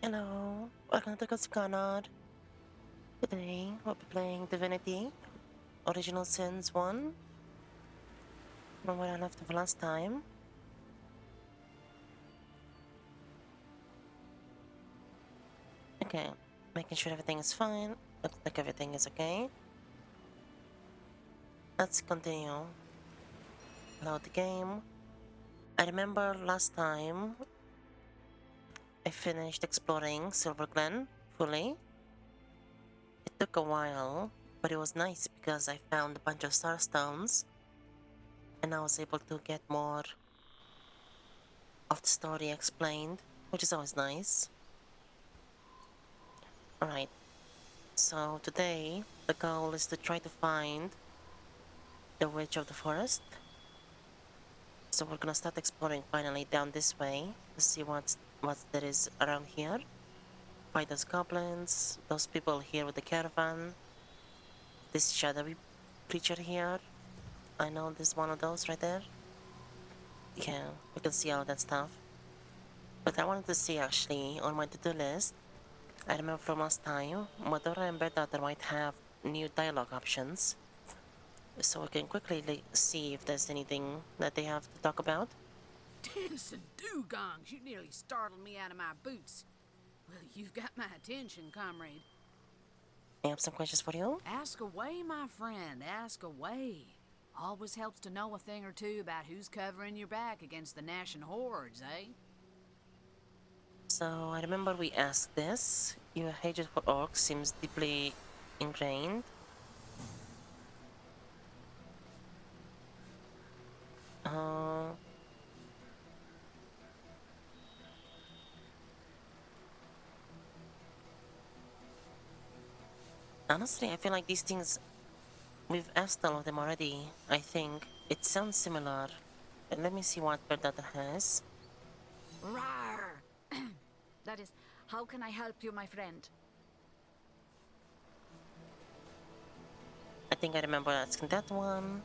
Hello, welcome to Connard. Today we'll be playing Divinity, Original Sins 1, from where I left off last time. Okay, making sure everything is fine. Looks like everything is okay. Let's continue. Load the game. I remember last time I finished exploring Silver Glen fully. It took a while, but it was nice because I found a bunch of starstones and I was able to get more of the story explained, which is always nice. Alright, so today the goal is to try to find the Witch of the Forest. So we're gonna start exploring finally down this way to see what there is around here. Fight those goblins, those people here with the caravan, this shadowy creature here. I know there's one of those right there. Yeah, we can see all that stuff. But I wanted to see actually on my to-do list. I remember from last time, Madora and Berdata might have new dialogue options. So we can quickly see if there's anything that they have to talk about. Denison dugongs, you nearly startled me out of my boots. Well, you've got my attention, comrade. I have some questions for you. Ask away, my friend, ask away. Always helps to know a thing or two about who's covering your back against the gnashing hordes, eh? So I remember we asked this. Your hatred for orcs seems deeply ingrained. Uh, Honestly, I feel like these things, we've asked all of them already. I think it sounds similar. But let me see what Perdata has. Rawr! That is, how can I help you, my friend? I think I remember asking that one.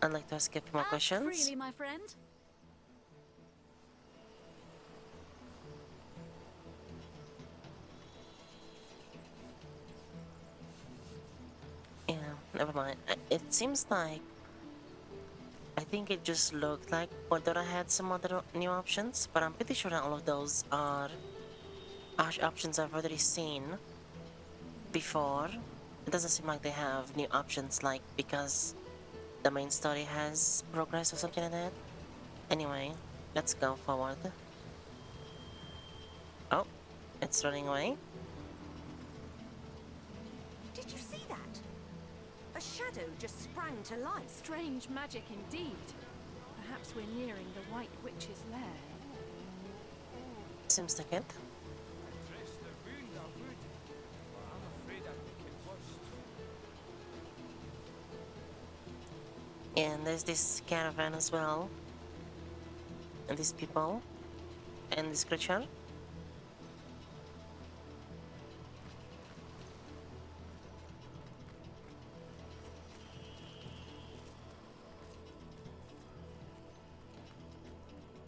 I'd like to ask a few more Ask questions. freely, my friend. Yeah, never mind. It seems like I think it just looked like Pandora had some other new options, but I'm pretty sure that all of those are options I've already seen before. It doesn't seem like they have new options, like because the main story has progress or something like that. Anyway, let's go forward. Oh, it's running away. Did you see that? A shadow just sprang to life. Strange magic indeed. Perhaps we're nearing the White Witch's lair. Seems like it. And there's this caravan as well. And these people. And this creature.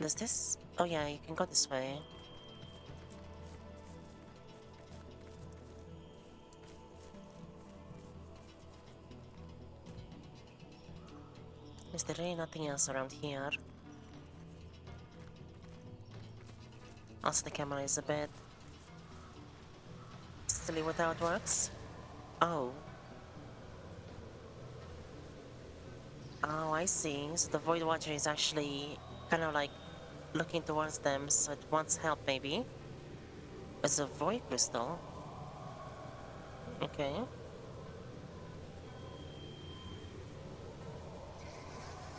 Does this? Oh yeah, you can go this way. Is there really nothing else around here? Also, the camera is a bit silly with how it works. Oh. Oh, I see. So the Void Watcher is actually kind of like looking towards them, so it wants help, maybe. It's a Void Crystal. Okay.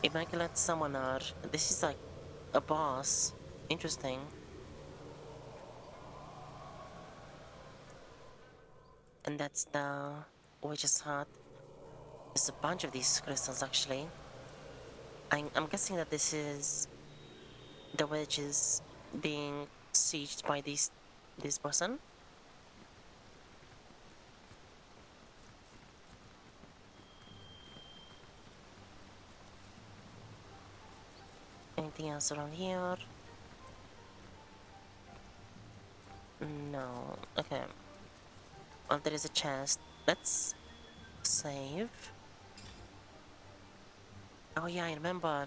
Immaculate Summoner. This is like a boss. Interesting. And that's the Witch's Heart. There's a bunch of these crystals, actually. I'm guessing that this is the witch is being sieged by this person. Anything else around here? No. Okay. Well, there is a chest. Let's save. Oh yeah, I remember.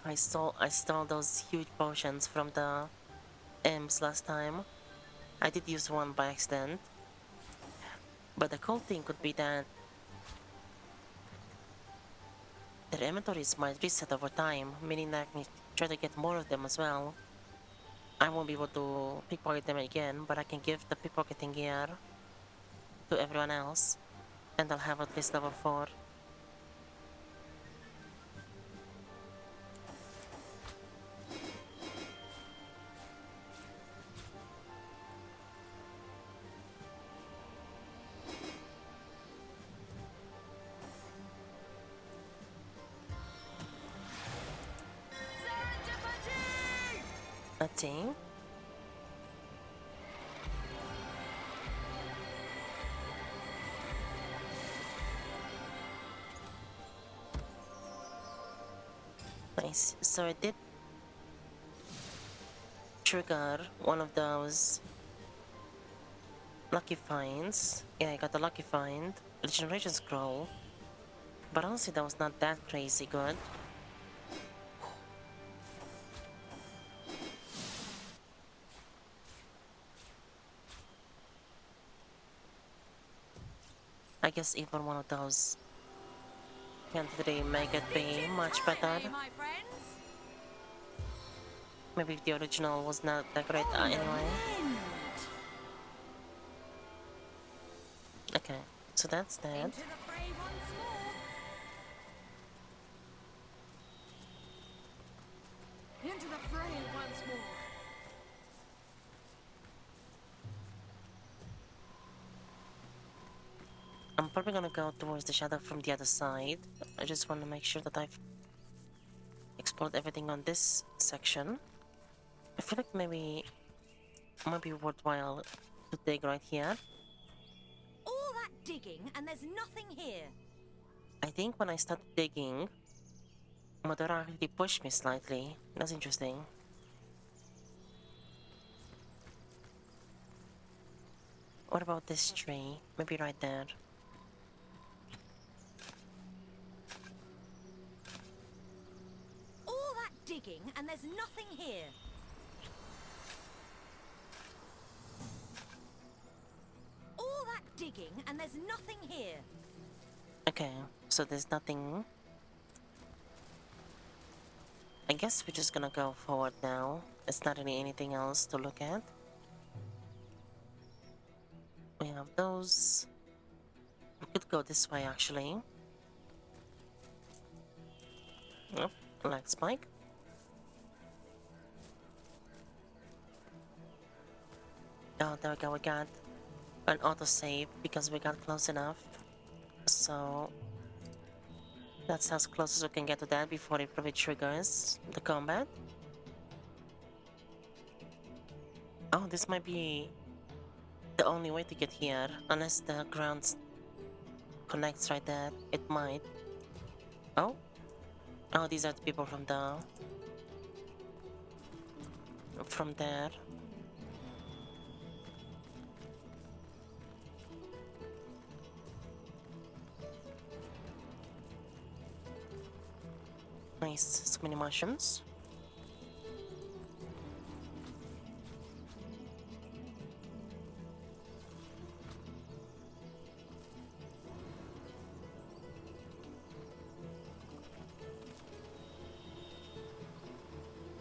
I stole those huge potions from the imps last time. I did use one by accident. But the cool thing could be that their inventories might reset over time, meaning that I can try to get more of them as well. I won't be able to pickpocket them again, but I can give the pickpocketing gear to everyone else, and I'll have at least level 4. Let's see. Nice. So I did trigger one of those lucky finds. Yeah, I got the lucky find, regeneration scroll. But honestly, that was not that crazy good. I guess even one of those can't really make it be much better. My friends. Maybe the original was not that great On the anyway. mend. Okay, so that's that. Into the fray once more. Into the fray once more. I'm probably gonna go towards the shadow from the other side. I just want to make sure that I've explored everything on this section. I feel like maybe it might be worthwhile to dig right here. All that digging and there's nothing here. I think when I started digging, Madara actually pushed me slightly. That's interesting. What about this tree? Maybe right there. All that digging and there's nothing here. All that digging and there's nothing here. Okay, so there's nothing. I guess we're just gonna go forward now. There's not really anything else to look at. We have those. We could go this way actually. Yep, lag spike. Oh, there we go, we got an autosave because we got close enough. So that's as close as we can get to that before it probably triggers the combat. Oh, this might be the only way to get here, unless the ground connects right there. It might. Oh? Oh, these are the people from the... from there. Nice, so many mushrooms.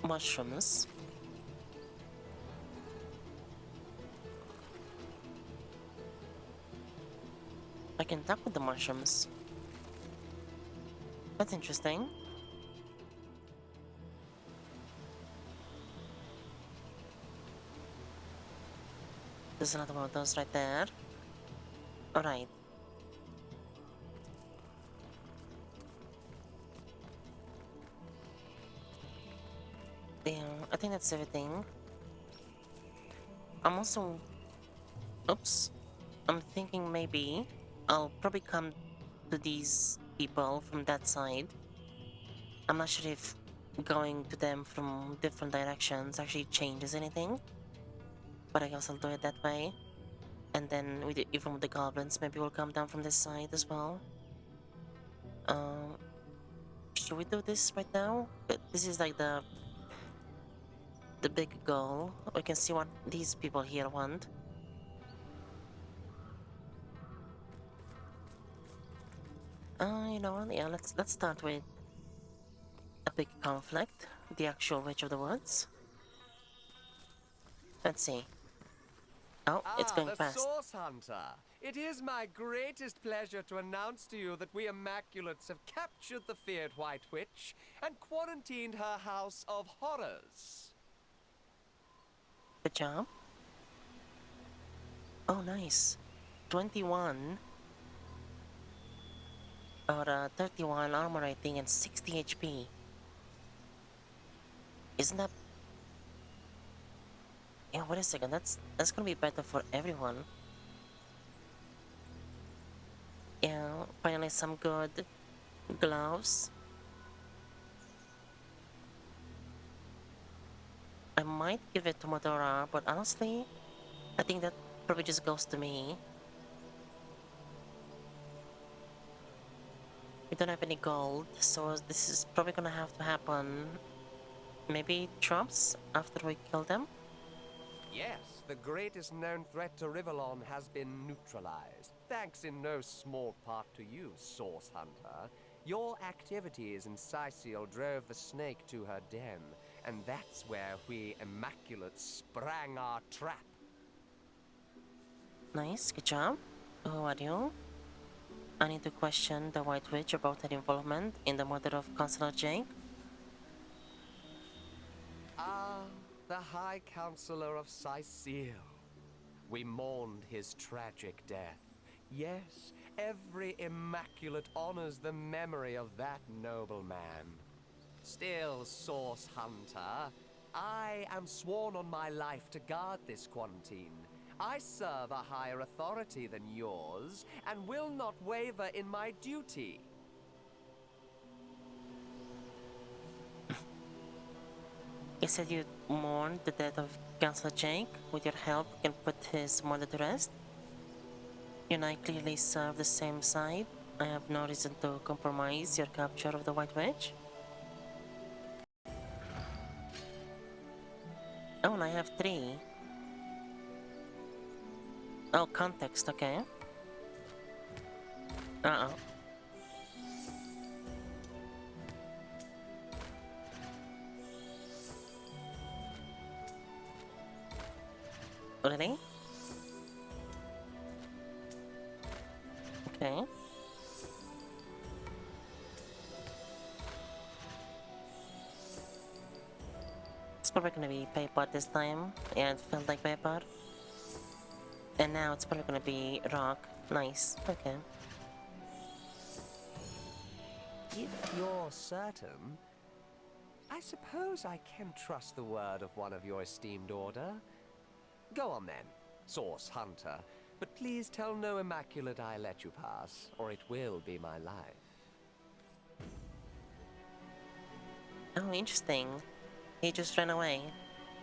Mushrooms. I can tap with the mushrooms. That's interesting. There's another one of those right there. Alright. Yeah, I think that's everything. I'm also... Oops. I'm thinking maybe I'll probably come to these people from that side. I'm not sure if going to them from different directions actually changes anything. but I guess I'll do it that way. And then even with the goblins, maybe we'll come down from this side as well. Should we do this right now? This is like the big goal. We can see what these people here want. You know what? Yeah, let's start with a big conflict. The actual Witch of the Woods. Let's see. Oh, it's going the fast. Source Hunter. It is my greatest pleasure to announce to you that we Immaculates have captured the feared White Witch and quarantined her house of horrors. Good job. Oh, nice. 21 or 31 armor rating and 60 HP. Isn't that... Yeah, wait a second. That's gonna be better for everyone. Yeah, finally some good gloves. I might give it to Madora, but honestly, I think that probably just goes to me. We don't have any gold, so this is probably gonna have to happen. Maybe trumps after we kill them? Yes, the greatest known threat to Rivellon has been neutralized, thanks in no small part to you, Source Hunter. Your activities in Sicil drove the snake to her den, and that's where we Immaculates sprang our trap. Nice, good job. Who are you? I need to question the White Witch about her involvement in the murder of Councillor Jake. Ah, the High Counselor of Sicil. We mourned his tragic death. Yes, every Immaculate honors the memory of that noble man. Still, Source Hunter, I am sworn on my life to guard this quarantine. I serve a higher authority than yours, and will not waver in my duty. You said you mourned the death of Councillor Jake. With your help, you can put his murder to rest. You and I clearly serve the same side. I have no reason to compromise your capture of the White Witch. Oh, and I have 3. Oh, context, okay. Uh-oh. Really? Okay. It's probably gonna be paper this time. Yeah, it felt like paper. And now it's probably gonna be rock. Nice. Okay. If you're certain, I suppose I can trust the word of one of your esteemed order. Go on then, Source Hunter, but please tell no Immaculate I let you pass, or it will be my life. Oh, interesting. He just ran away.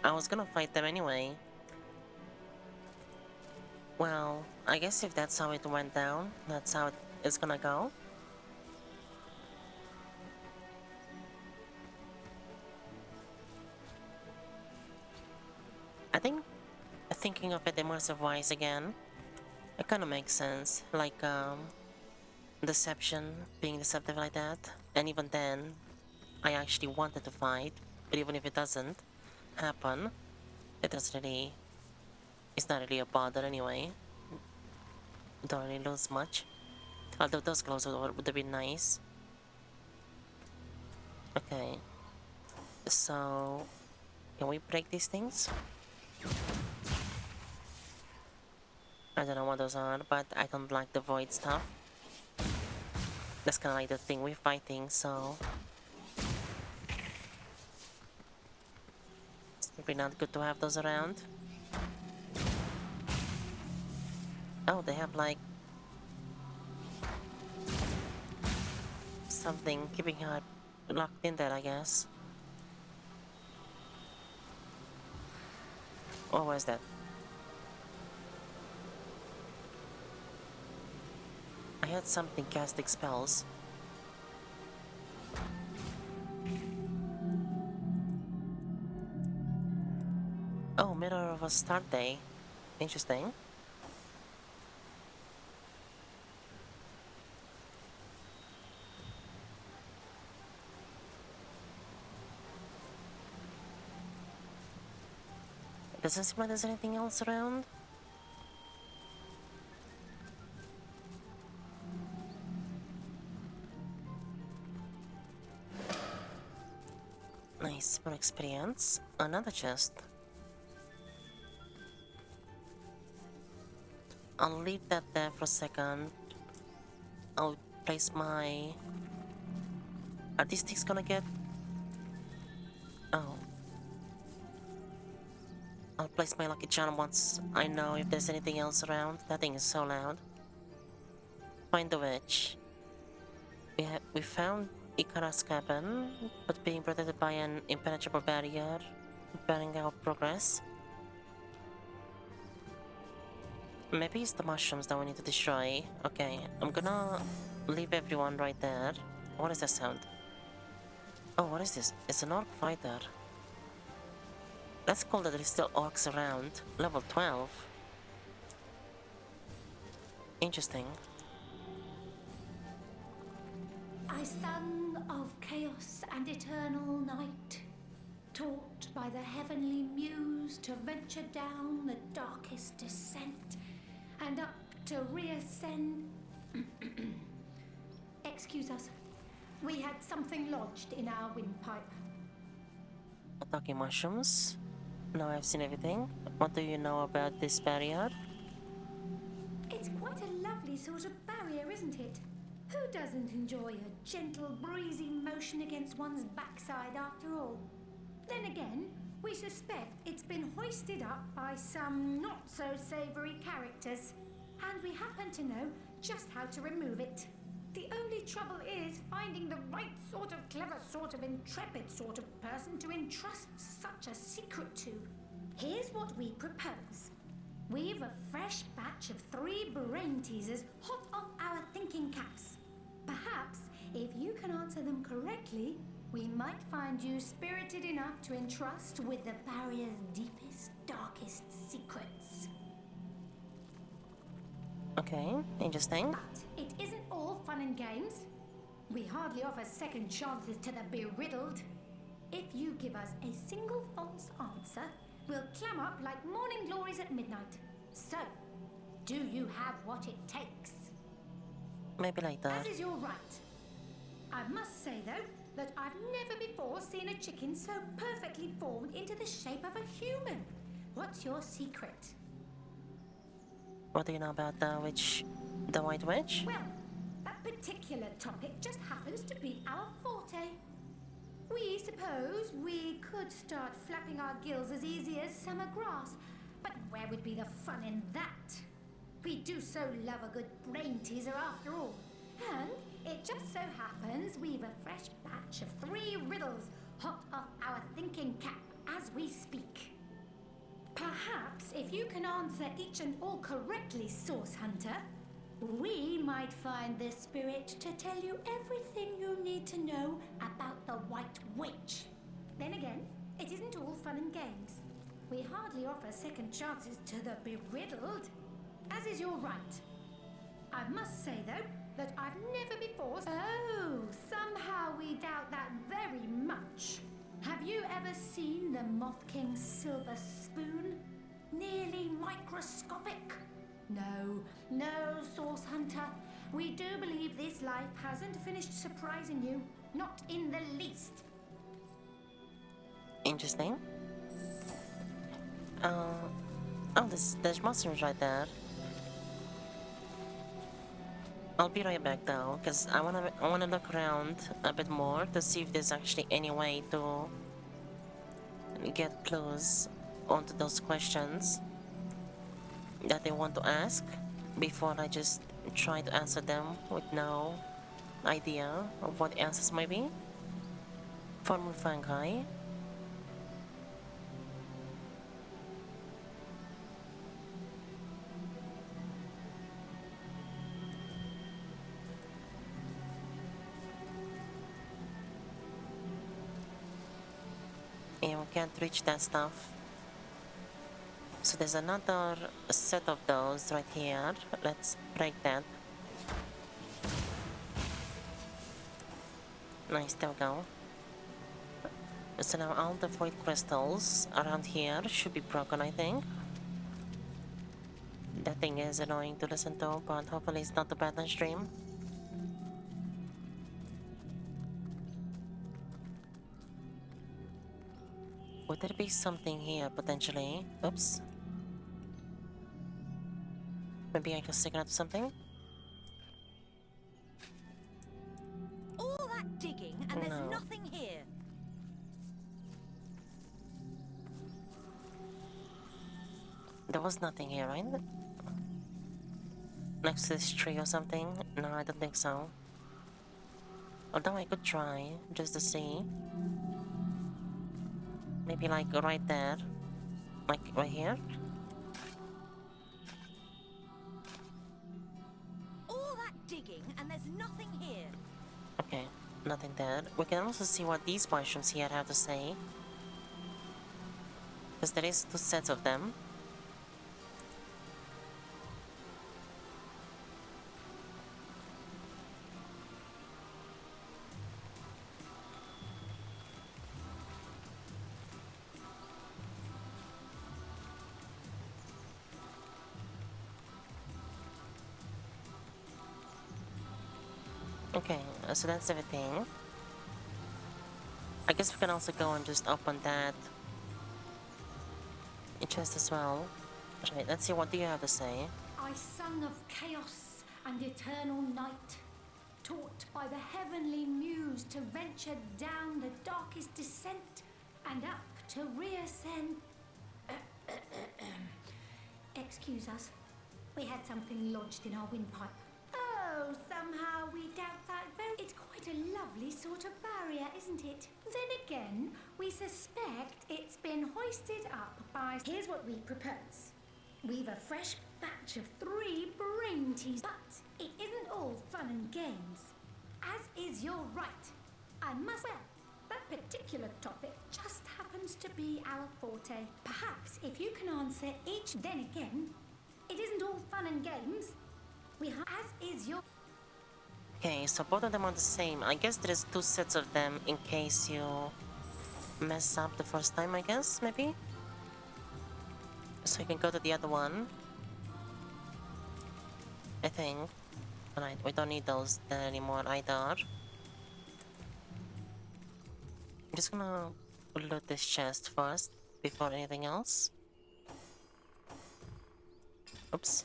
I was gonna fight them anyway. Well, I guess if that's how it went down, that's how it's gonna go. I think, thinking of it immersive wise again, it kinda makes sense. Like, deception, being deceptive like that. And even then, I actually wanted to fight, but even if it doesn't happen, it doesn't really, it's not really a bother anyway. Don't really lose much. Although those clothes would have been nice. Okay. So, can we break these things? I don't know what those are, but I don't like the void stuff. That's kinda like the thing we're fighting, so... It's maybe not good to have those around. Oh, they have like... something keeping her locked in there, I guess. What was that? had something casting spells. Oh, Mirror of a Start Day. Interesting. Doesn't seem like there's anything else around. Nice, more experience. Another chest. I'll leave that there for a second. I'll place my... Are these things gonna get... Oh. I'll place my lucky charm once I know if there's anything else around. That thing is so loud. Find the witch. We found Ikara's cabin, but being protected by an impenetrable barrier, barring our progress. Maybe it's the mushrooms that we need to destroy. Okay, I'm gonna leave everyone right there. What is that sound? Oh, what is this? It's an orc fighter. That's cool that there's still orcs around. Level 12. Interesting. I son of chaos and eternal night, taught by the heavenly muse to venture down the darkest descent and up to reascend. Excuse us, we had something lodged in our windpipe. Attacking mushrooms. Now I've seen everything. What do you know about this barrier? It's quite a lovely sort of barrier, isn't it? Who doesn't enjoy a gentle, breezy motion against one's backside after all? Then again, we suspect it's been hoisted up by some not-so-savoury characters, and we happen to know just how to remove it. The only trouble is finding the right sort of clever, sort of intrepid sort of person to entrust such a secret to. Here's what we propose. We've a fresh batch of 3 brain teasers hot off our thinking caps. Perhaps, if you can answer them correctly, we might find you spirited enough to entrust with the barrier's deepest, darkest secrets. Okay, interesting. But it isn't all fun and games. We hardly offer second chances to the beriddled. If you give us a single false answer, we'll clam up like morning glories at midnight. So, do you have what it takes? Maybe like that. As is your right. I must say, though, that I've never before seen a chicken so perfectly formed into the shape of a human. What's your secret? What do you know about the witch? The White Witch? Well, that particular topic just happens to be our forte. We suppose we could start flapping our gills as easy as summer grass, but where would be the fun in that? We do so love a good brain teaser after all. And it just so happens we've a fresh batch of 3 riddles hot off our thinking cap as we speak. Perhaps if you can answer each and all correctly, Source Hunter, we might find the spirit to tell you everything you need to know about the White Witch. Then again, it isn't all fun and games. We hardly offer second chances to the beriddled, as is your right. I must say, though, that I've never before... Oh, somehow we doubt that very much. Have you ever seen the Moth King's silver spoon? Nearly microscopic? No, Source Hunter. We do believe this life hasn't finished surprising you. Not in the least. Interesting. Oh, there's mushrooms right there. I'll be right back though, because I wanna look around a bit more to see if there's actually any way to get clues onto those questions that they want to ask before I just try to answer them with no idea of what the answers might be. Former fungi. Yeah, we can't reach that stuff. So there's another set of those right here. Let's break that. Nice, there we go. So now all the void crystals around here should be broken, I think. That thing is annoying to listen to, but hopefully it's not too bad on stream. Would there be something here, potentially? Oops. Maybe I can stick it out to something? All that digging, and there's No. nothing here. There was nothing here, right? Next to this tree or something? No, I don't think so. Although I could try, just to see. Maybe like right there. Like right here? All that digging, and there's nothing here. Okay, nothing there. We can also see what these mushrooms here have to say. Because there is 2 sets of them. Okay, so that's everything. I guess we can also go and just open that chest as well. Right, let's see, what do you have to say? I sung of chaos and eternal night, taught by the heavenly muse to venture down the darkest descent and up to reascend. Excuse us, we had something lodged in our windpipe. Oh, somehow we doubt that very... It's quite a lovely sort of barrier, isn't it? Then again, we suspect it's been hoisted up by... Here's what we propose. We've a fresh batch of 3 brain teas, but it isn't all fun and games. As is your right. I must... Well, that particular topic just happens to be our forte. Perhaps if you can answer each, then again, it isn't all fun and games. We have... As is your... Okay, so both of them are the same. I guess there's 2 sets of them in case you mess up the first time, I guess, maybe? So you can go to the other one. I think. Alright, we don't need those there anymore either. I'm just gonna loot this chest first, before anything else. Oops.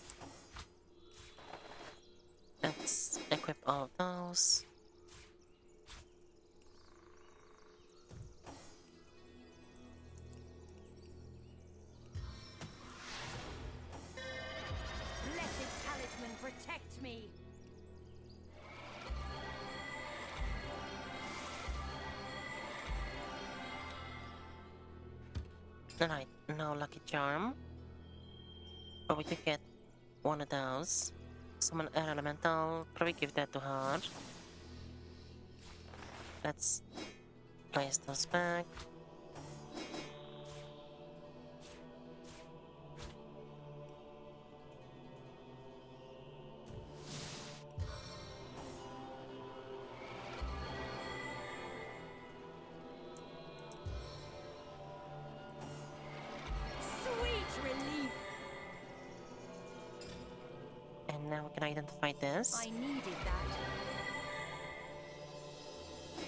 Let's equip all of those. Blessed talisman, protect me. Alright, no lucky charm. But we could get one of those. Summon air elemental, probably give that to her. Let's place those back. Sweet relief. And now we can identify this. I needed that.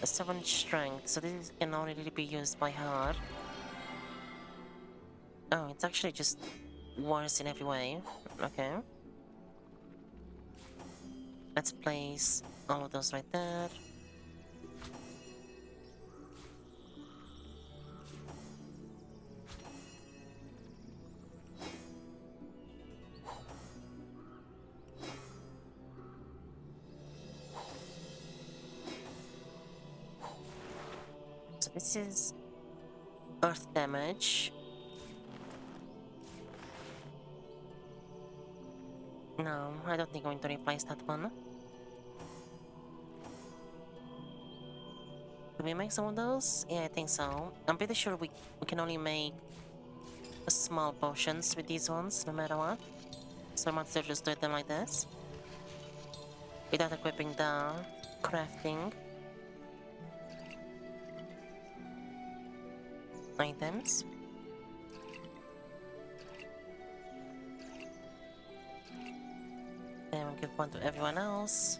A 7 strength, so this can only really be used by her. Oh, it's actually just worse in every way. Okay. Let's place all of those right there. So this is earth damage. No, I don't think I'm going to replace that one. Can we make some of those? Yeah, I think so. I'm pretty sure we can only make small potions with these ones, no matter what. So I might still just do them like this. Without equipping the crafting items. Then we'll give one to everyone else.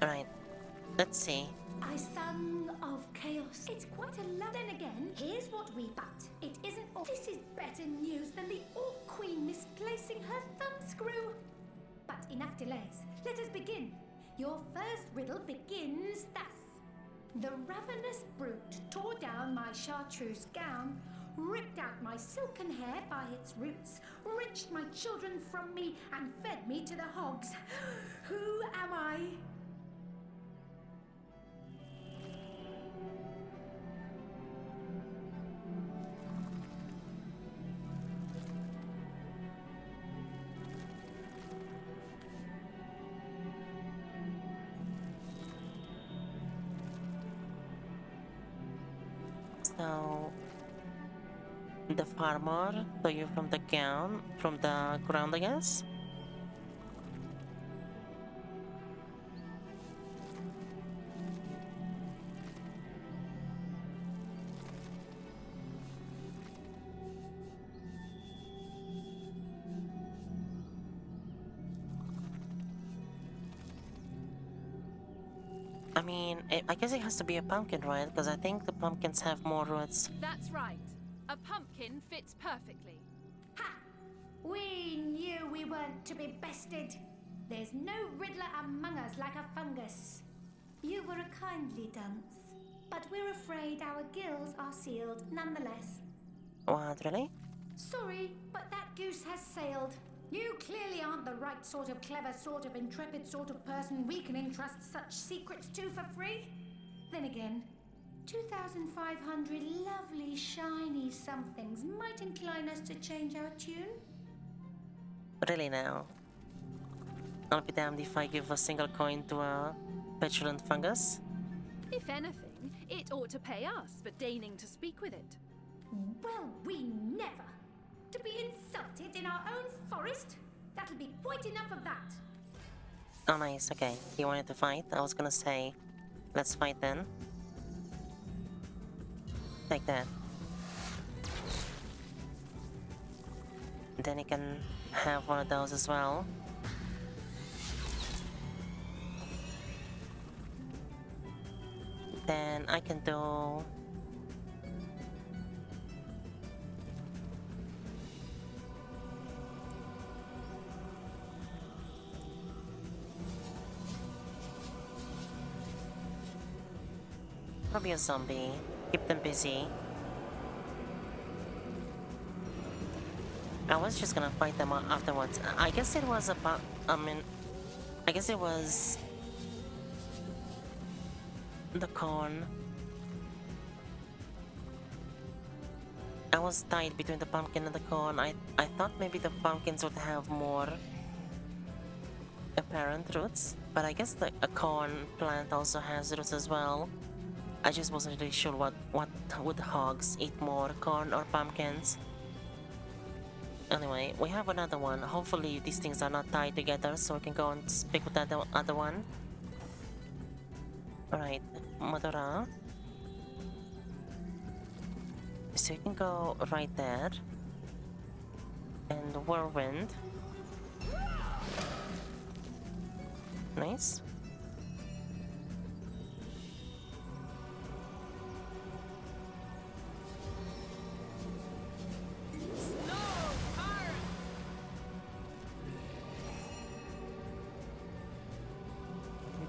Alright, let's see. I sung of chaos. It's quite a lot. Then again, here's what we but it isn't all. This is better news than the Orc Queen misplacing her thumbscrew. But enough delays. Let us begin. Your first riddle begins thus. The ravenous brute tore down my chartreuse gown, ripped out my silken hair by its roots, wrenched my children from me, and fed me to the hogs. Who am I? So the farmer took you from the ground, I guess. I mean, I guess it has to be a pumpkin, right? Because I think the pumpkins have more roots. That's right. A pumpkin fits perfectly. Ha! We knew we weren't to be bested. There's no riddler among us like a fungus. You were a kindly dunce, but we're afraid our gills are sealed nonetheless. What, really? Sorry, but that goose has sailed. You clearly aren't the right sort of clever, sort of intrepid sort of person we can entrust such secrets to for free. Then again, 2,500 lovely, shiny somethings might incline us to change our tune. Really now? I'll be damned if I give a single coin to a petulant fungus. If anything, it ought to pay us for deigning to speak with it. Well, we never. To be insulted in our own forest? That'll be quite enough of that. Oh, nice. Okay. You wanted to fight? I was gonna say, let's fight then. Take that. Then you can have one of those as well. Then I can do... probably a zombie. Keep them busy. I was just gonna fight them afterwards. I guess it was about... I guess it was... the corn. I was tied between the pumpkin and the corn. I thought maybe the pumpkins would have more apparent roots, but I guess a corn plant also has roots as well. I just wasn't really sure what would hogs eat more, corn or pumpkins. Anyway, we have another one. Hopefully these things are not tied together so we can go and speak with the other one. Alright, Madara. So you can go right there. And Whirlwind. Nice.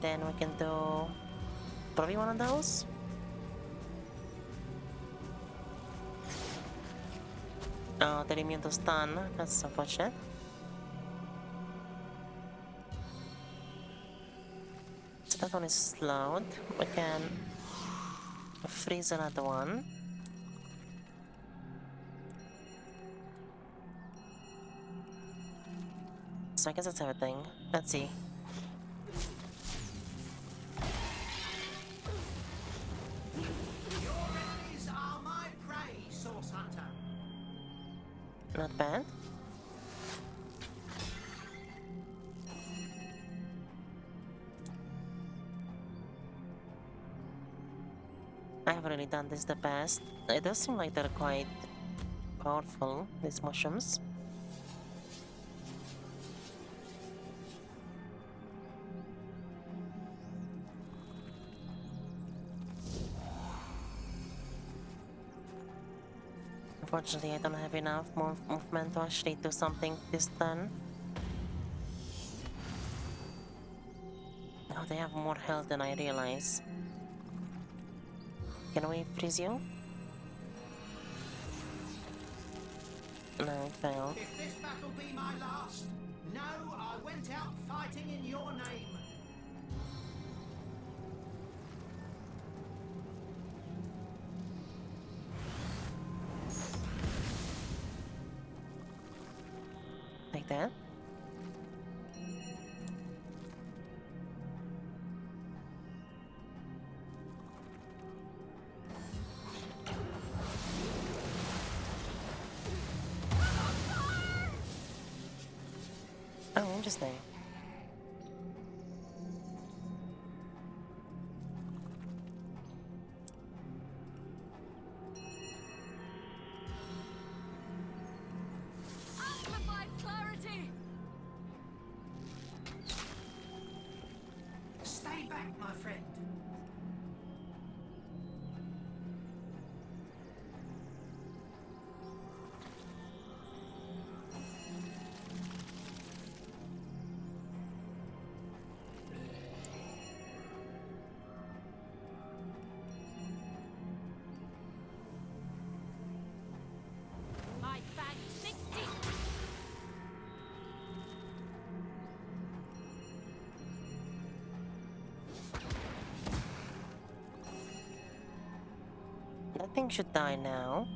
Then we can do probably one of those. Oh, they're immune to stun. That's unfortunate. So that one is slowed. We can freeze another one. So I guess that's everything. Let's see. that. I haven't really done this the best. It does seem like they're quite powerful, these mushrooms. Unfortunately, I don't have enough movement to actually do something this turn. Oh, they have more health than I realize. Can we freeze you? No, it failed. If this battle be my last, know I went out fighting in your name. Like that? Oh, interesting. Amplified clarity! Stay back, my friend. My fangs sink deep. That thing should die now.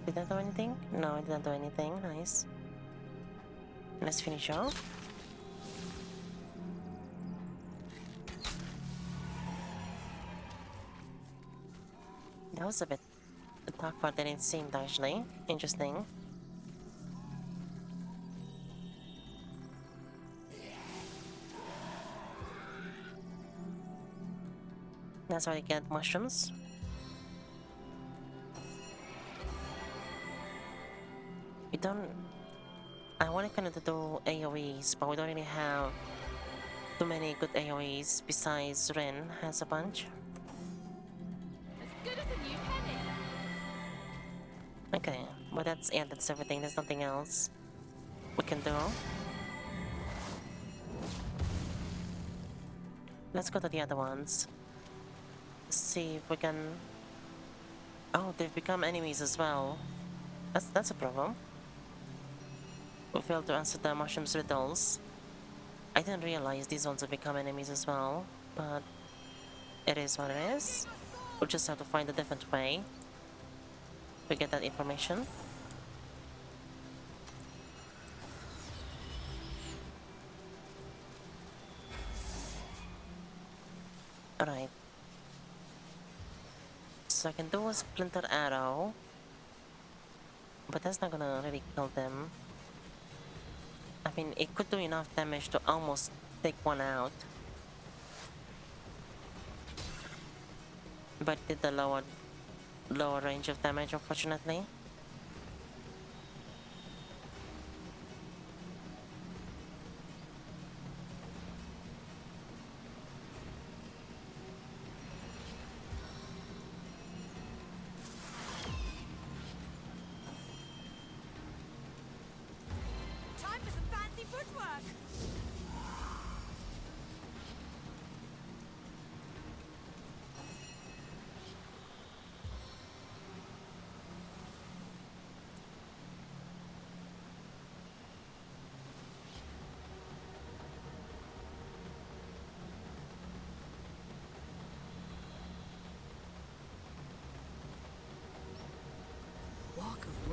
Did that do anything? No, it didn't do anything. Nice. Let's finish off. That was a bit tougher than it seemed, actually. Interesting. That's why you get mushrooms. We don't... I wanted kind of to do AoEs, but we don't really have too many good AoEs besides Ren has a bunch. As good as a new penny. Okay, but that's everything. There's nothing else we can do. Let's go to the other ones. See if we can... Oh, they've become enemies as well. That's a problem. We failed to answer the mushrooms riddles. I didn't realize these ones have become enemies as well, but it is what it is. We'll just have to find a different way to get that information. Alright. So I can do a splinter arrow, but that's not gonna really kill them. I mean, it could do enough damage to almost take one out. But it did the lower range of damage, unfortunately. Time for some fancy footwork.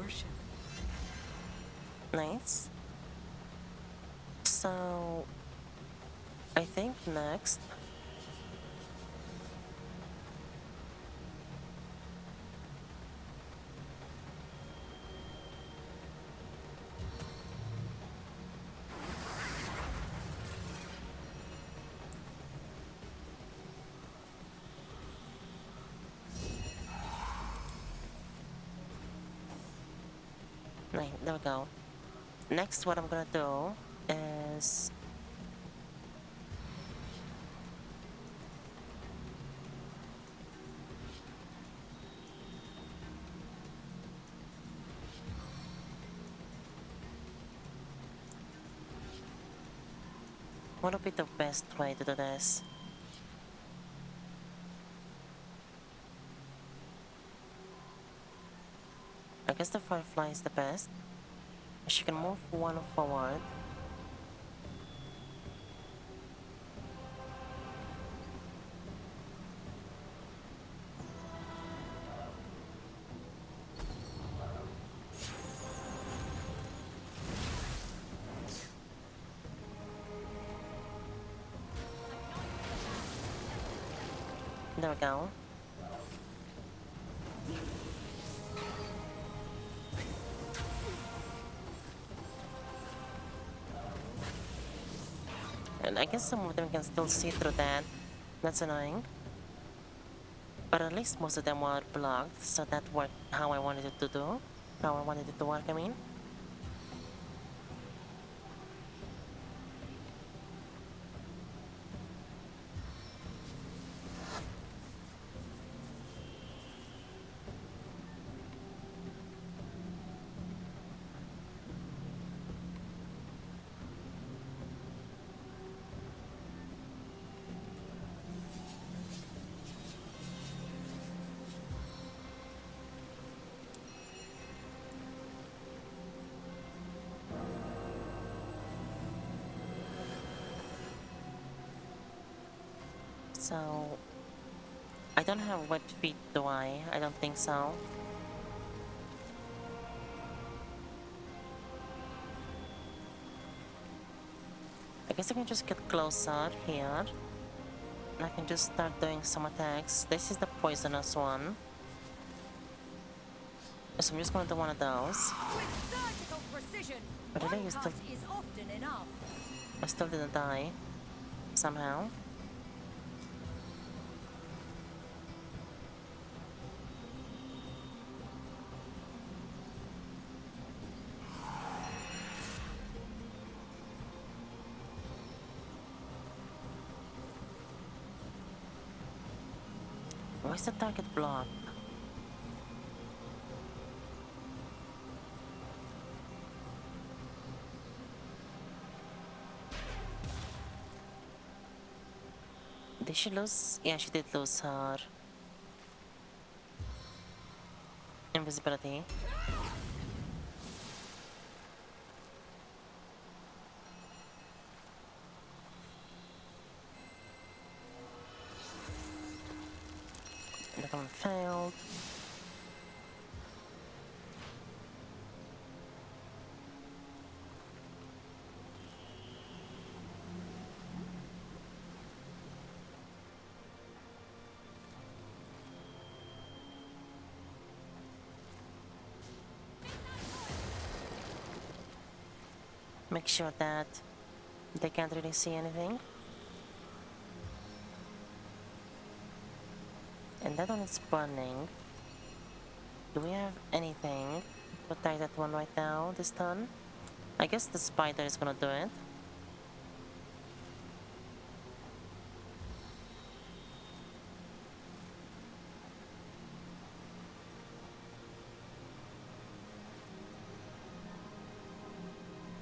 portion. Nice. So I think next there we go. Next, what I'm gonna do is what would be the best way to do this? I guess the firefly is the best. She can move one forward. There we go. And I guess some of them can still see through that. That's annoying. But at least most of them were blocked, so that worked how I wanted it to do. How I wanted it to work, I mean. So I don't have webbed feet, do I? I don't think so. I guess I can just get closer here. And I can just start doing some attacks. This is the poisonous one. So I'm just gonna do one of those. With surgical precision, But I one think it's cut still, is often enough. I still didn't die. Somehow. Why is the target blocked? Did she lose? Yeah, she did lose her invisibility. And the one failed. Make sure that they can't really see anything. And that one is burning. Do we have anything to attack that one right now, this turn? I guess the spider is gonna do it.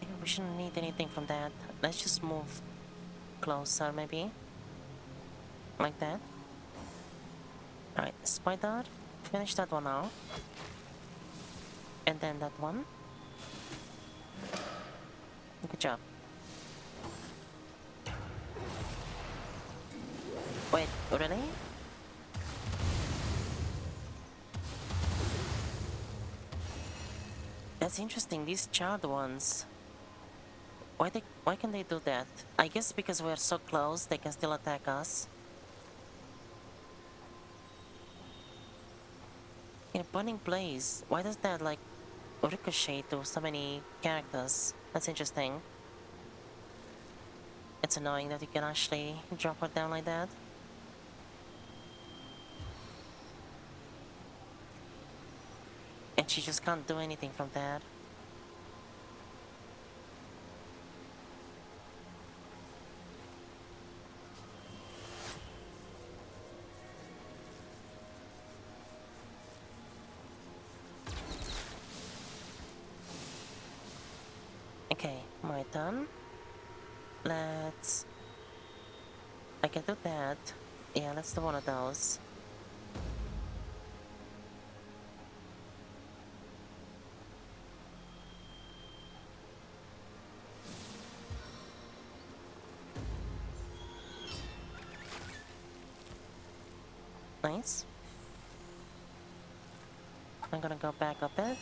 Yeah, we shouldn't need anything from that. Let's just move closer, maybe. Like that. Alright, spider. Finish that one off. And then that one. Good job. Wait, really? That's interesting, these charred ones. Why can they do that? I guess because we're so close, they can still attack us. Yeah, Burning Blaze. Why does that like ricochet to so many characters? That's interesting. It's annoying that you can actually drop her down like that. And she just can't do anything from that. Okay, my turn. Let's... I can do that. Yeah, let's do one of those. Nice. I'm gonna go back a bit.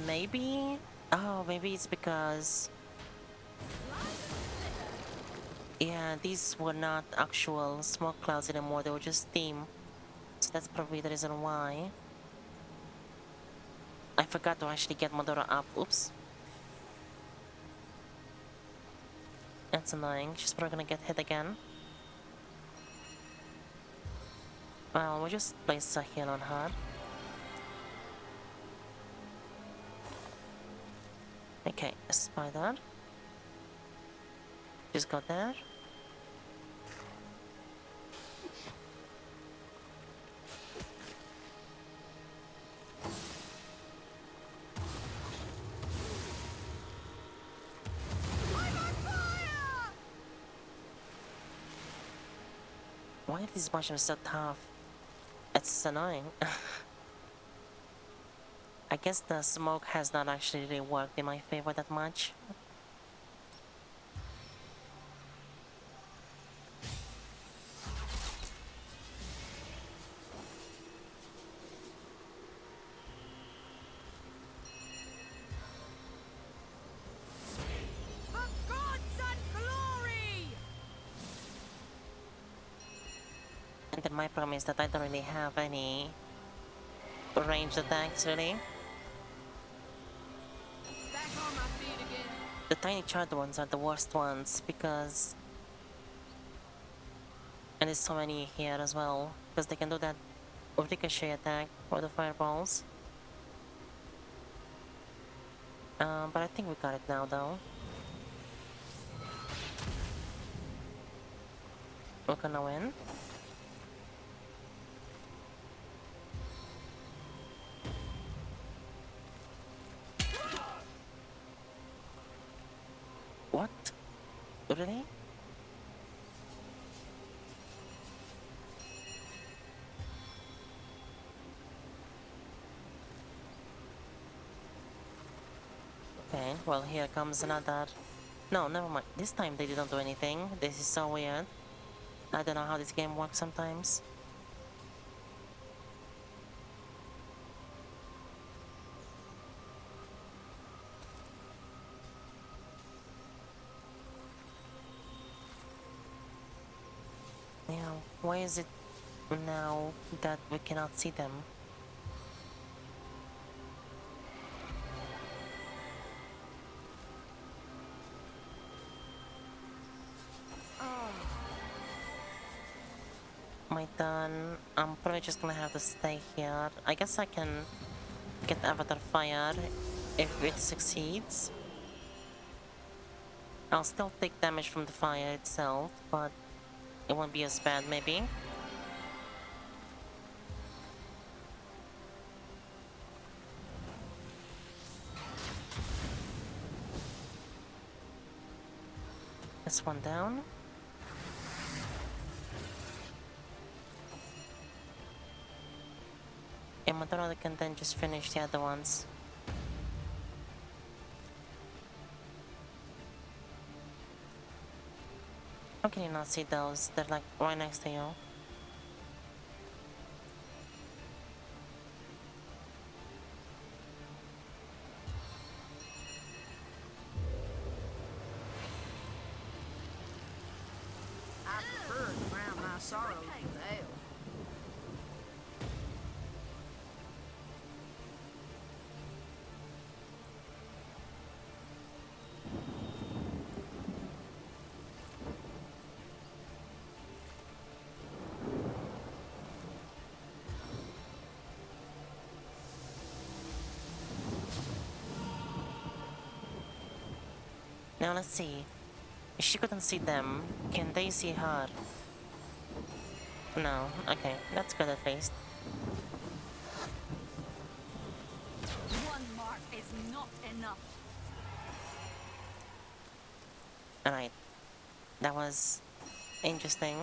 Maybe? Oh, maybe it's because... Yeah, these were not actual smoke clouds anymore, they were just steam. So that's probably the reason why. I forgot to actually get Madora up. Oops. That's annoying. She's probably gonna get hit again. Well, we'll just place a heal on her. Okay, a spider. Just got there. Why are these mushrooms so tough? It's annoying. I guess the smoke has not actually really worked in my favor that much. For gods and glory! And then my problem is that I don't really have any ranged attacks really. Back on my feet again. The tiny charred ones are the worst ones because... And there's so many here as well, because they can do that ricochet attack or the fireballs. But I think we got it now though. We're gonna win. What? Really? Okay, well here comes another... No, never mind. This time they didn't do anything. This is so weird. I don't know how this game works sometimes. Yeah, why is it now that we cannot see them? My turn. I'm probably just gonna have to stay here. I guess I can get Avatar Fire if it succeeds. I'll still take damage from the fire itself, but it won't be as bad maybe. This one down. And Madara can then just finish the other ones. How can you not see those? They're like right next to you. sorrows prevail. Now let's see. If she couldn't see them, can they see her? No. Okay, that's good at least. One mark is not enough. Alright. That was interesting.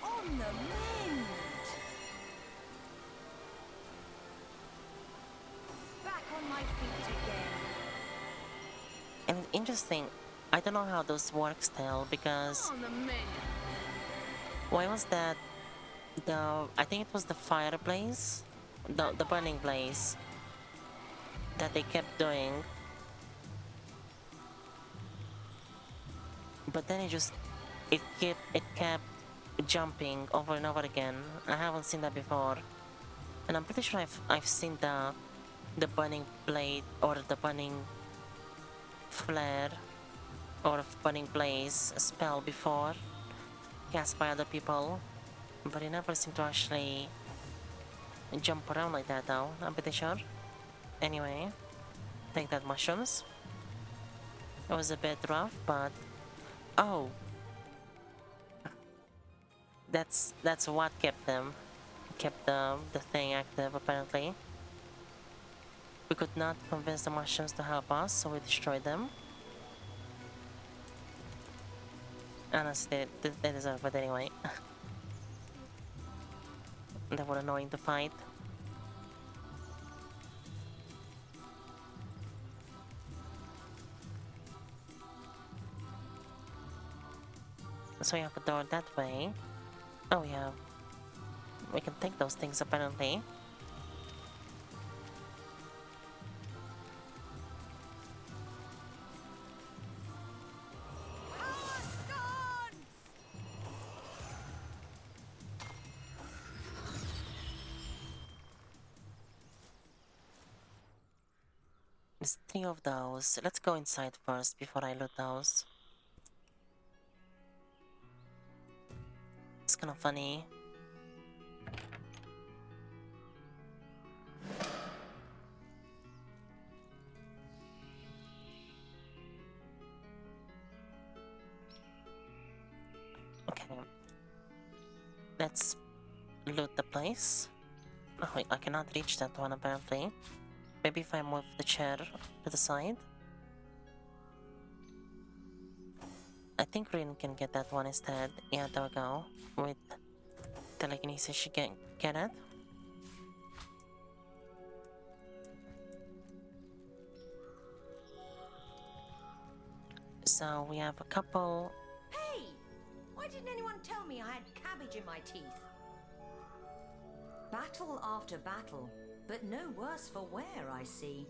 On the mend. Back on my feet again. And interesting, I don't know how those work still, because On the menu. why was that I think it was the fireplace? The burning blaze that they kept doing. But then it kept jumping over and over again. I haven't seen that before. And I'm pretty sure I've seen the burning blade or the burning flare or burning blaze spell before, cast by other people, but it never seemed to actually jump around like that though, I'm pretty sure. Anyway, take that mushrooms. It was a bit rough, but oh, that's what kept the thing active apparently. We could not convince the mushrooms to help us, so we destroyed them. Honestly, they deserve it anyway. They were annoying to fight. So we have a door that way. Oh yeah. We can take those things apparently. There's 3 of those. Let's go inside first before I loot those. It's kind of funny. Okay. Let's loot the place. Oh wait, I cannot reach that one apparently. Maybe if I move the chair to the side. I think Rin can get that one instead. Yeah, there we go. With telekinesis she can get it. So we have a couple. Hey! Why didn't anyone tell me I had cabbage in my teeth? Battle after battle, but no worse for wear, I see.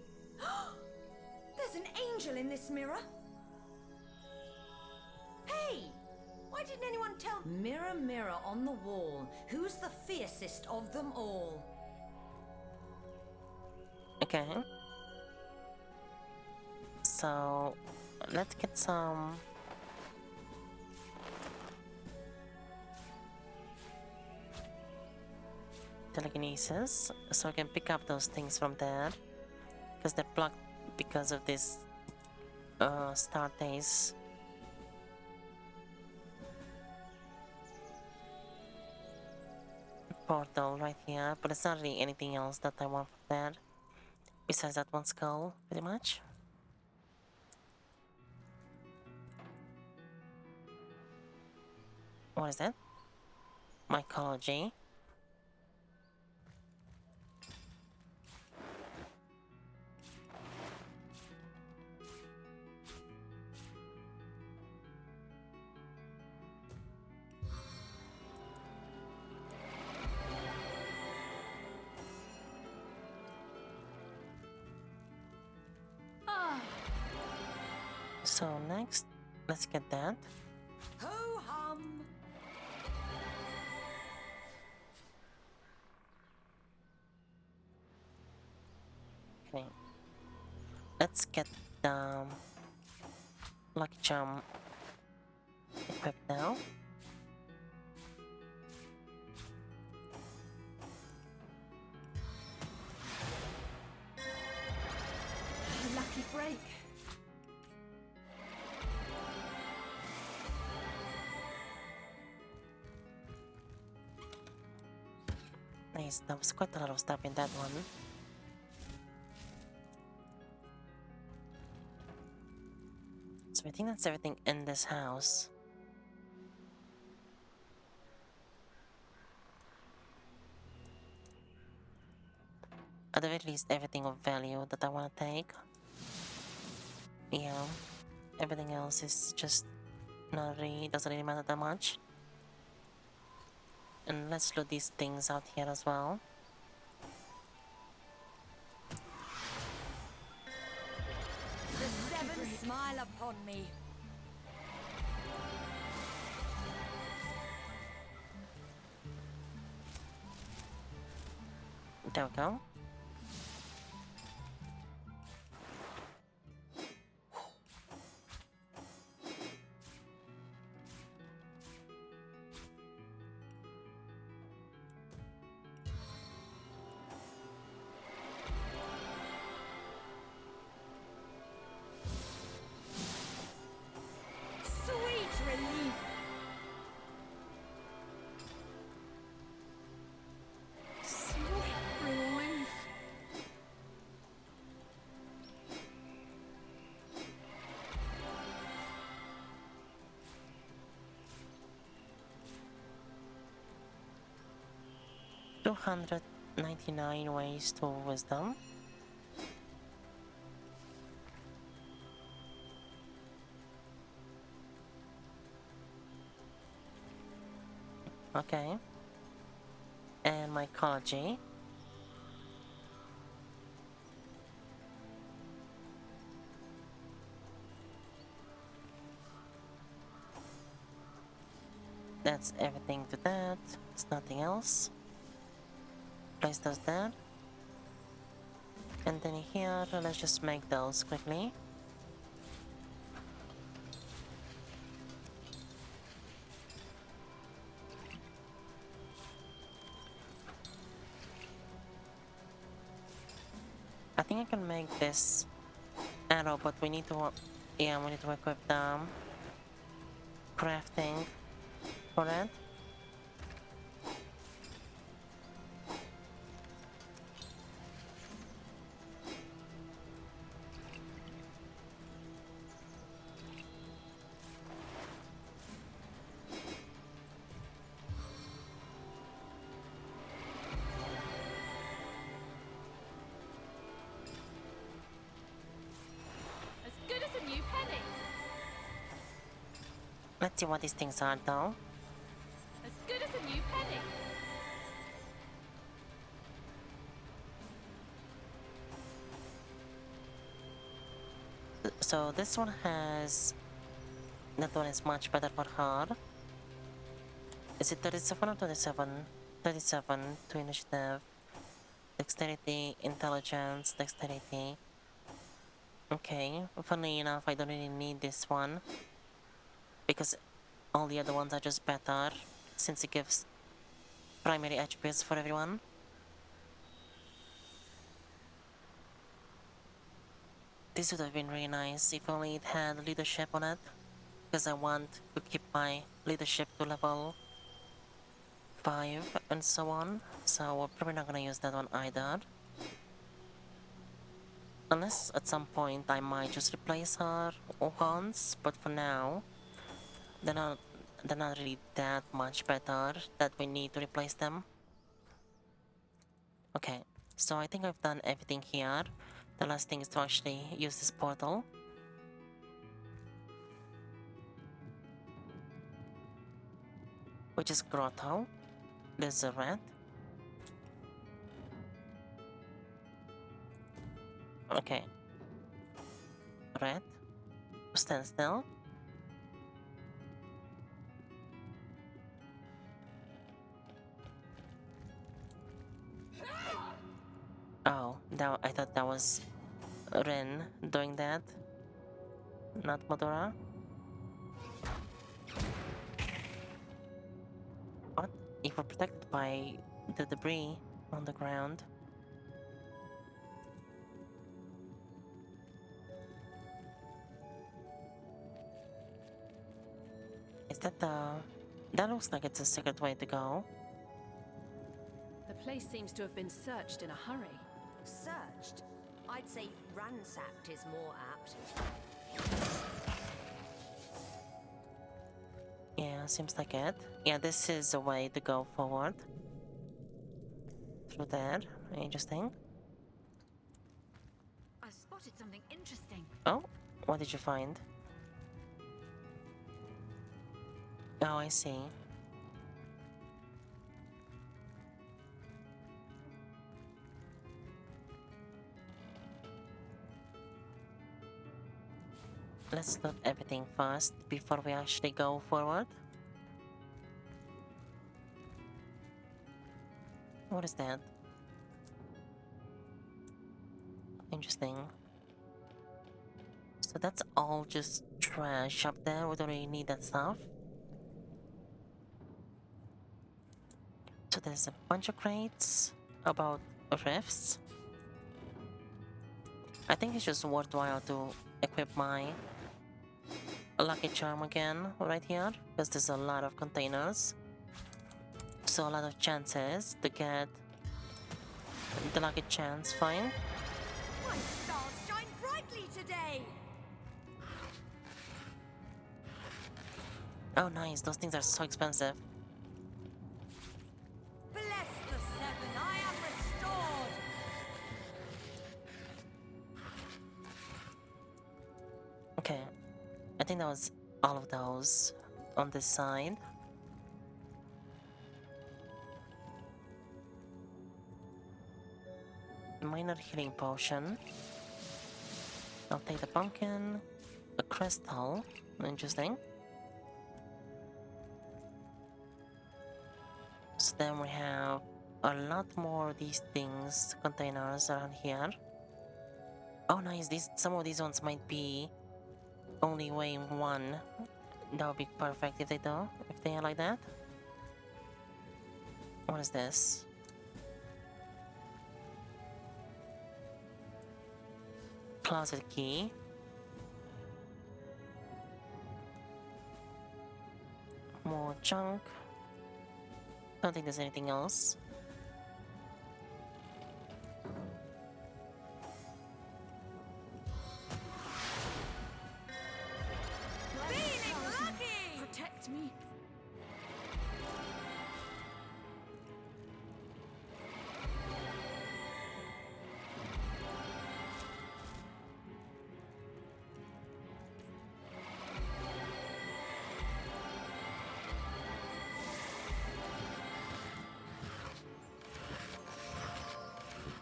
There's an angel in this mirror! Hey! Why didn't anyone tell... Mirror, mirror on the wall, who's the fiercest of them all? Okay. So let's get some telekinesis so I can pick up those things from there, because they're blocked because of this star days. Portal right here, but it's not really anything else that I want from there besides that one skull, pretty much. What is that? Mycology. So next, let's get that. Ho hum! Okay. Let's get the lucky charm equipped now. A lucky break. Nice, there was quite a lot of stuff in that one. So I think that's everything in this house. At the very least, everything of value that I want to take. Yeah, everything else is just not really, doesn't really matter that much. And let's loot these things out here as well. The seven smile upon me. There we go. Sweet relief. Sweet relief. $299 ways to wisdom. Okay. And mycology. That's everything to that. It's nothing else. Place does that. And then here, let's just make those quickly. I think I can make this arrow, but we need to, yeah, we need to equip the crafting for it. As good as a new penny. Let's see what these things are though. As good as a new penny. So this one has, that one is much better for her. Is it 37 or 27? 37 to initiative. Dexterity, intelligence, dexterity. Okay, funnily enough, I don't really need this one. Because all the other ones are just better, since it gives primary HPs for everyone. This would have been really nice if only it had leadership on it. Because I want to keep my leadership to level 5 and so on. So we're probably not gonna use that one either. Unless at some point I might just replace her organs, but for now, they're not really that much better that we need to replace them. Okay, so I think I've done everything here. The last thing is to actually use this portal. Which is grotto. There's a rat. Okay. Rat. stand still. Oh, I thought that was Ren doing that, not Madara. What if we're protected by the debris on the ground? Is that the... That looks like it's a secret way to go. The place seems to have been searched in a hurry. Searched? I'd say ransacked is more apt. Yeah, seems like it. Yeah, this is a way to go forward. Through there. Interesting. I spotted something interesting. Oh, what did you find? Oh, I see. Let's loot everything first before we actually go forward. What is that? Interesting. So that's all just trash up there. We don't really need that stuff. So there's a bunch of crates about rifts. I think it's just worthwhile to equip my lucky charm again right here, because there's a lot of containers. So a lot of chances to get the lucky chance find. My stars shine brightly today! Oh nice, those things are so expensive. Bless the seven, I am restored! Okay, I think that was all of those on this side. Minor healing potion. I'll take the pumpkin, a crystal, interesting. So then we have a lot more of these things, containers around here. Oh nice, some of these ones might be only weighing 1. That would be perfect if they are like that. What is this? Closet key. More junk. Don't think there's anything else. Feeling lucky! Protect me.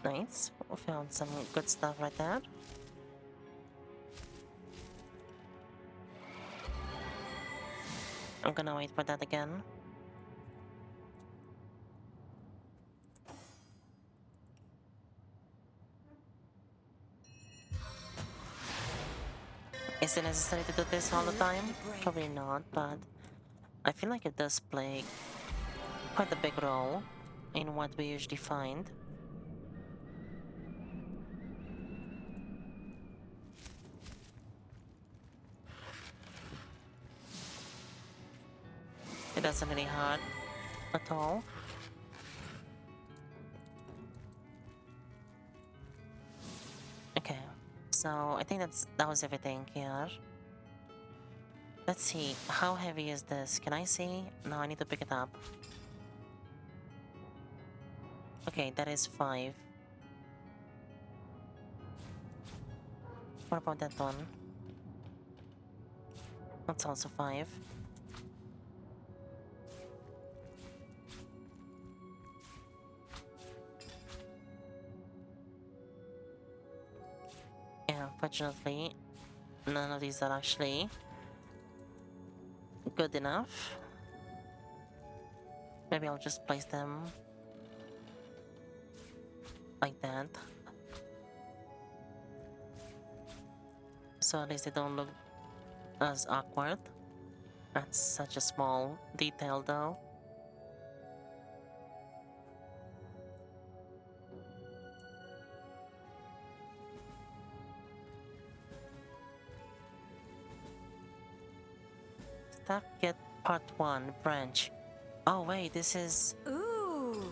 Nice. We found some good stuff right there. I'm gonna wait for that again. Is it necessary to do this all the time? Probably not, but I feel like it does play quite a big role in what we usually find. It doesn't really hurt at all. Okay, so I think that was everything here. Let's see, how heavy is this? Can I see? No, I need to pick it up. Okay, that is 5. What about that one? That's also 5. Yeah, unfortunately, none of these are actually good enough. Maybe I'll just place them like that. So at least they don't look as awkward. That's such a small detail though. Staff Kit Part 1 Branch. Oh wait, this is... Ooh.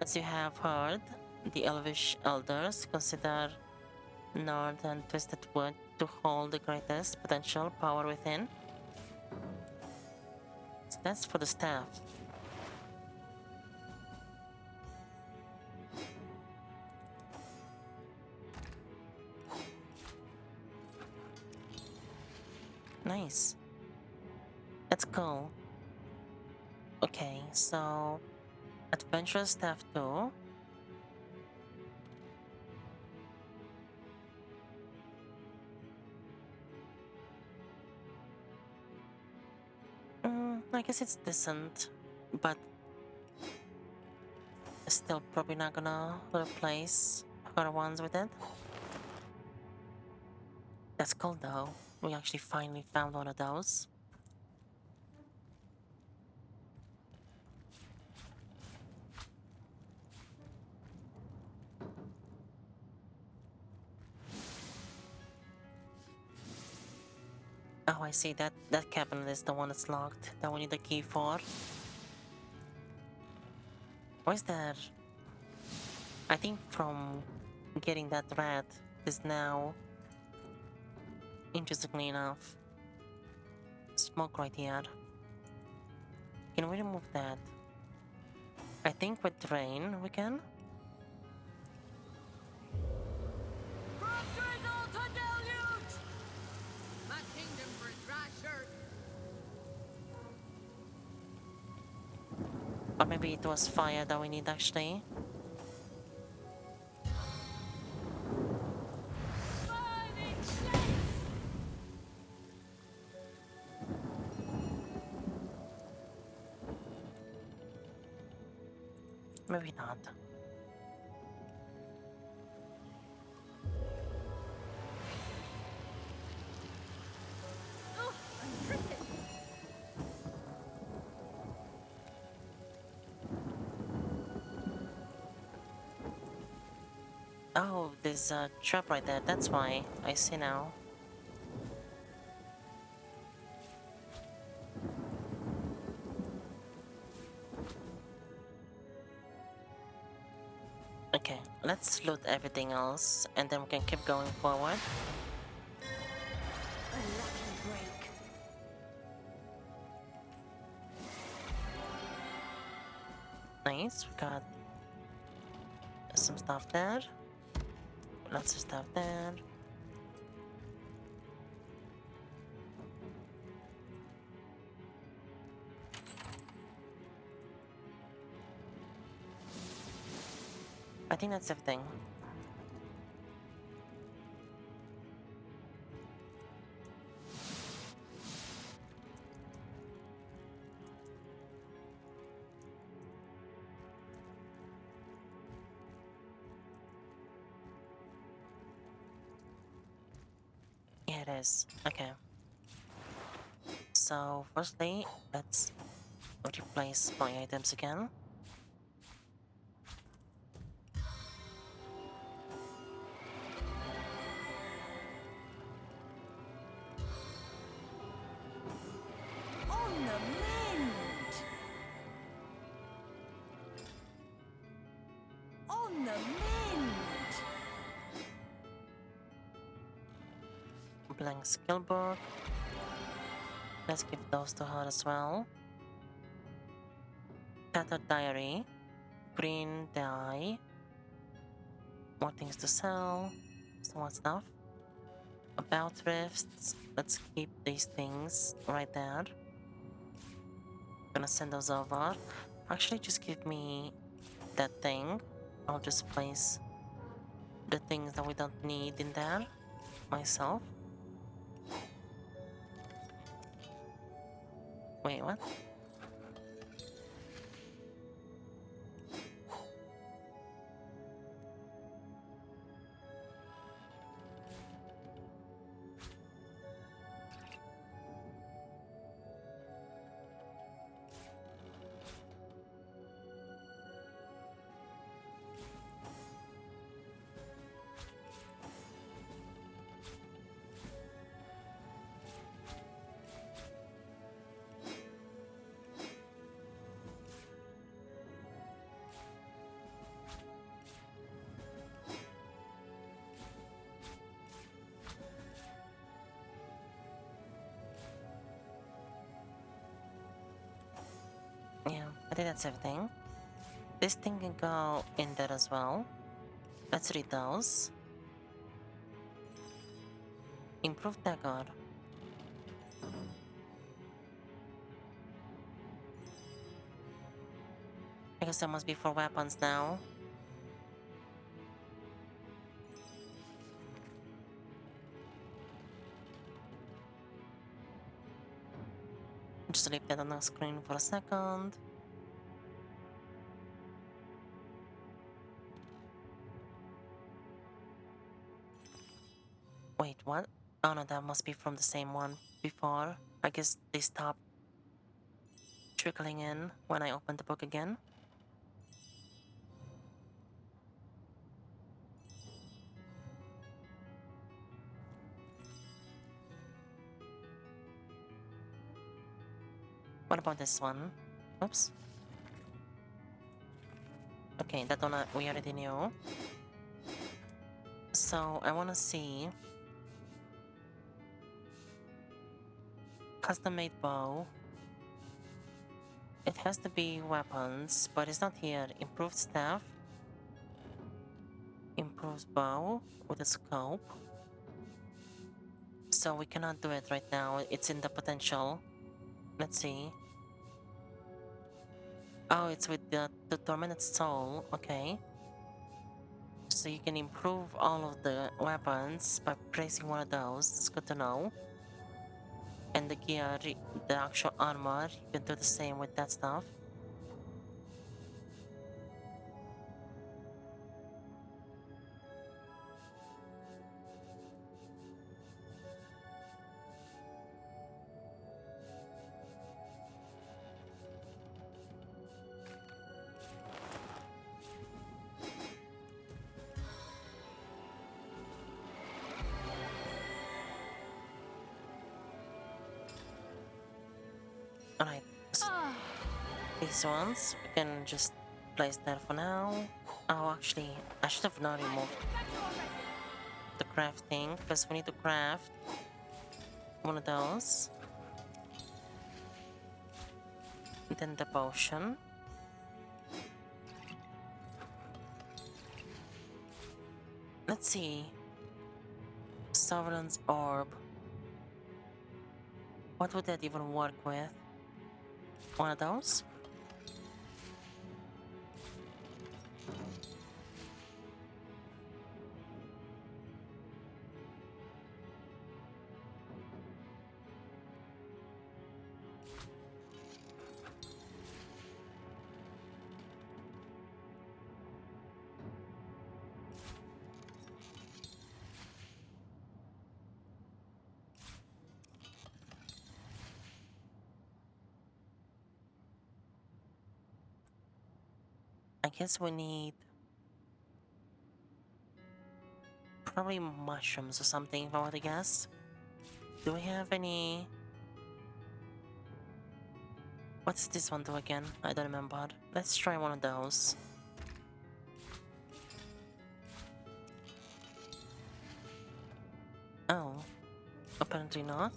As you have heard, the Elvish Elders consider Nord and Twisted Wood to hold the greatest potential power within. So that's for the staff. Nice. That's cool. Okay, so Adventurous Staff 2. I guess it's decent, but still probably not gonna replace other ones with it. That's cool though. We actually finally found one of those. Oh, I see. That cabinet is the one that's locked, that we need the key for. Why is there... I think from getting that rat is now, interestingly enough, smoke right here. Can we remove that? I think with drain we can. From drizzle to deluge! My kingdom for a dry shirt. Or maybe it was fire that we need actually. Maybe not. Oh, I'm tripping. Oh, there's a trap right there. That's why. I see now. Okay, let's loot everything else and then we can keep going forward. A lucky break. Nice, we got some stuff there. Lots of stuff there. I think that's everything. Yeah, it is. Okay. So, firstly, let's replace my items again. On the mend. On the mend. Blank skill book. Let's give those to her as well. Tattered diary. Green dye. More things to sell. Some more stuff. About rifts. Let's keep these things right there. Gonna send those over. Actually, just give me that thing. I'll just place the things that we don't need in there. myself. Wait, what? Yeah, I think that's everything. This thing can go in there as well. Let's read those. Improved dagger. I guess that must be for weapons now. Just leave that on the screen for a second. Wait, what? Oh no, that must be from the same one before. I guess they stopped trickling in when I opened the book again. What about this one? Oops. Okay, that one we already knew. So I want to see custom made bow. It has to be weapons, but it's not here. Improved staff. Improved bow with a scope. So we cannot do it right now. It's in the potential. Let's see. Oh, it's with the tormented soul. Okay. So you can improve all of the weapons by placing one of those. That's good to know. And the gear, the actual armor, you can do the same with that stuff. Alright, these ones, we can just place there for now. Oh, actually, I should have not removed the crafting, because we need to craft one of those. Then the potion. Let's see. Sovereign's Orb. What would that even work with? One of those? I guess we need probably mushrooms or something, if I were to guess. Do we have any... What's this one do again? I don't remember. Let's try one of those. Oh, apparently not.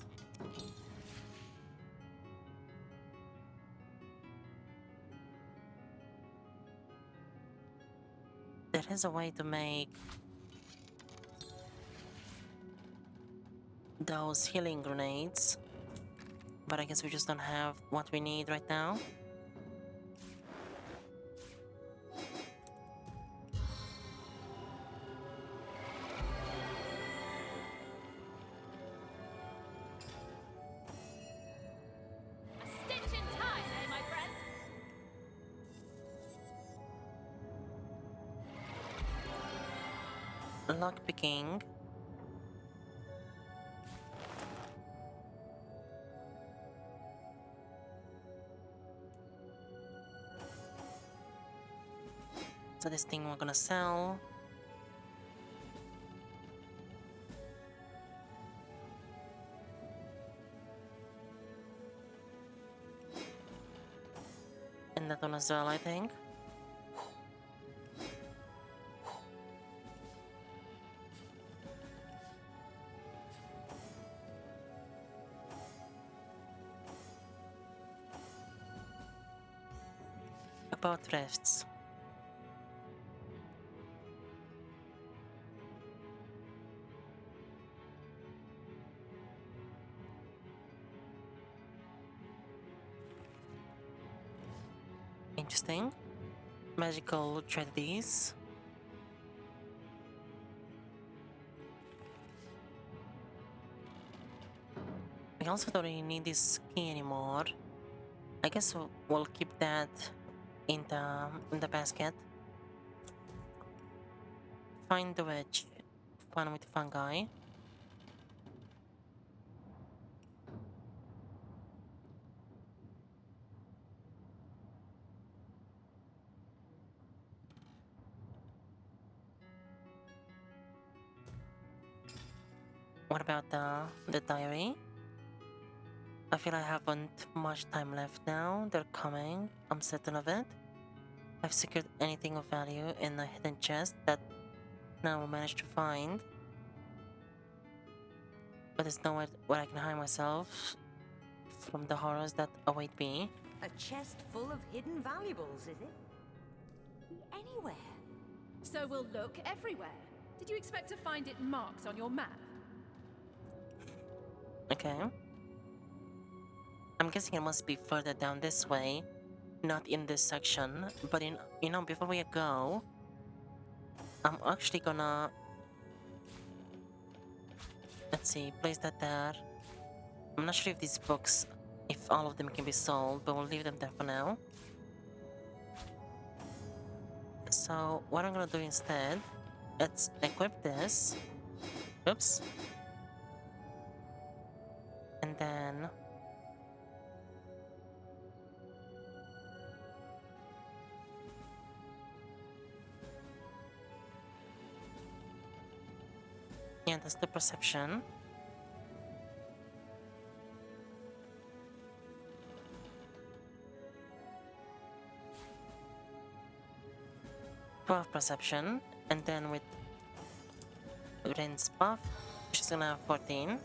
There is a way to make those healing grenades, but I guess we just don't have what we need right now. lockpicking. So this thing we're gonna sell. And that one as well, I think. About thrifts. Interesting. Magical tragedies. We also don't really need this key anymore. I guess we'll keep that in the basket. Find the wedge. Fun with fungi. What about the diary? I feel I haven't much time left now. They're coming. I'm certain of it. I've secured anything of value in a hidden chest that none will manage to find. But there's nowhere where I can hide myself from the horrors that await me. A chest full of hidden valuables, is it? Anywhere. So we'll look everywhere. Did you expect to find it marked on your map? Okay. I'm guessing it must be further down this way, not in this section. But before we go, I'm actually gonna, let's see, place that there. I'm not sure if these books, if all of them can be sold, but we'll leave them there for now. So what I'm gonna do instead, let's equip this. Oops. And then yeah, that's the perception. Buff perception, and then with Rin's buff, she's gonna have 14.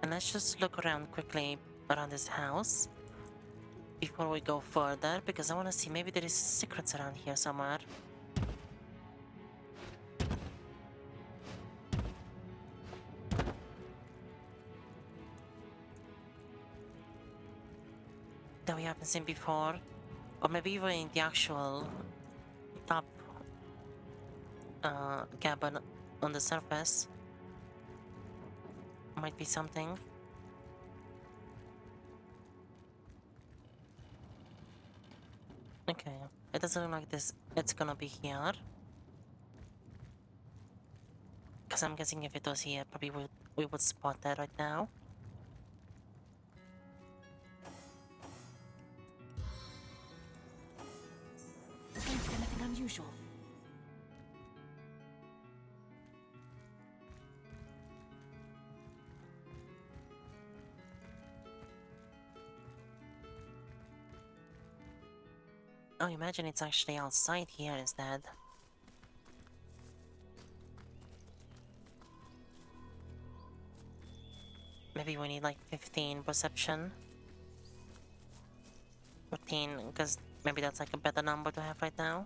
And let's just look around quickly around this house before we go further, because I want to see maybe there is secrets around here somewhere. That we haven't seen before, or maybe even in the actual top cabin on the surface. Might be something. Okay, it doesn't look like this. It's gonna be here. Because I'm guessing if it was here, probably we would spot that right now. I don't see anything unusual. Oh, imagine it's actually outside here instead. Maybe we need like 15 perception. 14, because maybe that's like a better number to have right now.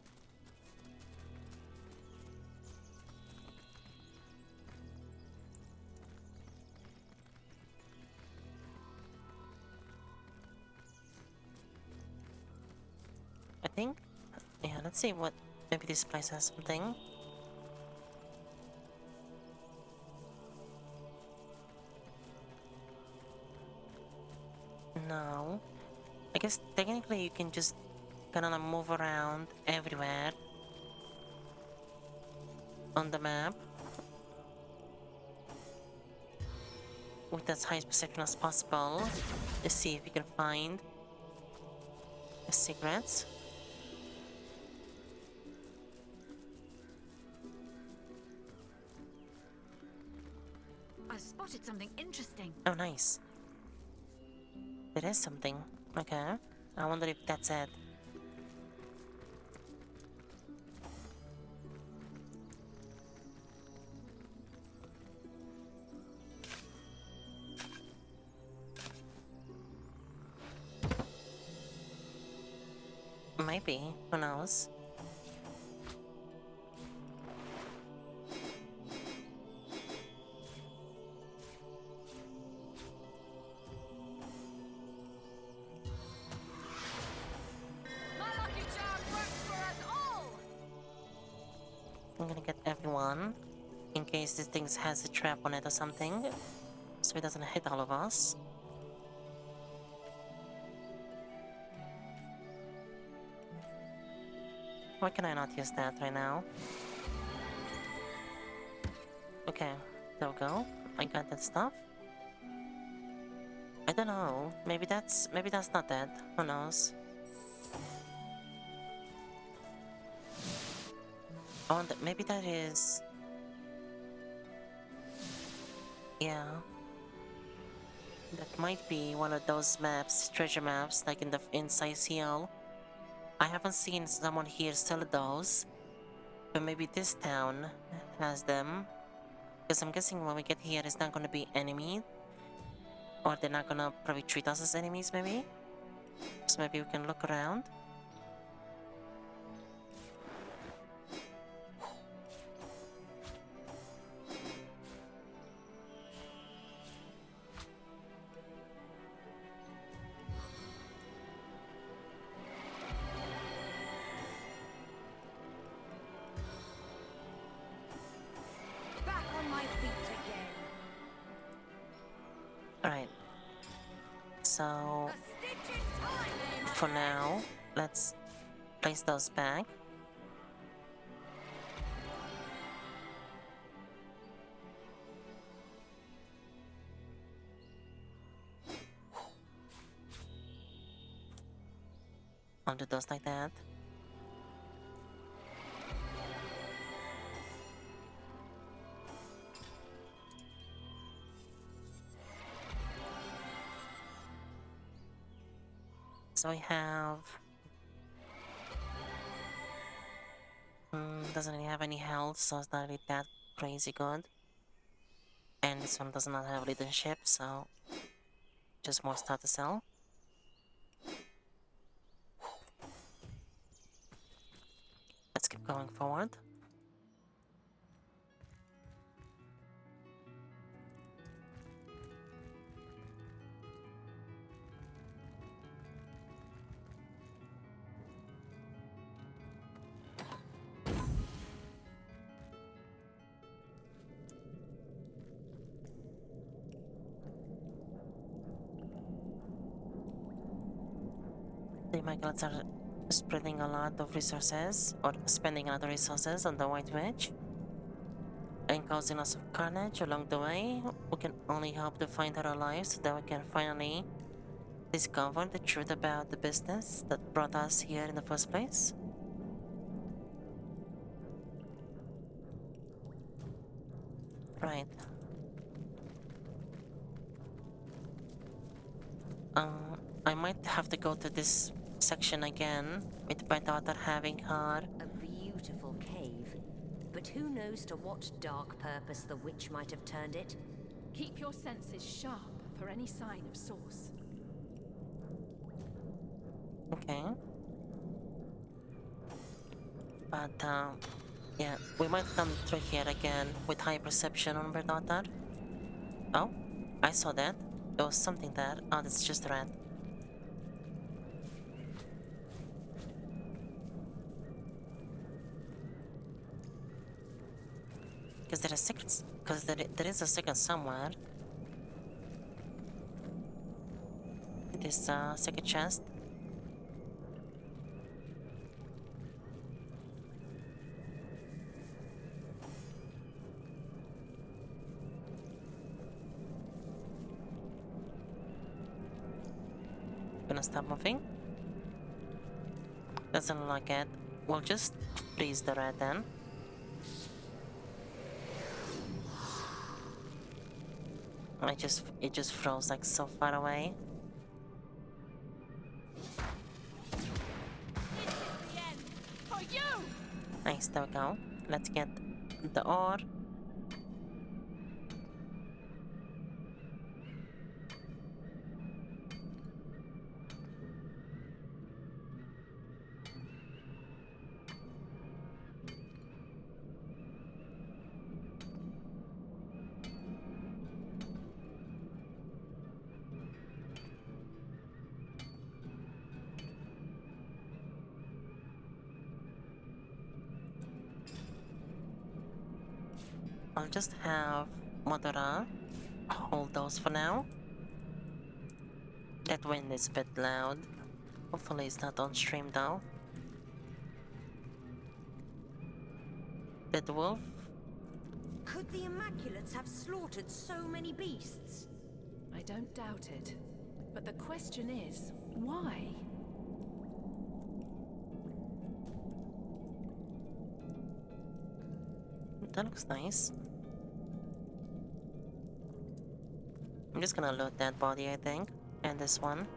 I think. Yeah, let's see what. Maybe this place has something. No. I guess technically you can just kind of like move around everywhere on the map with as high perception as possible. Let's see if we can find the secrets. I spotted something interesting. Oh, nice. There is something. Okay. I wonder if that's it. Maybe. Who knows? My lucky charm works for us all! I'm gonna get everyone in case this thing has a trap on it or something, so it doesn't hit all of us. Why can I not use that right now? Okay, there we go. I got that stuff. I don't know. Maybe that's not that. Who knows? I wonder, maybe that is. Yeah. That might be one of those maps, treasure maps, like in Seal. I haven't seen someone here sell those, but maybe this town has them. Because I'm guessing when we get here, it's not gonna be enemy, or they're not gonna probably treat us as enemies, maybe. So maybe we can look around. Back on my feet again. Alright. So, A stitch in time, eh, my for friend? now, let's place those back. I'll do those like that. So we have... doesn't really have any health, so it's not really that crazy good. And this one does not have leadership, so just more stuff to sell. Let's keep going forward. The Michaels are spreading a lot of resources, or spending a lot of resources on the White Witch, and causing lots of carnage along the way. We can only hope to find her alive so that we can finally discover the truth about the business that brought us here in the first place. Right. I might have to go to this section again, with my daughter having her. A beautiful cave. But who knows to what dark purpose the witch might have turned it? Keep your senses sharp for any sign of source. Okay. But, yeah, we might come through here again with high perception on my daughter. Oh, I saw that. There was something there. Oh, that's just a rat. Because there are secrets. Because there is a secret somewhere. This secret chest. gonna stop moving? Doesn't look like it. We'll just freeze the red then. It just froze like so far away. Nice, there we go. Let's get the ore. I'll just have Modora hold those for now. That wind is a bit loud. Hopefully it's not on stream though. Did the wolf? Could the Immaculates have slaughtered so many beasts? I don't doubt it. But the question is, why? That looks nice. I'm just gonna load that body, I think. And this one.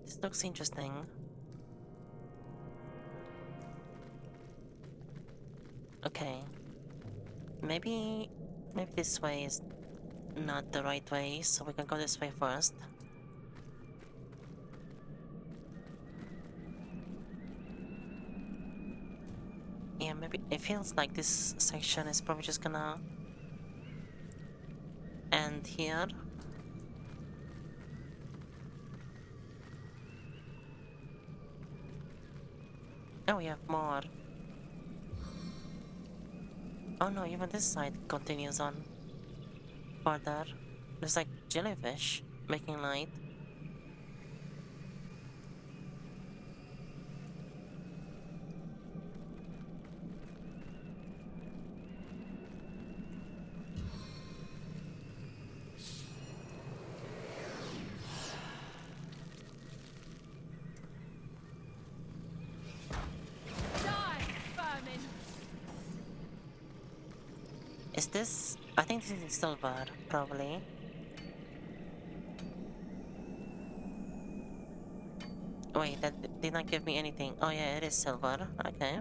This looks interesting. Okay. Maybe this way is not the right way, so we can go this way first. Yeah, maybe it feels like this section is probably just gonna end here. Oh, we have more. Oh no, even this side continues on further. There's like jellyfish making light. Is this? I think this is silver, probably. Wait, that did not give me anything. Oh yeah, it is silver. Okay.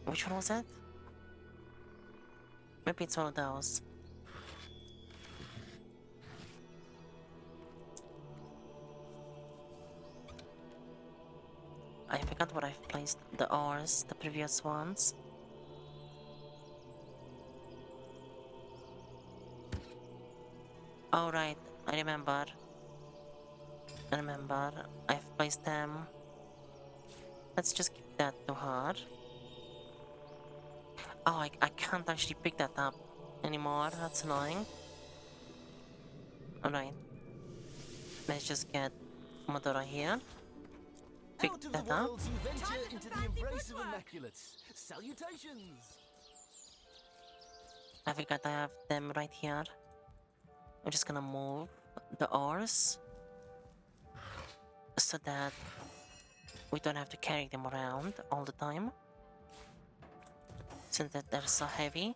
Which one was that? Maybe it's one of those. I forgot where I've placed the ores, the previous ones. Oh right, I remember. I've placed them. Let's just give that to her. Oh, I can't actually pick that up anymore, that's annoying. Alright. Let's just get Modora here. pick Out of that the up. wilds you venture into the embrace of immaculates. Salutations! I forgot I have them right here. I'm just gonna move the ores so that we don't have to carry them around all the time, since that they're so heavy.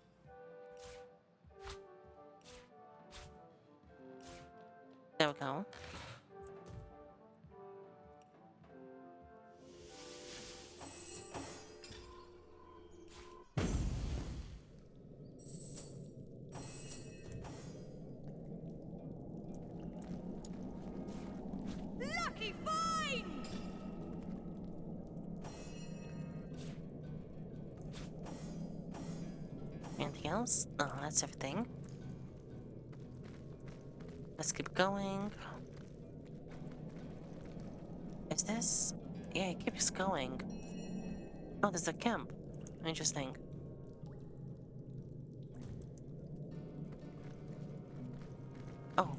There we go. Lucky find! Anything else? No, that's everything. Let's keep going. Is this? Yeah, it keeps going. Oh, there's a camp. Interesting. Oh,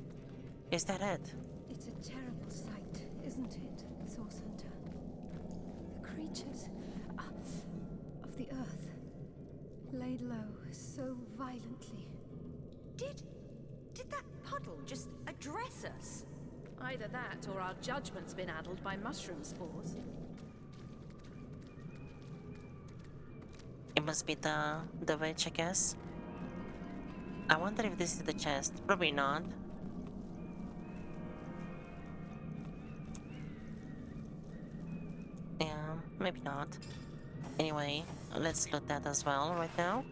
is that it? It's a terrible sight, isn't it, Source Hunter? The creatures of the earth laid low so violently. Did that puddle just address us? Either that or our judgment's been addled by mushroom spores. It must be the witch, I guess. I wonder if this is the chest. Probably not. Yeah, maybe not. Anyway, let's loot that as well right now.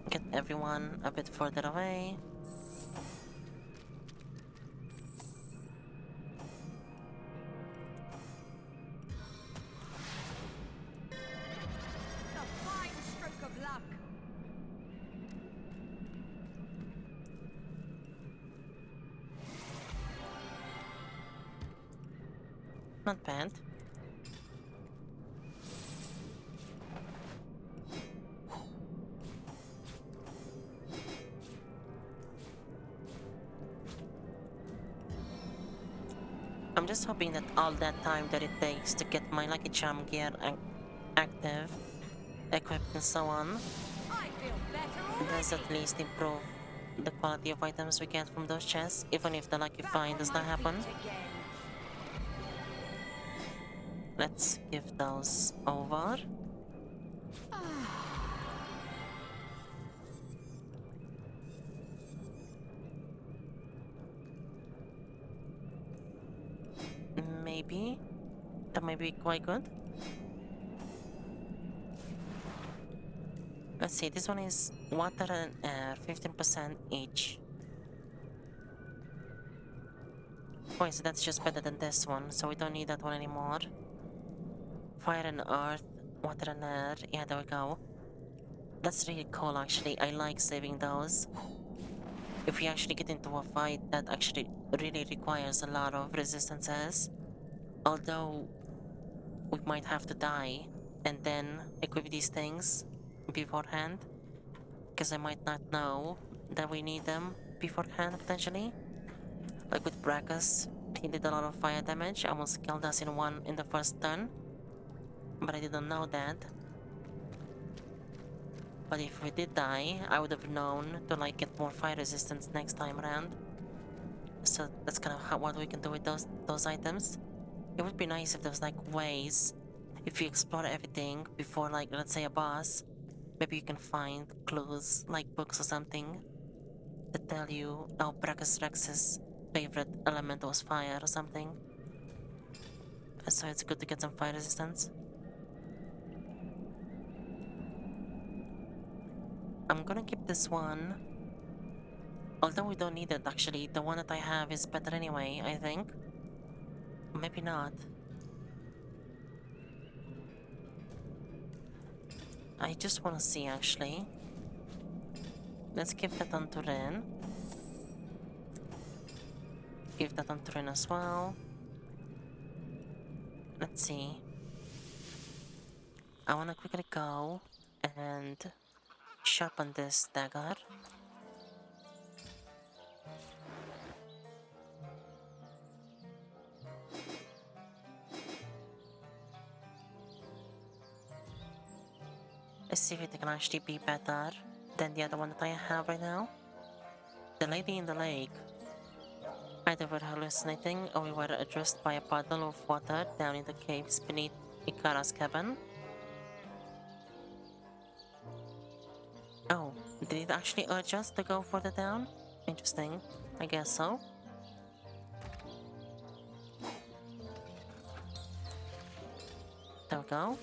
Get everyone a bit further away. A fine stroke of luck. Not bad. I'm just hoping that all that time that it takes to get my lucky charm gear active, equipped and so on, I feel better does already. at least improve the quality of items we get from those chests, even if the lucky find does not happen. Let's give those over. Maybe. That might be quite good. Let's see, this one is water and air, 15% each. Oh, so that's just better than this one, so we don't need that one anymore. Fire and earth, water and air, yeah, there we go. That's really cool, actually. I like saving those. If we actually get into a fight that actually really requires a lot of resistances, although we might have to die and then equip these things beforehand, because I might not know that we need them beforehand potentially. Like with Brackus, he did a lot of fire damage, almost killed us in the first turn, but I didn't know that. But if we did die, I would have known to like get more fire resistance next time around. So that's kind of what we can do with those items. It would be nice if there was like ways, if you explore everything before, like, let's say a boss, maybe you can find clues like books or something that tell you, oh, Brachus Rex's favorite element was fire or something. So it's good to get some fire resistance. I'm gonna keep this one. Although we don't need it, actually. The one that I have is better anyway, I think. Maybe not. I just wanna see, actually. Let's give that on to Ren. Give that on to Ren as well. Let's see. I wanna quickly go and sharpen this dagger. Let's see if it can actually be better than the other one that I have right now. The lady in the lake. Either we're hallucinating or we were addressed by a puddle of water down in the caves beneath Ikara's cabin. Oh, did it actually urge us to go further down? Interesting. I guess so. There we go.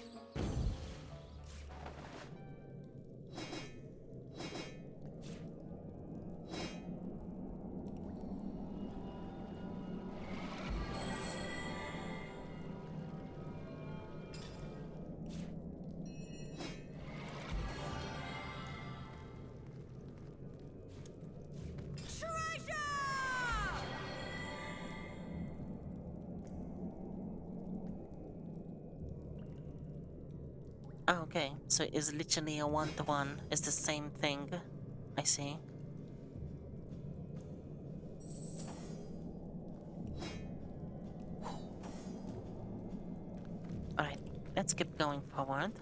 Oh, okay, so it's literally a one-to-one. It's the same thing. I see. Alright, let's keep going forward.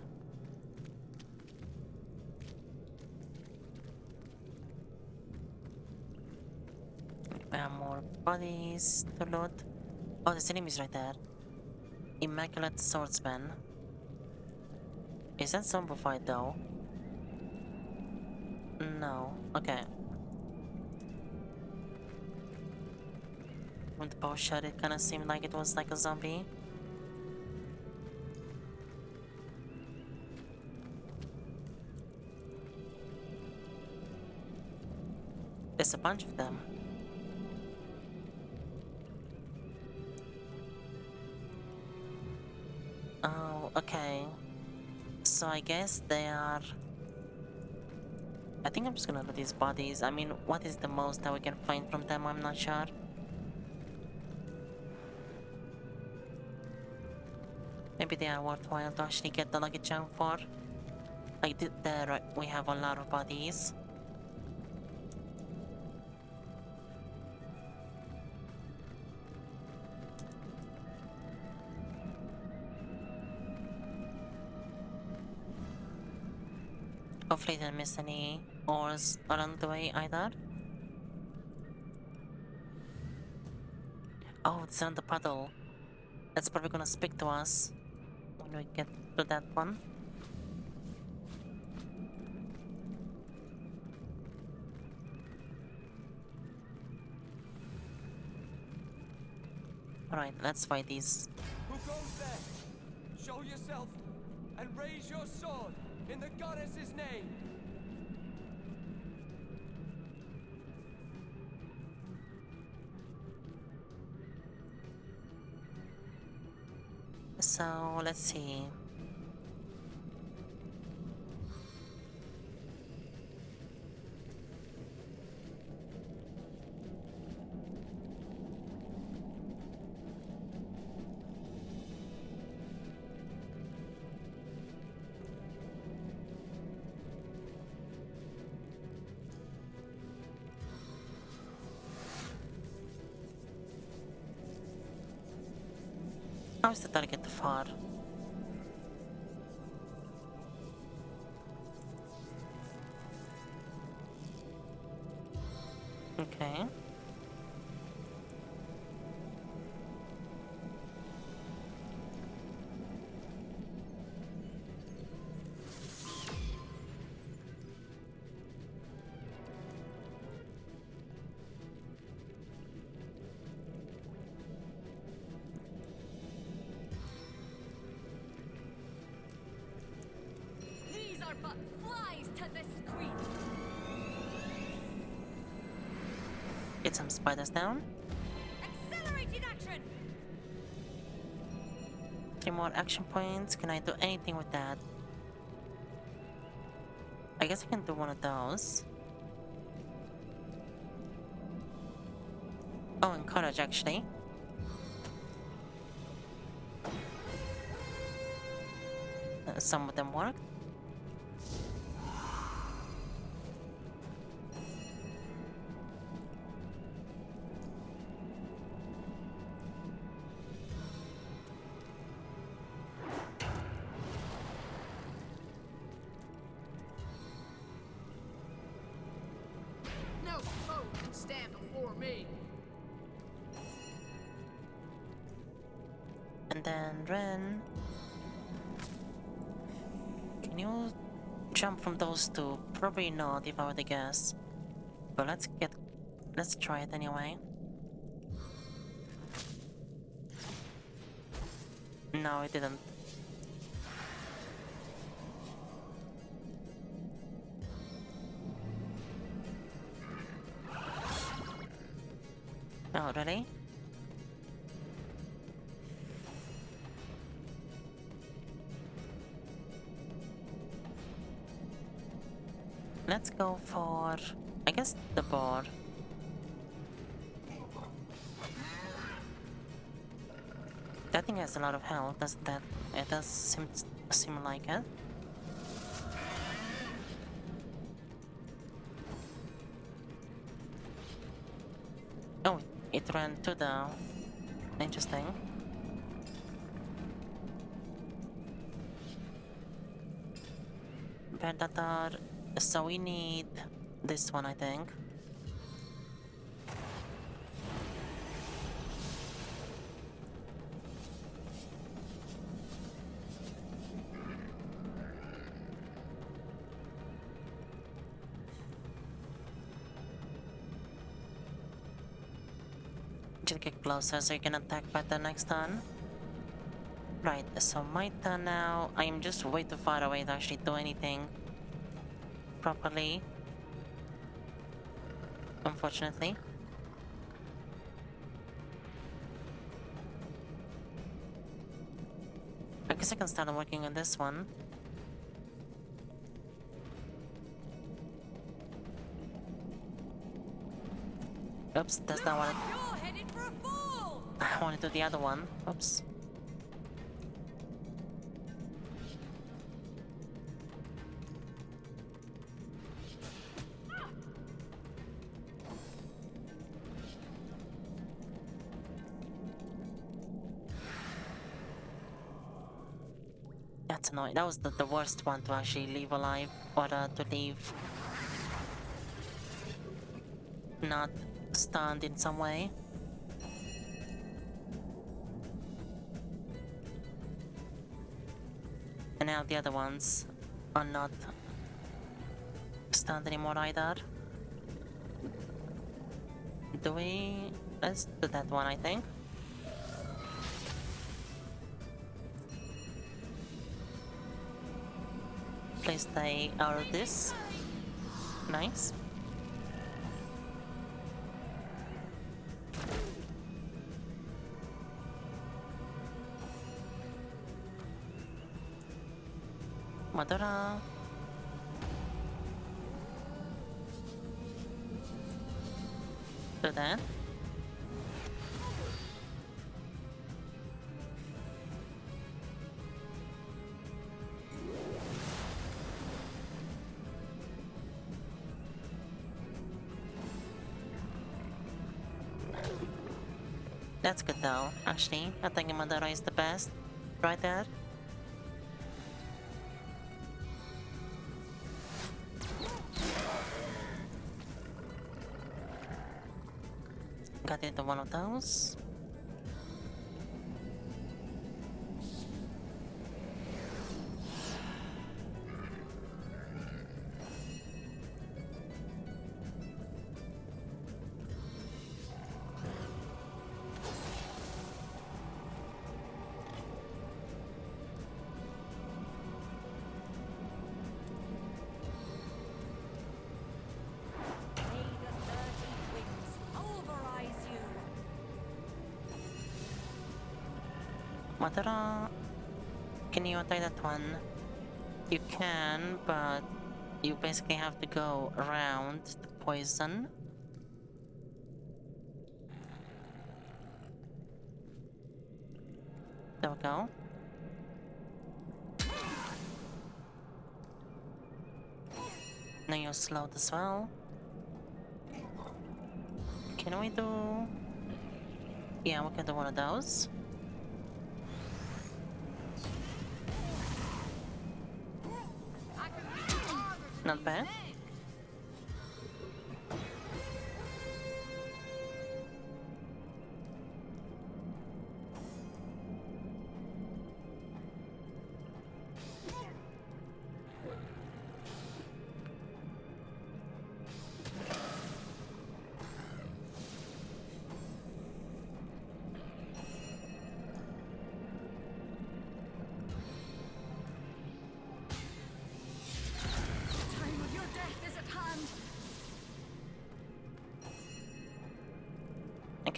There are more bodies to loot. Oh, there's enemies right there. Immaculate Swordsman. Is that zombified though? No. Okay. With the bow shot, it kinda seemed like it was like a zombie. There's a bunch of them. Oh, okay. So I guess they are... I think I'm just gonna loot these bodies. I mean, what is the most that we can find from them? I'm not sure. Maybe they are worthwhile to actually get the lucky charm for. Like there, we have a lot of bodies. Hopefully I didn't miss any ores along the way either. Oh, it's on the puddle. That's probably gonna speak to us when we get to that one. Alright, let's fight these. Who goes there? Show yourself and raise your sword in the goddess's name. So, let's see. How is the target far? Okay. These are but flies to the screech. Get some spiders down. Accelerated action. 3 more action points. Can I do anything with that? I guess I can do one of those. Oh, and courage actually. Some of them worked. and stand before me. And then Ren, can you jump from those two? Probably not, if I were to guess. But let's try it anyway. No, it didn't. Oh, really? Let's go for, I guess, the boar. That thing has a lot of health, doesn't that? It does seem like it. Oh, it ran to the... Interesting. Predator. So we need this one, I think. Just get closer so you can attack better next turn. Right, so my turn now. I am just way too far away to actually do anything properly. Unfortunately. I guess I can start working on this one. Oops, that's not what You're headed for a fall! I wanted to do the other one. Oops. That's annoying. That was the worst one to actually leave alive, or to leave not stunned in some way. And now the other ones are not stunned anymore either. Do we... Let's do that one, I think. Please stay out of this. Nice. Madara. Do that. That's good though, actually. I think Madara is the best. Right there. Got into one of those. May the 30 winds pulverize you. Madara, can you attack that one? You can, but you basically have to go around the poison. There we go. Now you're slowed as well. Can we do... Yeah, we can do one of those. Not bad.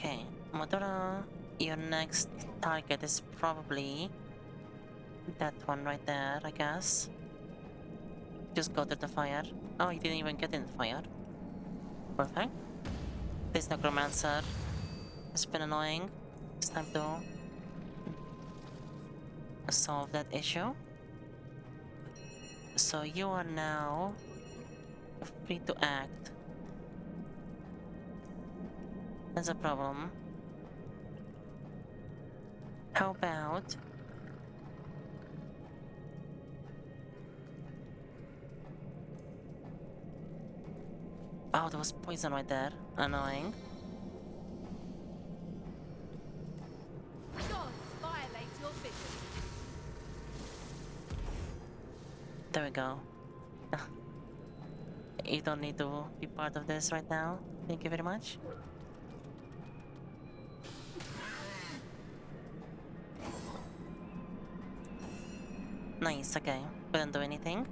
Okay, Motora, your next target is probably that one right there, I guess. Just go to the fire. Oh, you didn't even get in the fire. Perfect. This necromancer has been annoying. It's time to solve that issue. So you are now free to act. That's a problem. How about... Oh, there was poison right there. Annoying. Gods violate your vision. There we go. You don't need to be part of this right now. Thank you very much. Nice, okay. Couldn't do anything.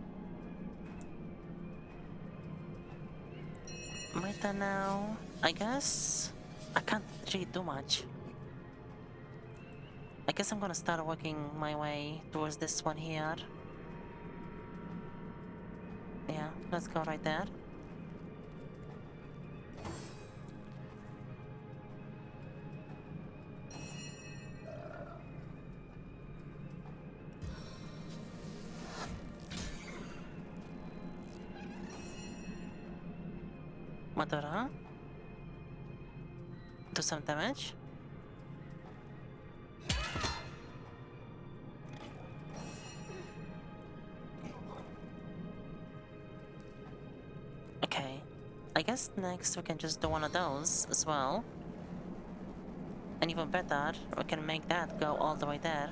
My turn now. I guess I can't really do much. I guess I'm gonna start working my way towards this one here. Yeah, let's go right there. Madara, do some damage. Okay, I guess next we can just do one of those as well. And even better, we can make that go all the way there.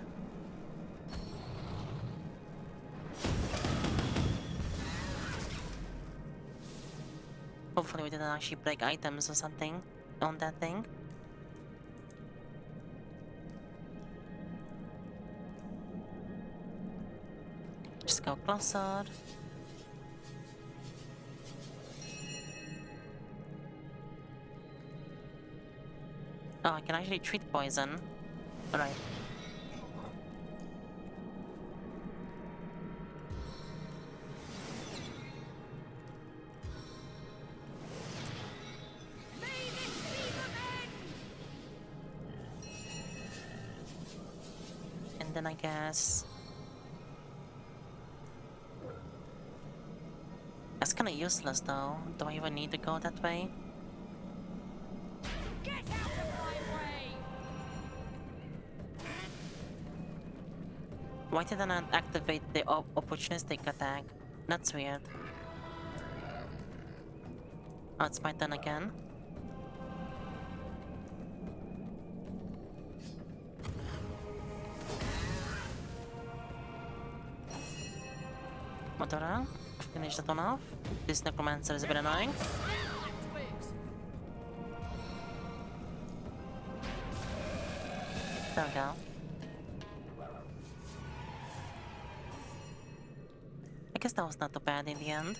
Hopefully we didn't actually break items or something on that thing. Just go closer. Oh, I can actually treat poison. Alright. And then I guess... That's kinda useless though. Do I even need to go that way? Get out of my way! Why did I not activate the opportunistic attack? That's weird. Oh, it's my turn again. Madara, finish that one off. This necromancer is a bit annoying. There we go. I guess that was not too bad in the end.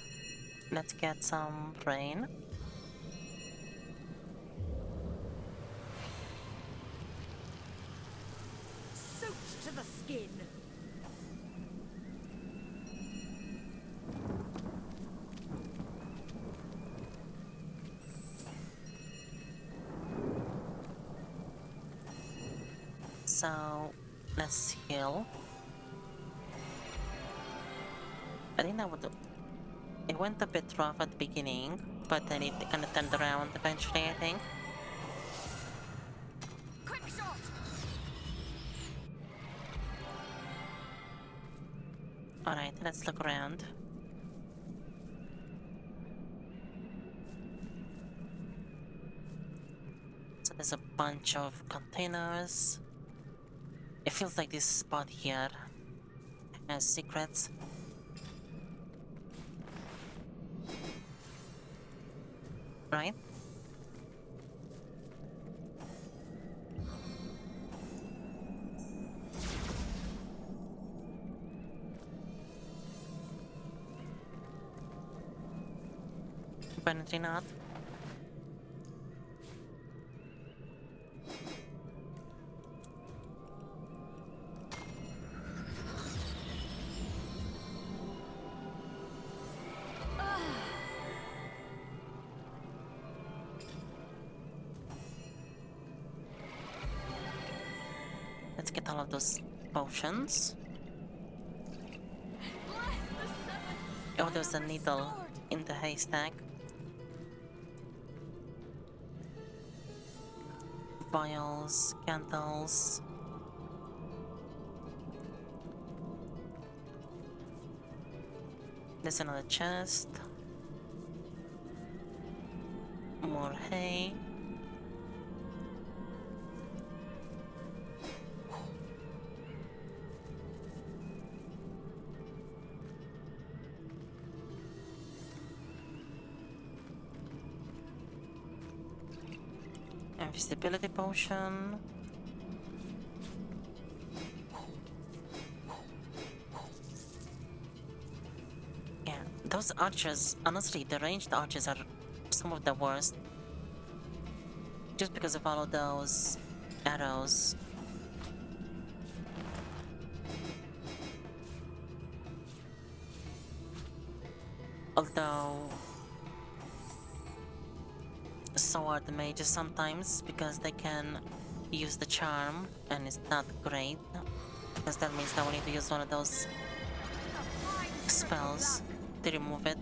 Let's get some rain. Soaked to the skin. So, let's heal. I think that would do. It went a bit rough at the beginning, but then it kind of turned around eventually, I think. Quick shot! Alright, let's look around. So there's a bunch of containers. It feels like this spot here has secrets. Right? Apparently not. get all of those potions. Oh, there's a needle in the haystack. Vials, candles. There's another chest. More hay. Invisibility potion. Yeah, those archers, honestly, the ranged archers are some of the worst. Just because of all of those arrows. Although so are the mages sometimes, because they can use the charm and it's not great, because that means they will need to use one of those spells to remove it.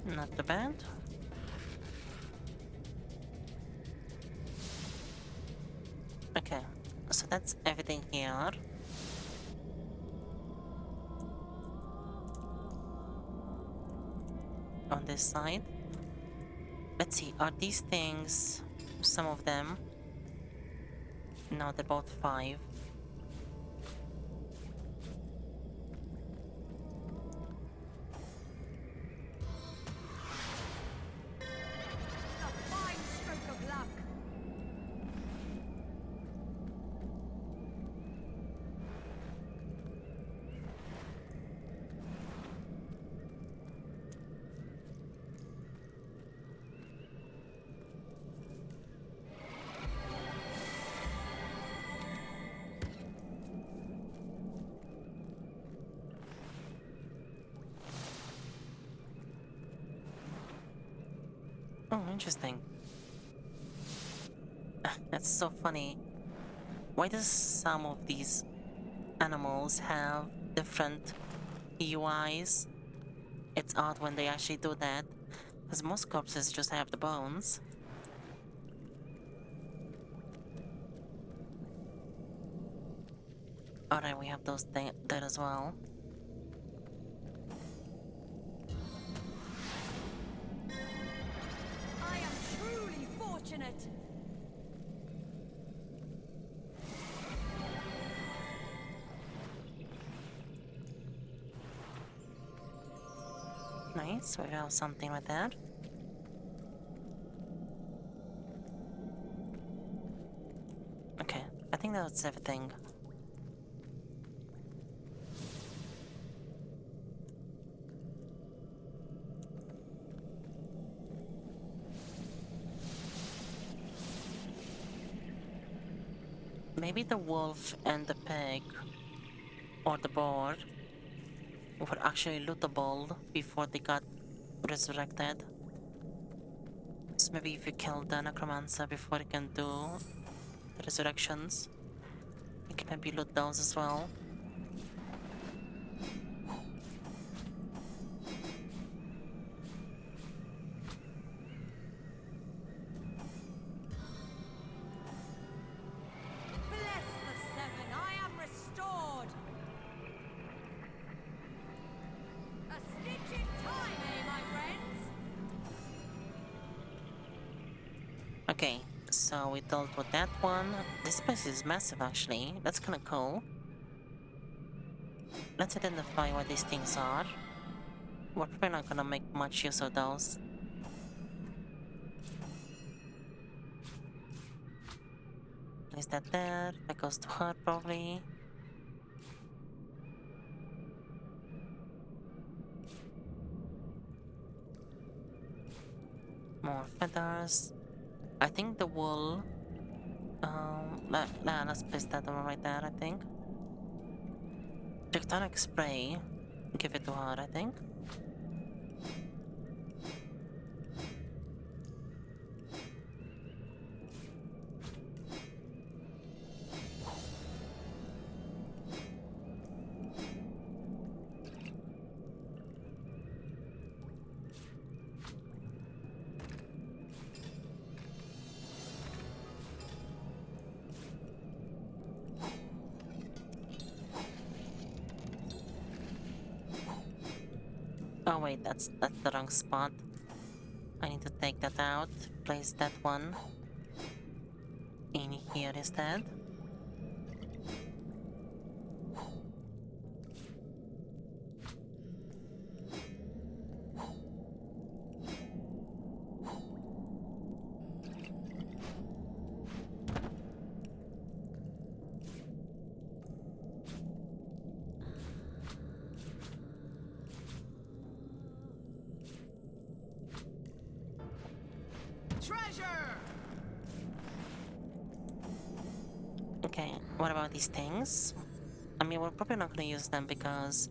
Not too bad. Okay, so that's everything here. On this side. Let's see, are these things some of them? No, they're both 5. Oh, interesting. That's so funny. Why does some of these animals have different UIs? It's odd when they actually do that, because most corpses just have the bones. Alright, we have those there as well. I am truly fortunate. Nice, we have something like that. Okay, I think that's everything. Maybe the wolf and the pig, or the boar, were actually lootable before they got resurrected. So maybe if you kill the necromancer before you can do the resurrections, you can maybe loot those as well. Bless the 7, I am restored. A stitch in time, my friends? Okay, so we dealt with that one. This place is massive actually, that's kinda cool. Let's identify what these things are. We're probably not gonna make much use of those. Is that there? That goes to her probably. More feathers. I think the wool... let's place that one right there, I think. Tectonic spray. Give it to her, I think. Oh wait, that's the wrong spot. I need to take that out. Place that one in here instead. Treasure! Okay, what about these things? I mean, we're probably not gonna use them because...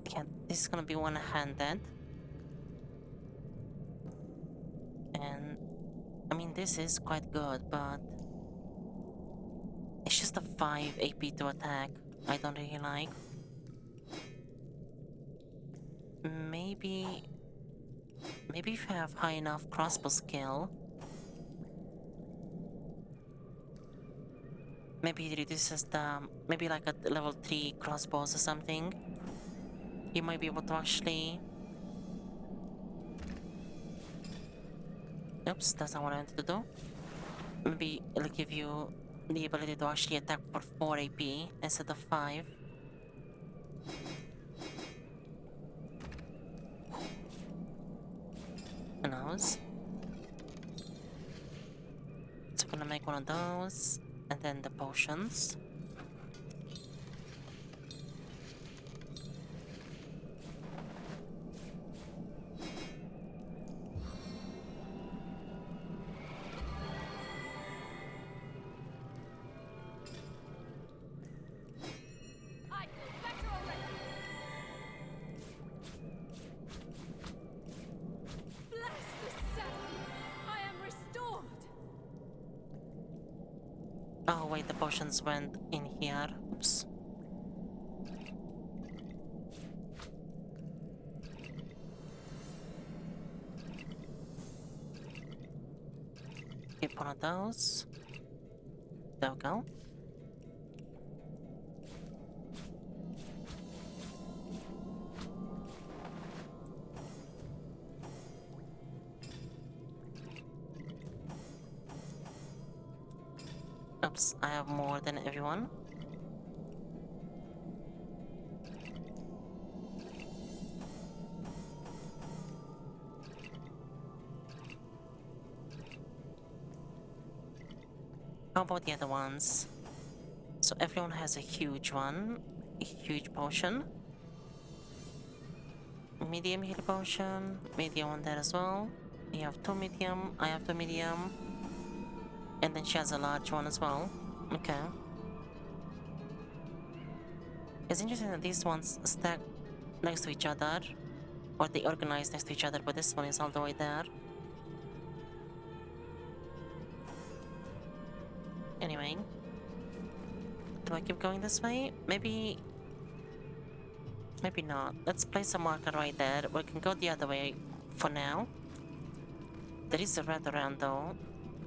yeah, this is gonna be one-handed. And... I mean, this is quite good, but... it's just a 5 AP to attack. I don't really like. Maybe... maybe if you have high enough crossbow skill... maybe it reduces the... maybe like at level 3 crossbows or something. You might be able to actually... oops, that's not what I wanted to do. Maybe it'll give you the ability to actually attack for 4 AP instead of 5. Who knows? So I'm gonna make one of those, and then the potions. I feel better already. Bless the sun. I am restored. Oh wait, the potions went in here. Oops. Keep one of those. There we go. Oops, I have more than everyone. How about the other ones? So everyone has a huge one, a huge potion. Medium heal potion, medium one there as well. You have 2 medium, I have 2 medium. And then she has a large one as well. Okay. It's interesting that these ones stack next to each other. Or they organize next to each other, but this one is all the way there. Anyway. Do I keep going this way? Maybe... maybe not. Let's place a marker right there. We can go the other way for now. There is a red around though.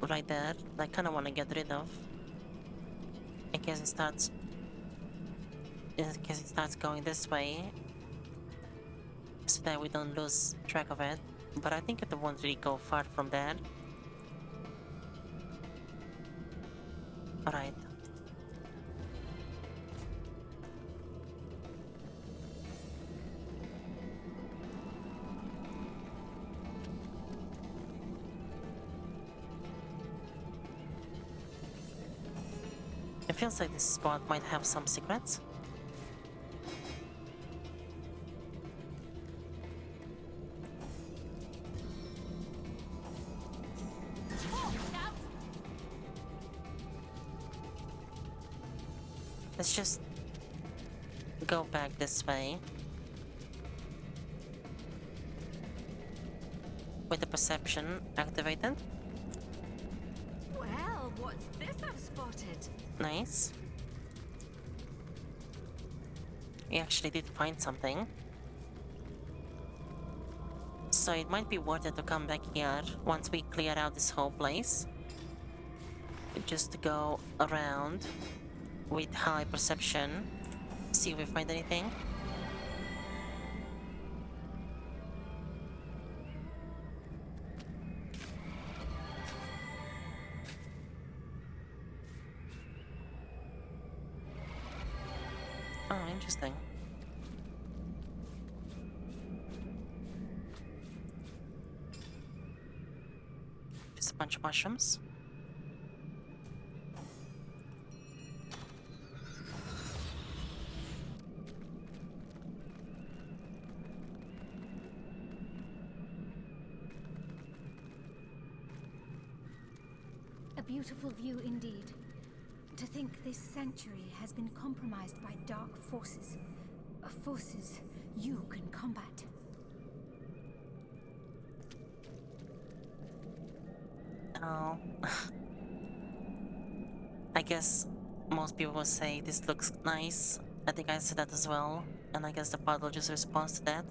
Right there. I kinda wanna get rid of. In case it starts... in case it starts going this way. So that we don't lose track of it. But I think it won't really go far from there. Alright. It feels like this spot might have some secrets. let's just go back this way. With the perception activated. Well, what's this I've spotted? Nice. We actually did find something. So it might be worth it to come back here once we clear out this whole place. Just to go around with high perception, see if we find anything. Oh, interesting. Just a bunch of mushrooms. A beautiful view indeed. To think this sanctuary has been compromised by dark forces. Forces you can combat. Oh. I guess most people will say this looks nice. I think I said that as well. And I guess the puddle just responds to that.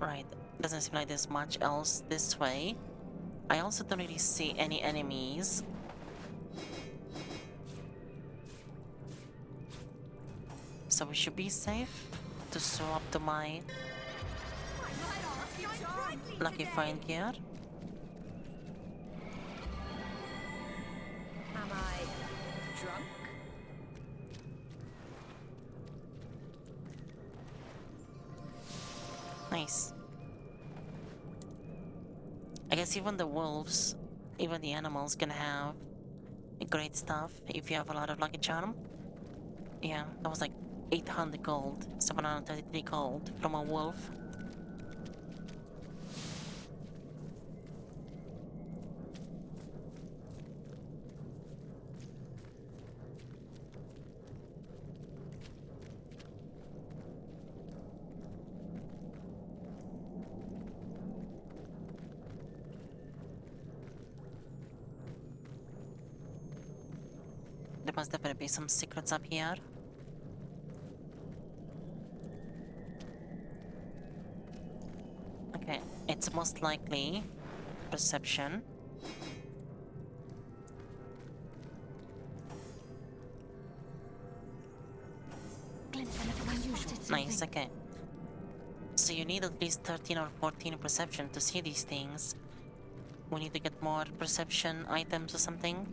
Right. Doesn't seem like there's much else this way. I also don't really see any enemies. So we should be safe to swap to my lucky find gear. Am I drunk? Nice. I guess even the wolves, even the animals can have great stuff if you have a lot of lucky charm. Yeah, that was like 800 gold, 733 gold from a wolf. There must definitely be some secrets up here. Okay, it's most likely perception. Nice, okay. So you need at least 13 or 14 perception to see these things. We need to get more perception items or something.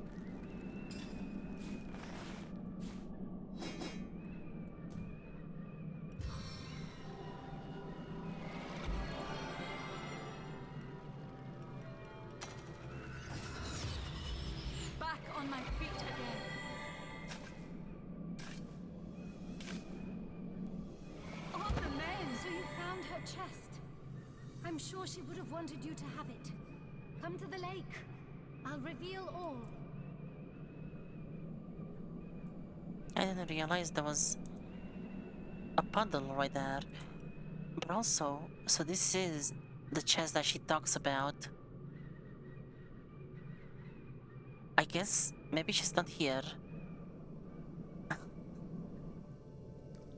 Back on my feet again. On the mend. So you found her chest. I'm sure she would have wanted you to have it. Come to the lake. I'll reveal all. I didn't realize there was a puddle right there. But also, so this is the chest that she talks about. I guess maybe she's not here.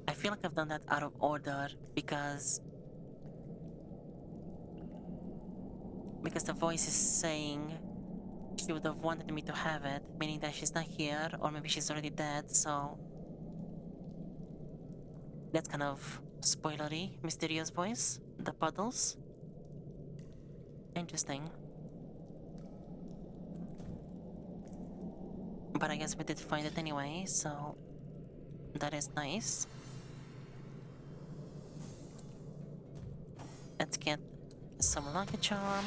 I feel like I've done that out of order because the voice is saying she would have wanted me to have it, meaning that she's not here, or maybe she's already dead, so that's kind of spoilery. Mysterious voice, the puddles. Interesting. But I guess we did find it anyway, so that is nice. Let's get some lucky charm.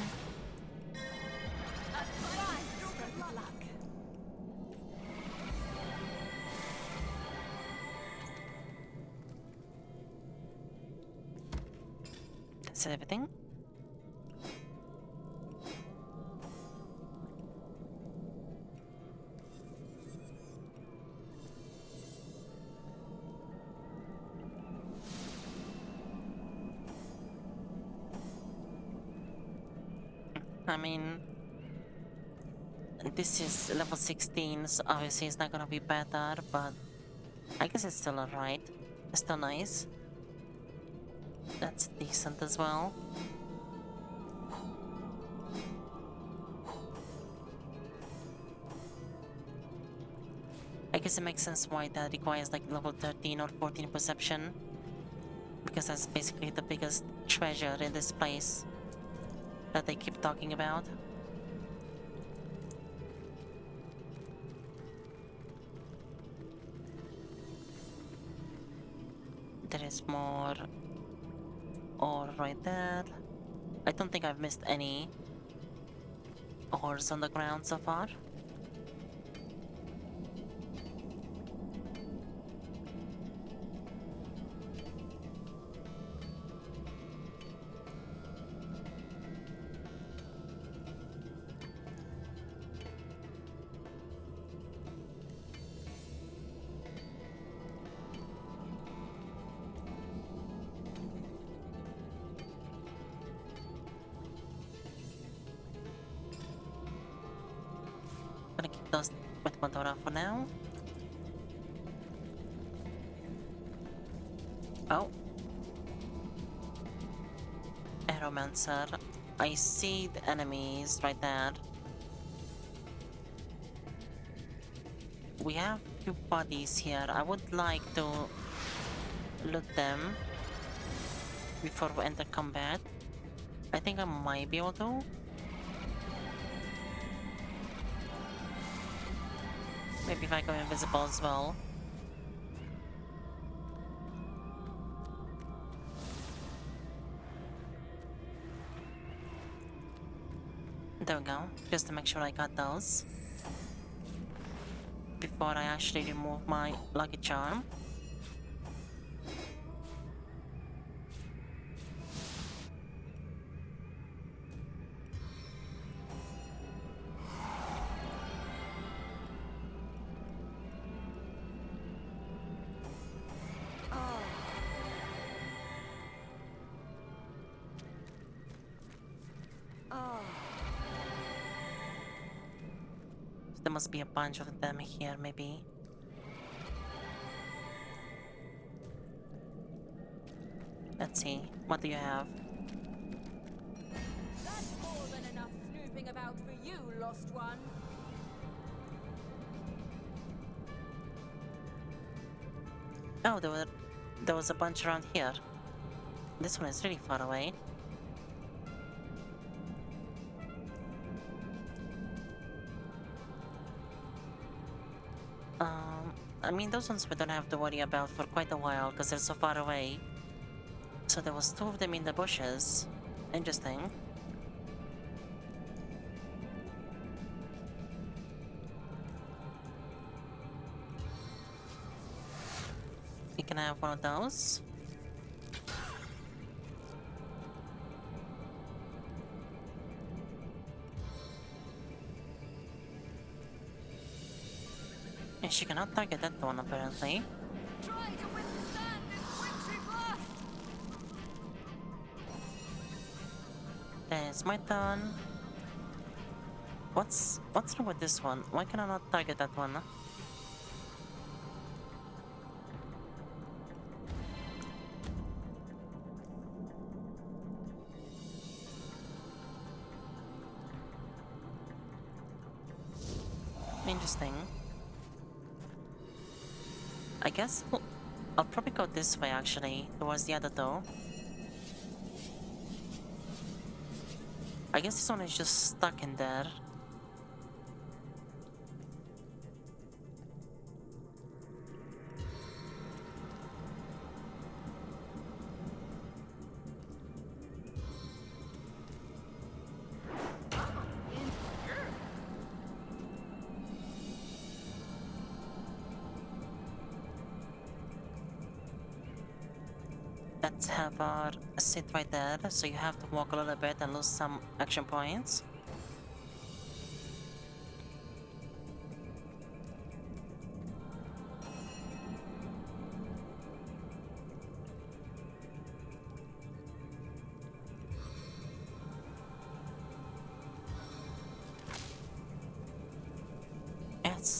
That's everything. I mean, this is level 16, so obviously it's not gonna be better, but I guess it's still alright. It's still nice. That's decent as well. I guess it makes sense why that requires like level 13 or 14 perception. Because that's basically the biggest treasure in this place that they keep talking about. There is more ore right there. I don't think I've missed any ores on the ground so far. Gonna keep those with Madora for now. Oh. Aeromancer. I see the enemies right there. We have few bodies here. I would like to loot them before we enter combat. I think I might be able to. Maybe if I go invisible as well. There we go, just to make sure I got those before I actually remove my lucky charm. There must be a bunch of them here, maybe. Let's see, what do you have? That's more than enough snooping about for you, lost one. Oh, there was a bunch around here. This one is really far away. I mean, those ones we don't have to worry about for quite a while because they're so far away. So there was two of them in the bushes. Interesting. We can have one of those. And she cannot target that one, apparently. Try to withstand this wintry blast. It's my turn. What's wrong with this one? Why can I not target that one? Interesting. I guess I'll probably go this way actually, towards the other door. I guess this one is just stuck in there. Let's have our sit right there, so you have to walk a little bit and lose some action points.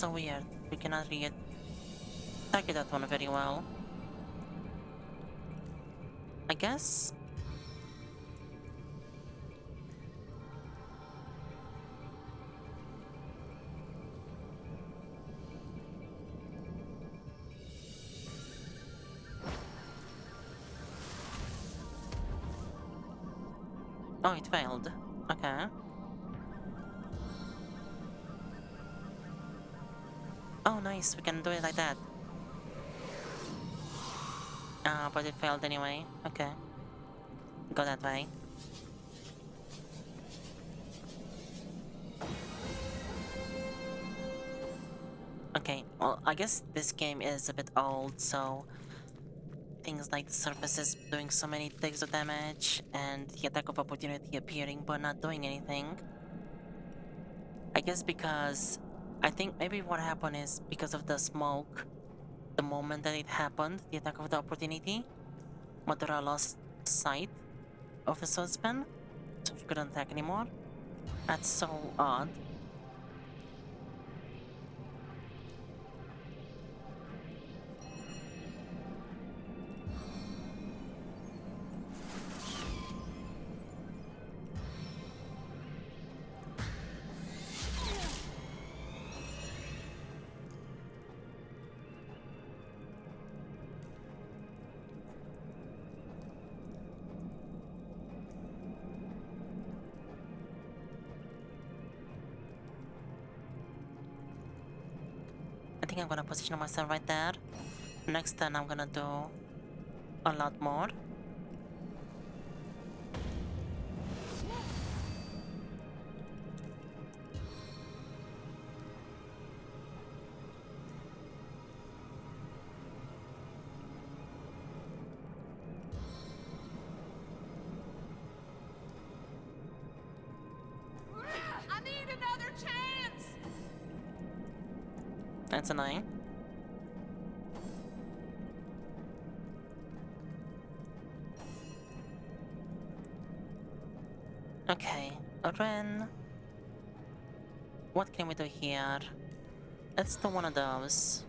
so weird. We cannot really target that one very well. I guess. Oh, it failed. Okay. Oh, nice. We can do it like that. But it failed anyway. Okay. Go that way. Okay, well, I guess this game is a bit old, so things like the surfaces doing so many ticks of damage and the attack of opportunity appearing but not doing anything. I guess because I think maybe what happened is because of the smoke, the moment that it happened, the attack of the opportunity, Madara lost sight of the swordsman, so she couldn't attack anymore. That's so odd. I think I'm gonna position myself right there. Next turn I'm gonna do a lot more. I need another chance! That's annoying. Okay, Ren. What can we do here? Let's do one of those.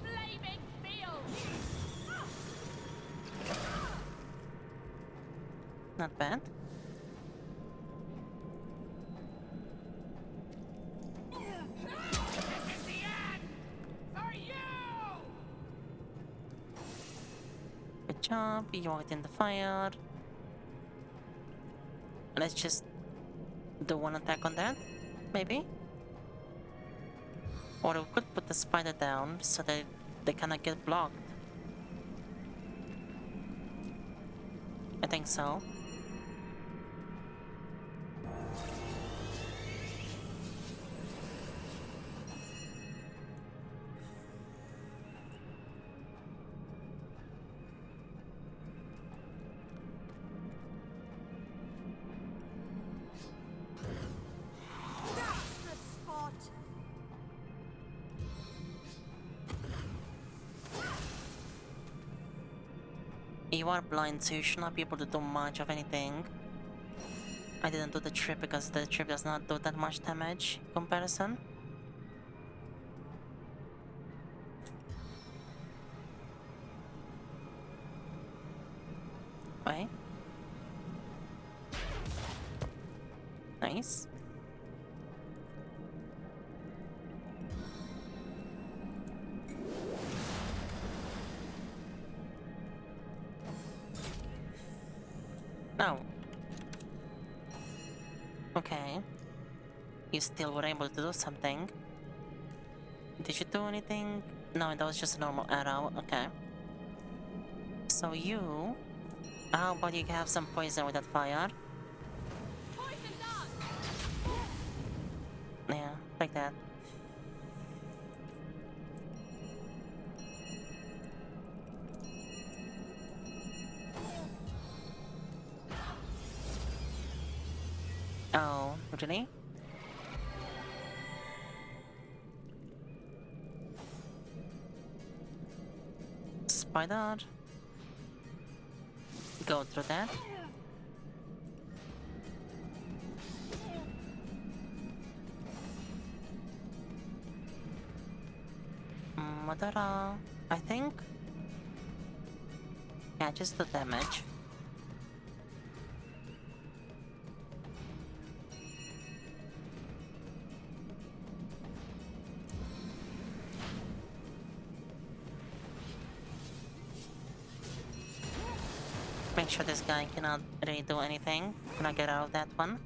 Flaming field! Not bad. This is the end! For you! Good job, you walked in the fire. Let's just do one attack on that, maybe? Or we could put the spider down so that they cannot get blocked. I think so. That's the spot! You are blind, so you should not be able to do much of anything. I didn't do the trip because the trip does not do that much damage in comparison. Right? Nice. Oh. Okay. You still were able to do something. Did you do anything? No, that was just a normal arrow. Okay. So you... How about you have some poison with that fire? Poison dart! Yeah, like that. Oh, really? Spider? Go through that. Madara, I think. Yeah, just the damage. Make sure this guy cannot really do anything. Cannot get out of that one.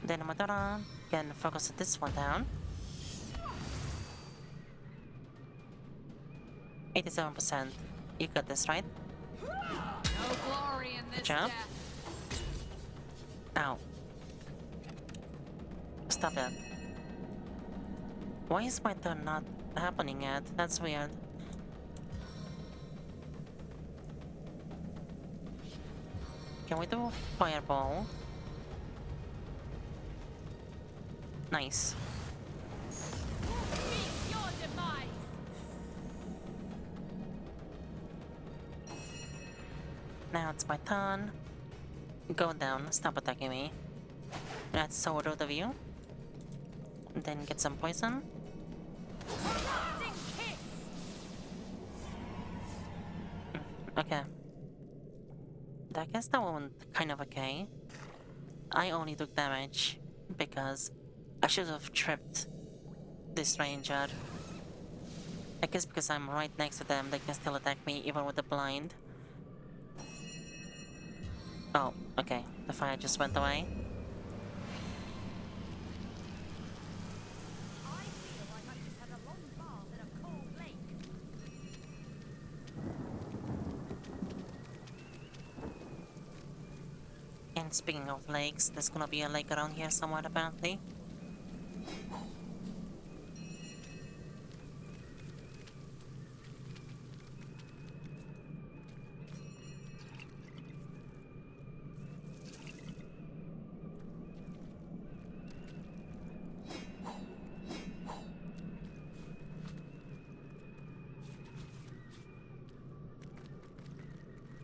Then Madara can focus this one down. 87%. You got this, right? No glory in Good this job. death. Ow. Stop it. Why is my turn not happening yet? That's weird. Can we do fireball? Nice. Meet your demise. Now it's my turn. Go down, stop attacking me. That's so rude of you. Then get some poison. Corrupting kiss. Okay. I guess that one went kind of okay. I only took damage because I should have tripped this ranger. I guess because I'm right next to them, they can still attack me even with the blind. Oh, okay. The fire just went away. I feel like I've just had a long bath in a cold lake. And speaking of lakes, there's gonna be a lake around here somewhere apparently.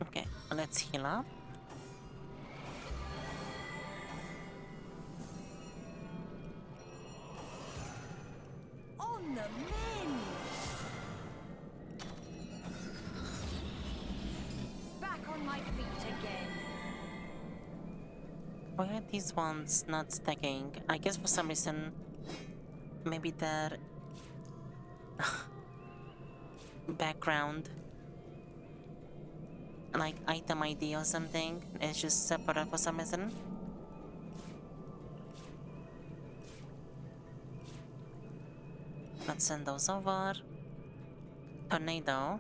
Okay, let's heal up. On the mend! Back on my feet again. Why are these ones not stacking? I guess for some reason, maybe their background, like item ID or something, is just separate for some reason. Let's send those over. Tornado.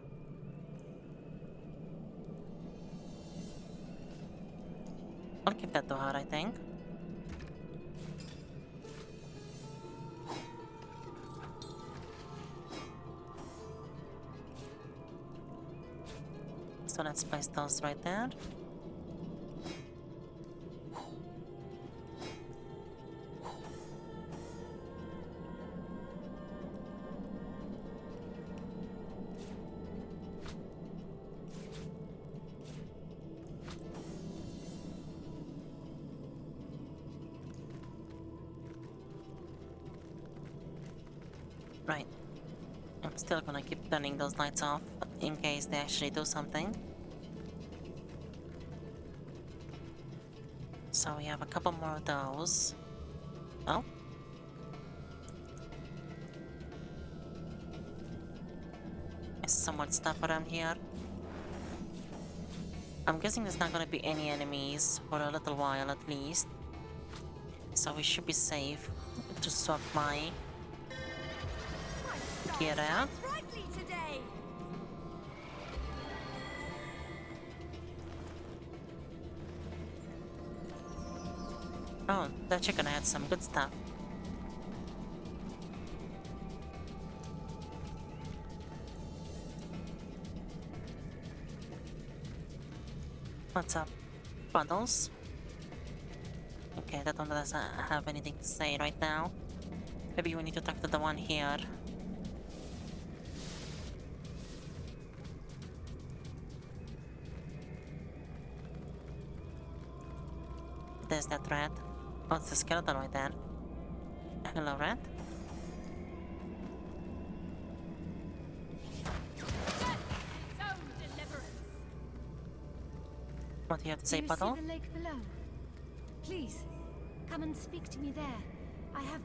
I'll give that to her, I think. So let's place those right there. Right. I'm still gonna keep turning those lights off in case they actually do something. So we have a couple more of those. Oh. There's somewhat stuff around here. I'm guessing there's not gonna be any enemies for a little while at least. So we should be safe to swap my gear out. Brightly today! Oh, that chicken had some good stuff. What's up, Puddles? Okay, that one doesn't have anything to say right now. Maybe we need to talk to the one here. There's that rat. Oh, it's a skeleton right there. Hello, rat. What do you have to say, Do you Puddle? see the lake below? Please, come and speak to me there. I have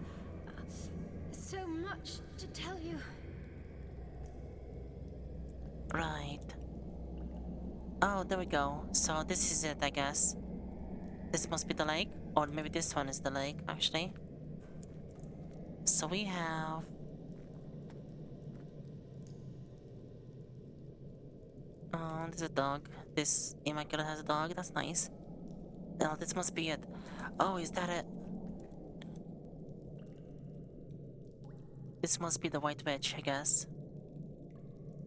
so much to tell you. Right. Oh, there we go. So this is it, I guess. This must be the lake. Or maybe this one is the lake, actually. So we have... Oh, there's a dog. This Immaculate has a dog. That's nice. Oh, this must be it. Oh, is that it? This must be the White Witch, I guess.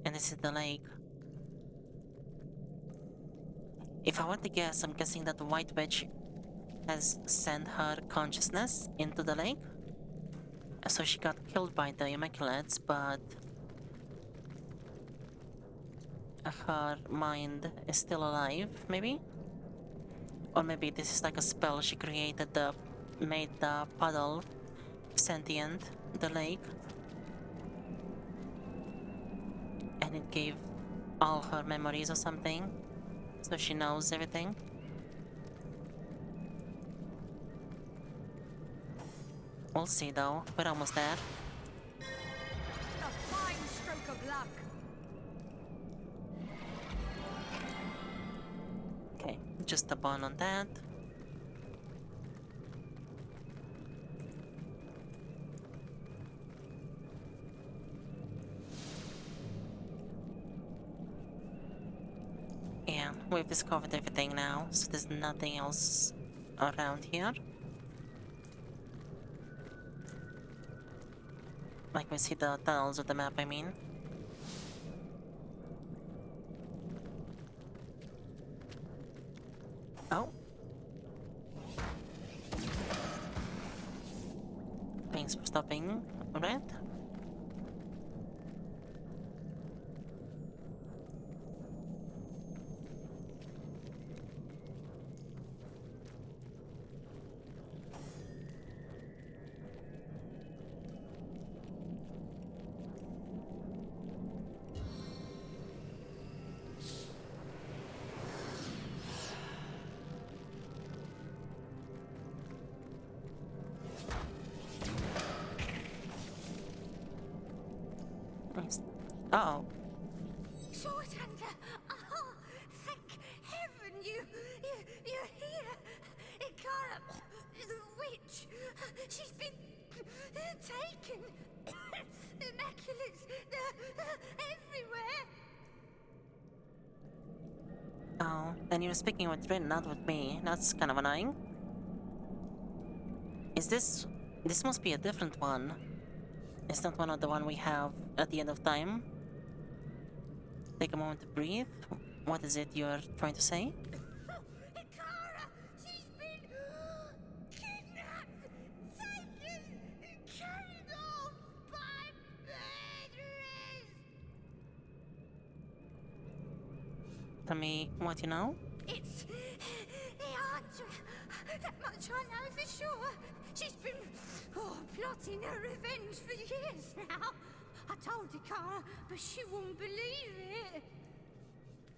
And this is the lake. If I were to guess, I'm guessing that the White Witch has sent her consciousness into the lake. So she got killed by the Immaculates, but her mind is still alive, maybe? Or maybe this is like a spell she created that made the puddle sentient, the lake. And it gave all her memories or something. So she knows everything. We'll see though, we're almost there. A fine stroke of luck. Okay, just a button on that. Yeah, we've discovered everything now, so there's nothing else around here. Like we see the tunnels of the map, I mean. Oh. Thanks for stopping, Red. Nice. Uh-oh. Sword Hunter! Oh, thank heaven you're here! Ikara, the witch, she's been taken. Immaculates, everywhere. Oh, and you're speaking with Rin, not with me. That's kind of annoying. Is this... This must be a different one. It's not one of the one we have at the end of time. Take a moment to breathe. What is it you're trying to say? Ikara, she's been kidnapped, taken, carried off by murderers. Tell me what you know? It's Leandra. That much I know for sure. She's been plotting her revenge for years now. I told Ikara, but she wouldn't believe it.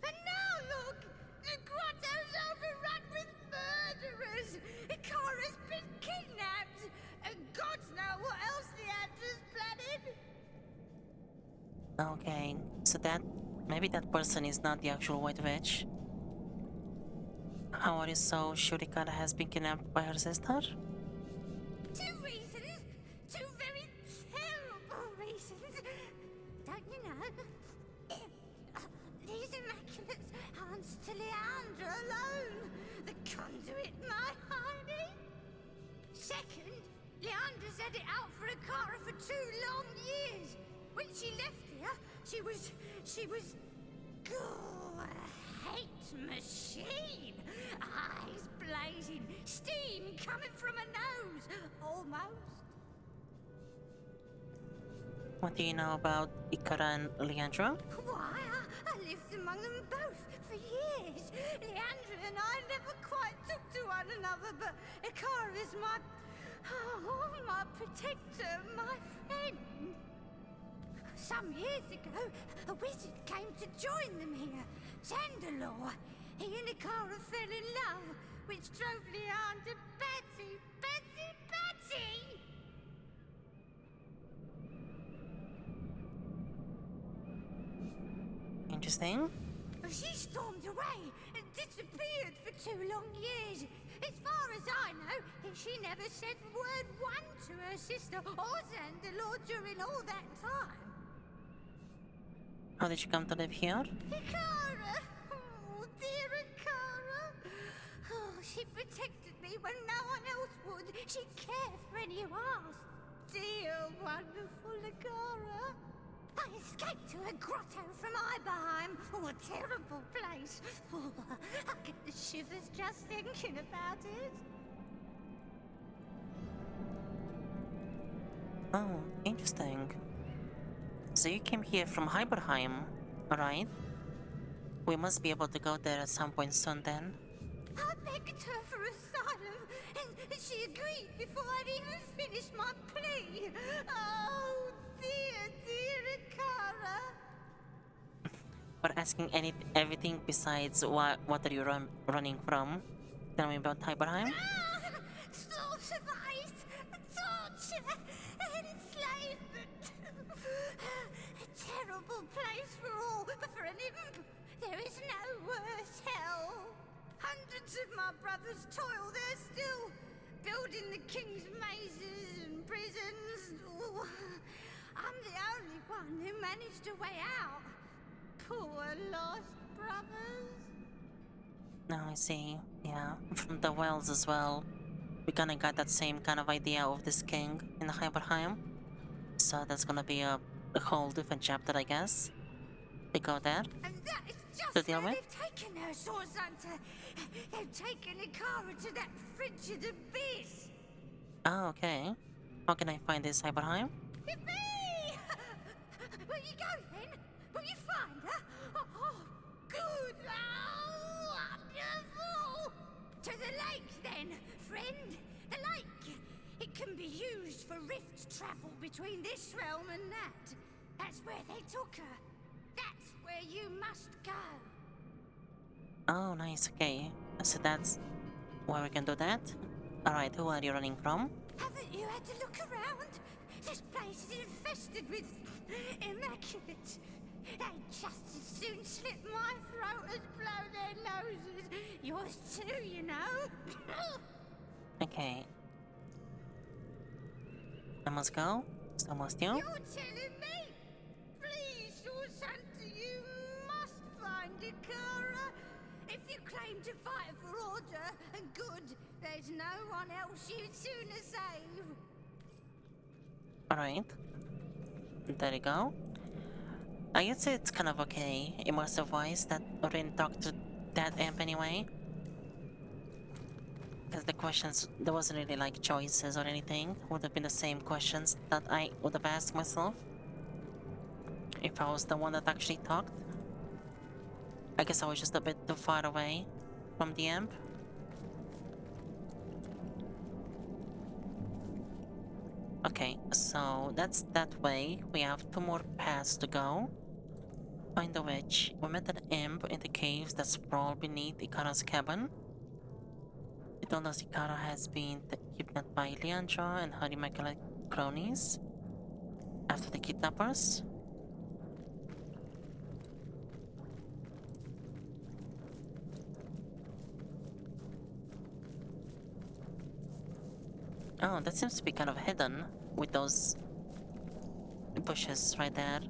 And now look, the grotto's overrun with murderers. Ikara's been kidnapped, and gods know what else Leandra's planning. Okay, so that... Maybe that person is not the actual White Witch. How are you so sure Ikara has been kidnapped by her sister? Two reasons. Two very terrible reasons. Don't you know? These Immaculates answer to Leandra alone. The conduit, my honey. Second, Leandra's had it out for Ikara for 2 long years. When she left here, she was... a hate machine. Eyes blazing, steam coming from her nose. Almost. What do you know about Ikara and Leandra? Why, I lived among them both for years. Leandra and I never quite took to one another, but Ikara is my protector, my friend. Some years ago, a wizard came to join them here, Zandalore. He and Ikara fell in love, which drove Leandra batty. Interesting. She stormed away and disappeared for 2 long years. As far as I know, she never said word one to her sister or Zandalore during all that time. How did you come to live here? Ikara! Oh, dear Ikara! Oh, she protected me when no one else would. She cared for any who asked. Dear, wonderful Ikara! I escaped to a grotto from Iberheim. Oh, a terrible place. Oh, I get the shivers just thinking about it. Oh, interesting. So you came here from Hyberheim, right? We must be able to go there at some point soon then. I begged her for asylum, and she agreed before I'd even finished my plea. Oh, dear Ikara. But asking everything besides what are you running from? Tell me about Hyberheim. Storms of ice, torture, enslavement. A terrible place for all, but for an imp, there is no worse hell. Hundreds of my brothers toil there still, building the king's mazes and prisons. Oh, I'm the only one who managed a way out. Poor lost brothers. Now I see. Yeah, from the wells as well. We kinda got that same kind of idea of this king in Hyberheim. So that's gonna be a whole different chapter, I guess. We go there. And that is just to deal where with. they've taken her, Source Hunter. They've taken Ikara to that frigid abyss. Oh, okay. How can I find this Hyberheim? Yippee! Will you go then? Will you find her? Oh, good. Oh, wonderful. To the lake then, friend. The lake. It can be used for rift travel between this realm and that. That's where they took her. That's where you must go. Oh, nice. Okay. So that's where we can do that. Alright, who are you running from? Haven't you had to look around? This place is infested with immaculates. They'd just as soon slit my throat as blow their noses. Yours too, you know. Okay. I must go. So must you. You're telling me? Please, your Santa, you must find Ikara. If you claim to fight for order and good, there's no one else you'd sooner save. Alright. There you go. I guess it's kind of okay, immersive-wise, that we didn't talk to that imp anyway. Because the questions, there wasn't really like choices or anything. Would have been the same questions that I would have asked myself if I was the one that actually talked. I guess I was just a bit too far away from the imp. Okay, so that's that way. We have 2 more paths to go. Find the witch. We met an imp in the caves that sprawl beneath Ikara's cabin. It told us Ikara has been kidnapped by Leandra and her immaculate cronies after the kidnappers. Oh, that seems to be kind of hidden with those bushes right there.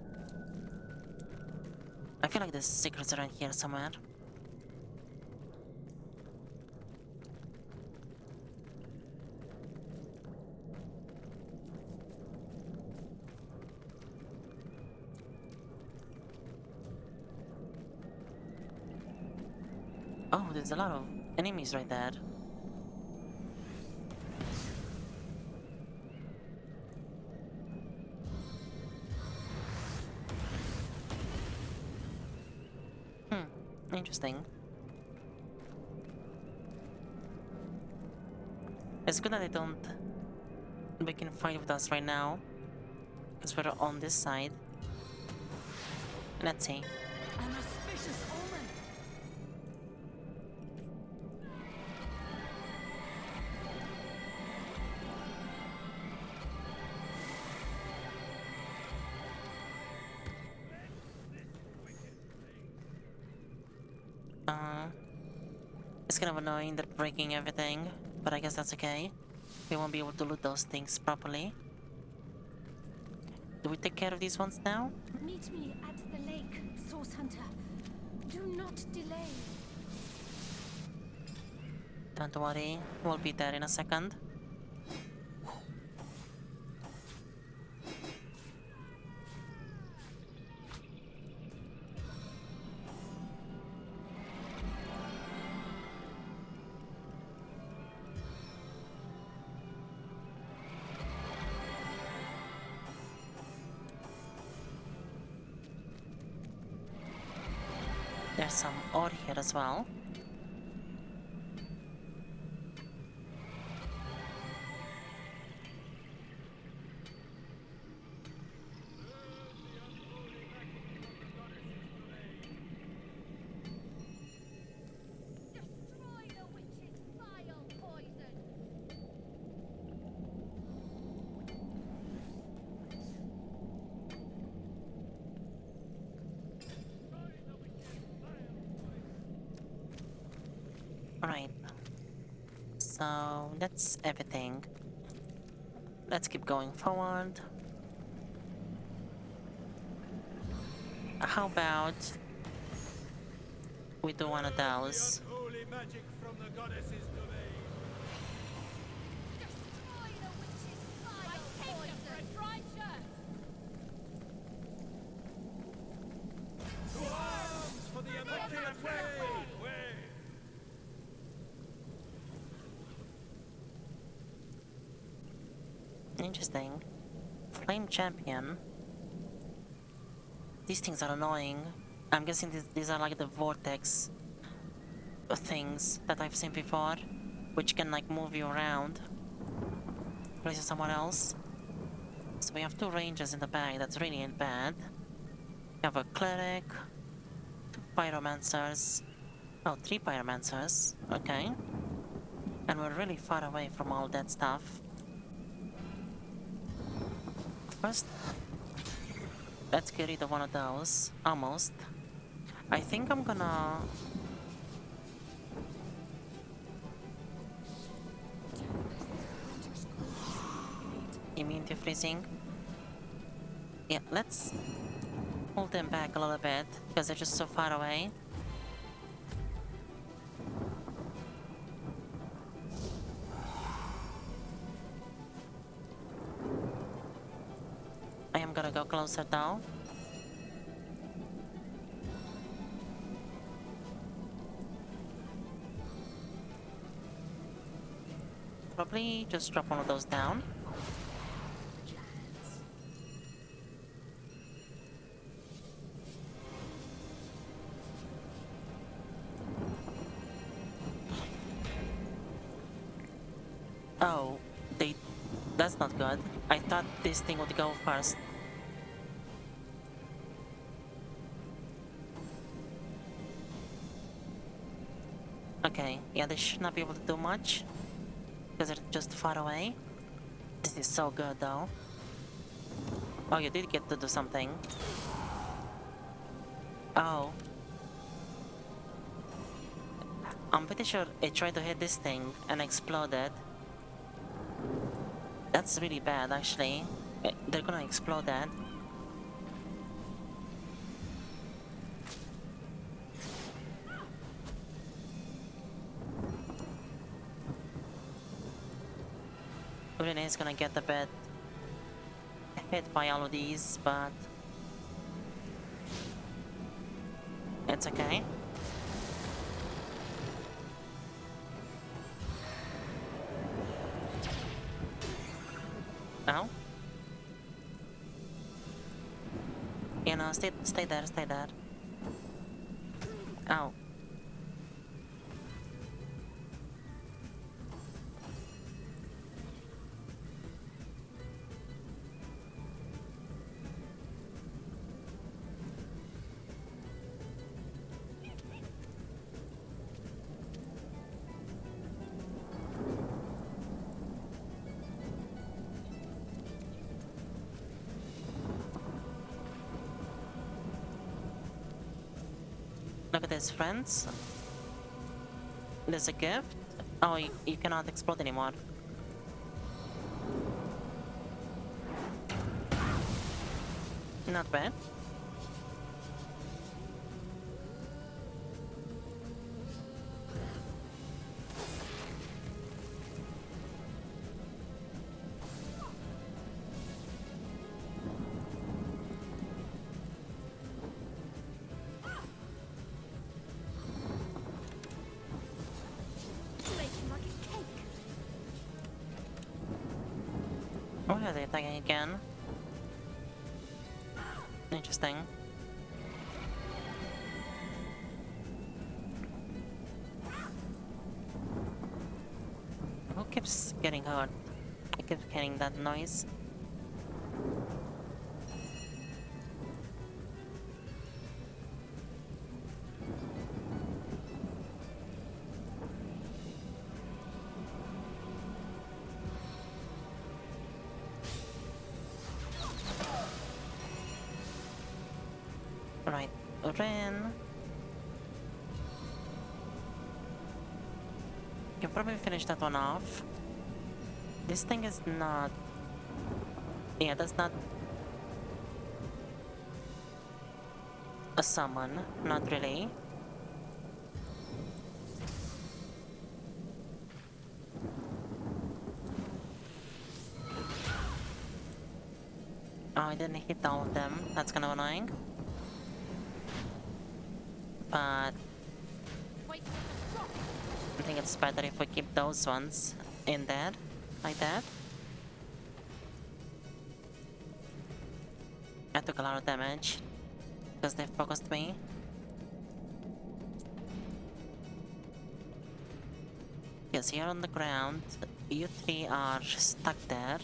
I feel like there's secrets around here somewhere. Oh, there's a lot of enemies right there. Interesting. It's good that they don't begin fight with us right now, because we're on this side. Let's see. An auspicious omen. It's kind of annoying that breaking everything, but I guess that's okay. We won't be able to loot those things properly. Do we take care of these ones now? Meet me at the lake, Source Hunter. Do not delay. Don't worry, we'll be there in a second. There's some ore here as well. Alright. So that's everything. Let's keep going forward. How about we do one of those? Holy magic from the goddess's domain. Destroy the witch's fire poison. Right shirt. To arms for the immaculate way! Interesting. Flame Champion. These things are annoying. I'm guessing these are like the vortex things that I've seen before, which can like move you around, place you somewhere else. So we have 2 rangers in the bag, that's really bad. We have a cleric, 2 pyromancers, oh, 3 pyromancers, okay. And we're really far away from all that stuff. First, let's get rid of one of those, almost. I think I'm gonna... Immune to freezing. Yeah, let's pull them back a little bit, because they're just so far away. I am gonna go closer now. Probably just drop one of those down. Oh, that's not good. I thought this thing would go first. Okay, yeah, they should not be able to do much, because they're just far away. This is so good though. Oh, you did get to do something. Oh. I'm pretty sure it tried to hit this thing and exploded. That's really bad, actually. They're gonna explode that. Renee's gonna get a bit hit by all of these, but it's okay. No? You know, stay there, stay there. Oh, Look at this, friends. There's a gift. Oh, you cannot explode anymore. Not bad. Oh, yeah, they're attacking again. Interesting. Who keeps getting hurt? I keep hearing that noise. Right, Ren. You probably finish that one off. This thing is not... Yeah, that's not... a summon, not really. Oh, I didn't hit all of them. That's kind of annoying. But I think it's better if we keep those ones in there, like that. I took a lot of damage because they focused me. Yes, you're on the ground. You three are stuck there.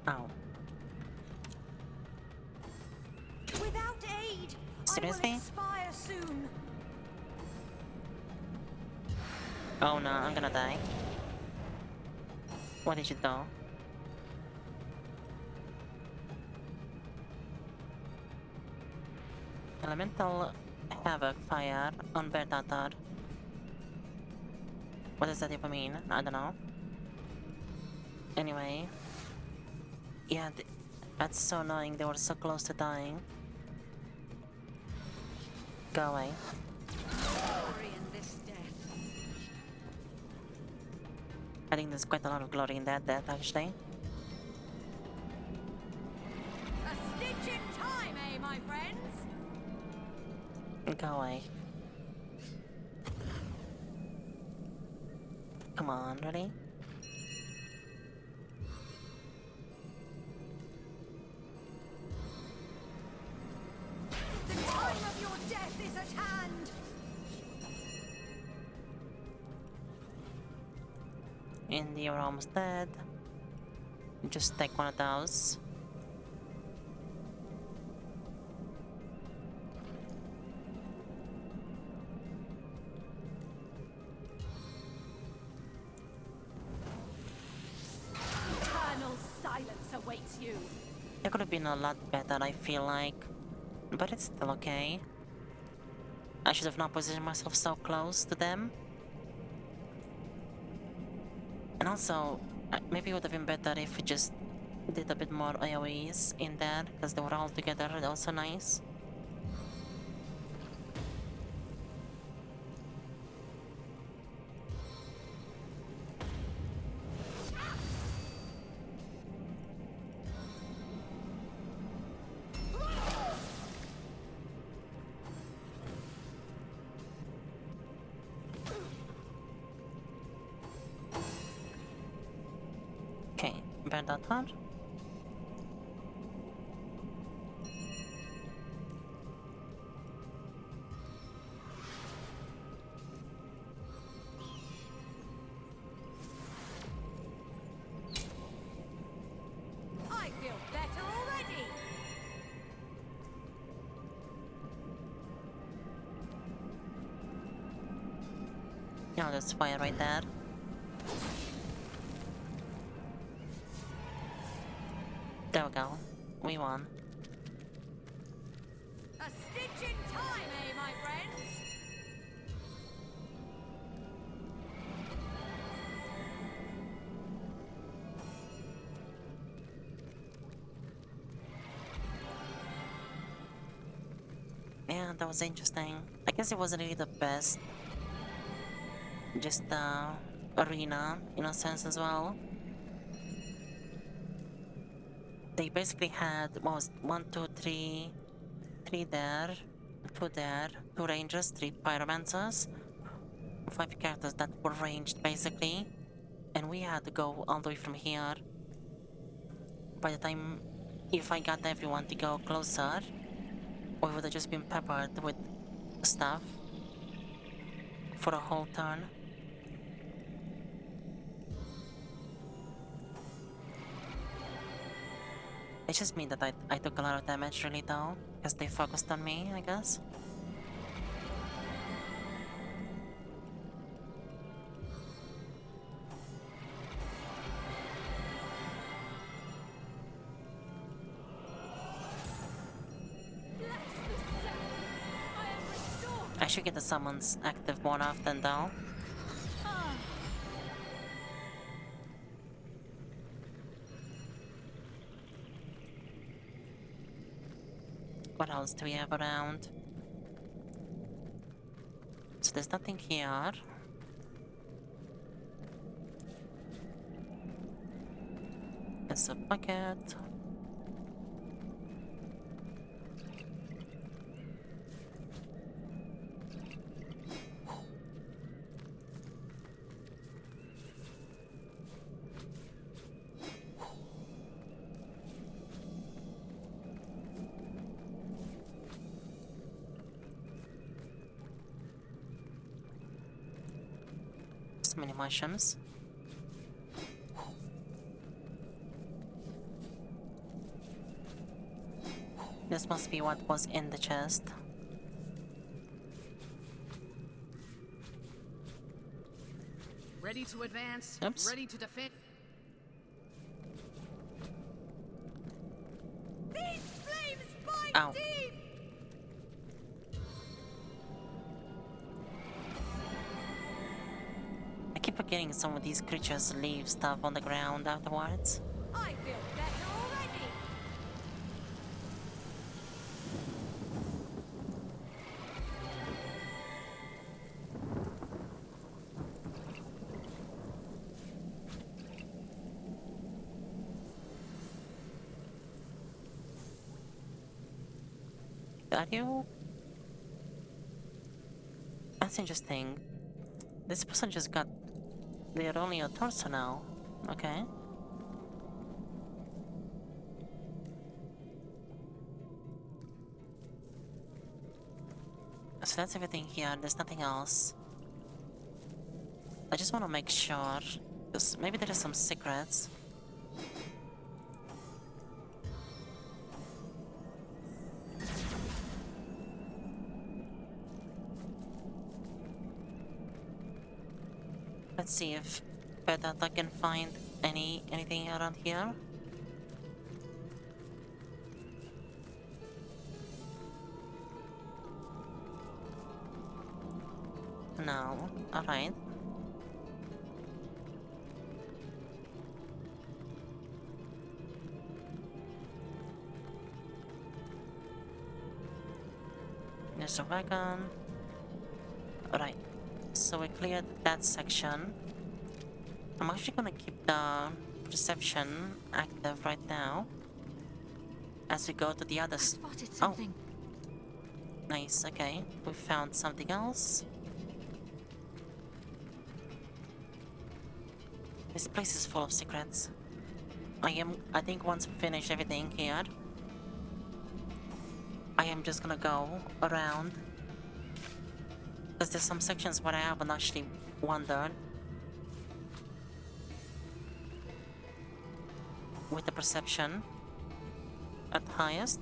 Ow. Without aid, Seriously? I will expire soon. Oh no, I'm gonna die. What did you do? Elemental Havoc Fire on Bertatar. What does that even mean? I don't know. Anyway. Yeah, that's so annoying. They were so close to dying. Go away. Glory in this death. I think there's quite a lot of glory in that death, actually. A stitch in time, eh, my friends? Go away. Come on, ready? The time of your death is at hand. And you're almost dead. Just take one of those. Eternal silence awaits you. It could have been a lot better, I feel like. But it's still okay. I should have not positioned myself so close to them. And also, maybe it would have been better if we just did a bit more AoEs in there, because they were all together, also nice. Okay, burn that one. I feel better already. Yeah, there's fire right there. There we go. We won. A stitch in time, eh, my friends? Yeah, that was interesting. I guess it wasn't really the best. Just the arena, in a sense, as well. They basically had, what was it, 1, 2, 3, 3 there, 2 there, 2 rangers, 3 pyromancers, 5 characters that were ranged basically, and we had to go all the way from here. By the time, if I got everyone to go closer, we would have just been peppered with stuff for a whole turn. It's just me that I took a lot of damage really though, because they focused on me, I guess. I should get the summons active more often though. What else do we have around? So there's nothing here. There's a bucket. So many mushrooms. This must be what was in the chest. Ready to advance. Oops. Ready to defend. These flames bite Ow. deep. I keep forgetting some of these creatures leave stuff on the ground afterwards. I feel better already. Are you? That's interesting. This person just got... They're only a torso now. Okay. So that's everything here. There's nothing else. I just want to make sure. Because maybe there are some secrets. Let's see if I can find anything around here. No. Alright. There's a wagon. Alright. So we cleared that section. I'm actually gonna keep the perception active right now as we go to the other. Spotted something. Nice. Okay, we found something else. This place is full of secrets. I think once we finish everything here, I am just gonna go around. Because there's some sections where I haven't actually wandered. With the perception at the highest.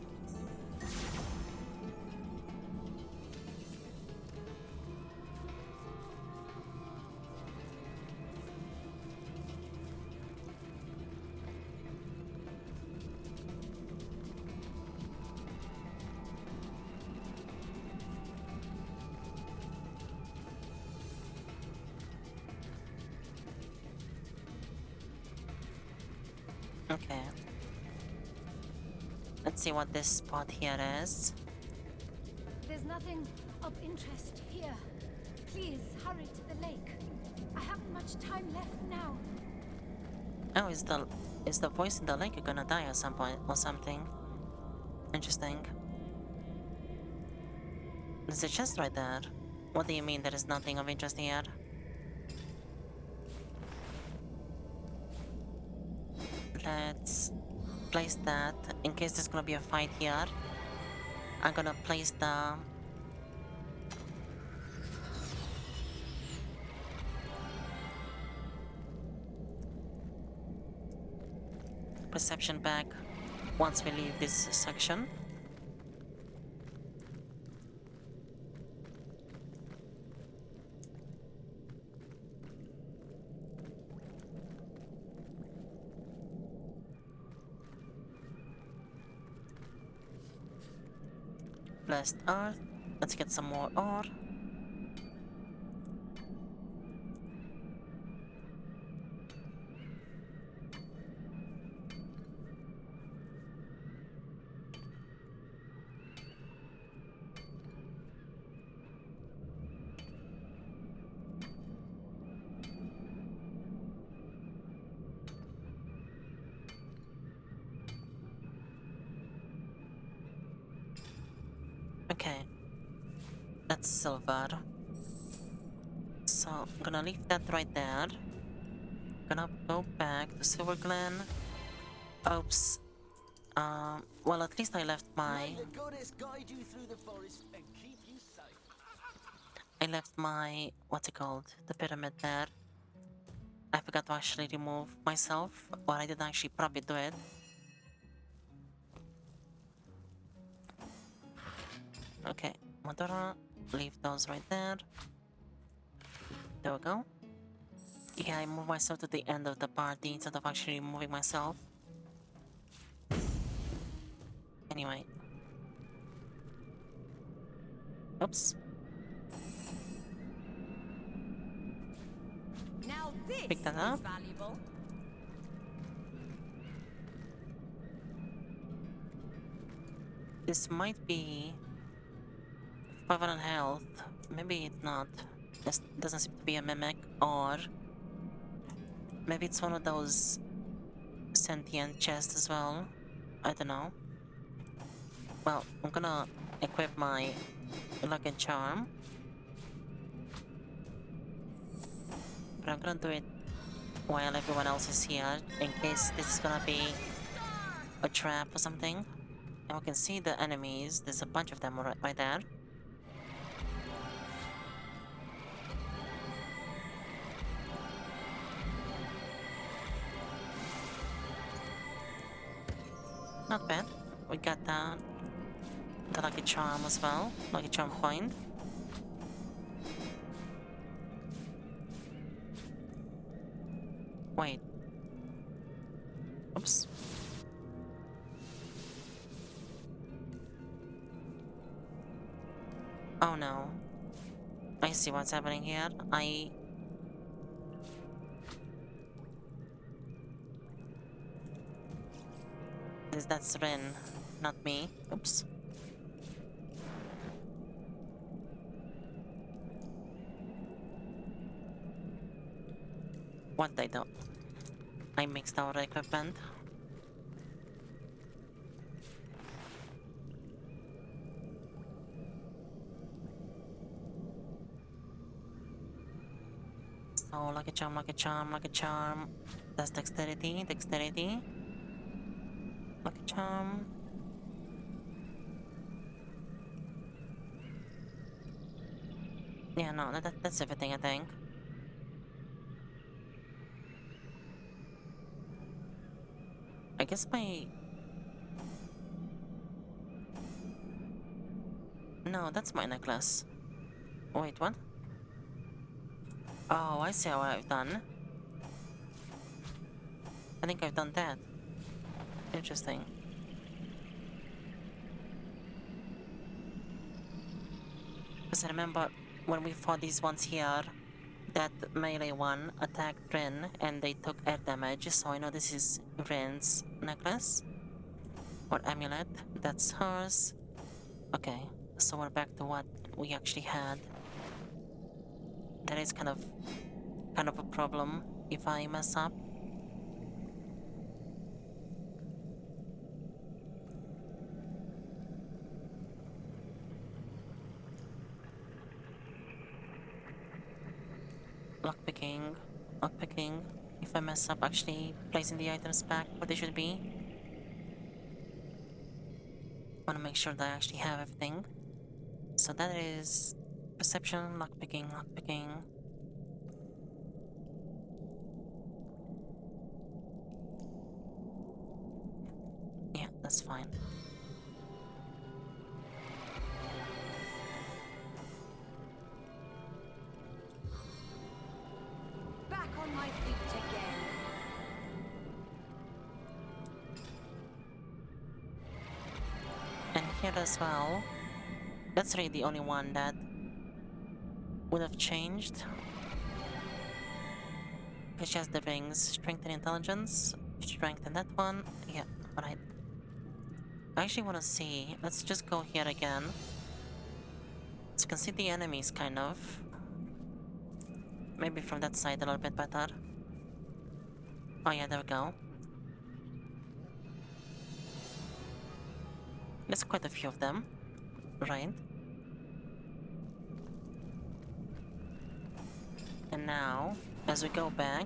Okay. Let's see what this spot here is. There's nothing of interest here. Please hurry to the lake. I haven't much time left now. Oh, is the voice in the lake gonna die at some point or something? Interesting. There's a chest right there. What do you mean there is nothing of interest here? Let's place that in case there's gonna be a fight here. I'm gonna place the perception back once we leave this section. Blessed earth. Let's get some more ore. Okay. That's silver. So I'm gonna leave that right there. Gonna go back to Silver Glen. Oops. Well, at least I left my... I left my... what's it called? The pyramid there. I forgot to actually remove myself, or I didn't actually probably do it. Okay, Madara, leave those right there. There we go. Yeah, I move myself to the end of the party instead of actually moving myself. Anyway. Oops. Now this Pick that up. is valuable. This might be 500 health. Maybe it's not. This doesn't seem to be a mimic, or maybe it's one of those sentient chests as well. I don't know. Well, I'm gonna equip my lucky charm. But I'm gonna do it while everyone else is here, in case this is gonna be a trap or something. And we can see the enemies. There's a bunch of them right there. Not bad. We got the lucky charm as well. Lucky charm coin. Wait. Oops. Oh no. I see what's happening here. That's Rin, not me. Oops. What did I do? I mixed our equipment. So, lucky charm, lucky charm, lucky charm. That's dexterity, dexterity. Lucky charm. Yeah, no, that's everything, I think. I guess my... No, that's my necklace. Wait, what? Oh, I see what I've done. I think I've done that. Interesting. Because I remember when we fought these ones here, that melee one attacked Rin and they took air damage, so I know this is Rin's necklace. Or amulet. That's hers. Okay, so we're back to what we actually had. That is kind of a problem if I mess up. Lockpicking, lockpicking. If I mess up actually placing the items back where they should be. Wanna make sure that I actually have everything. So that is perception, lockpicking, lockpicking. Yeah, that's fine. Back on my feet again. And here as well. That's really the only one that would have changed. Because she has the rings, strength and intelligence. Strengthen that one. Yeah, alright. I actually want to see. Let's just go here again. So you can see the enemies, kind of. Maybe from that side a little bit better. Oh yeah, there we go. There's quite a few of them. Right. And now, as we go back,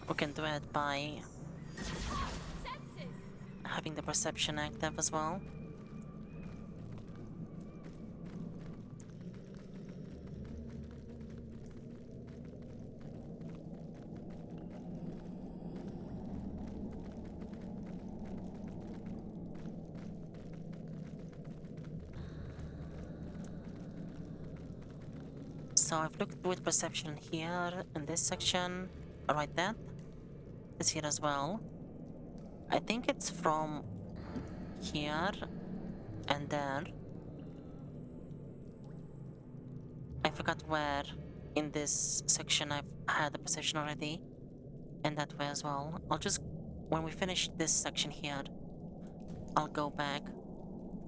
we can do it by having the perception active as well. So I've looked with perception here in this section. Alright, that is here as well. I think it's from here and there. I forgot where in this section I've had the perception already. And that way as well. I'll just, when we finish this section here, I'll go back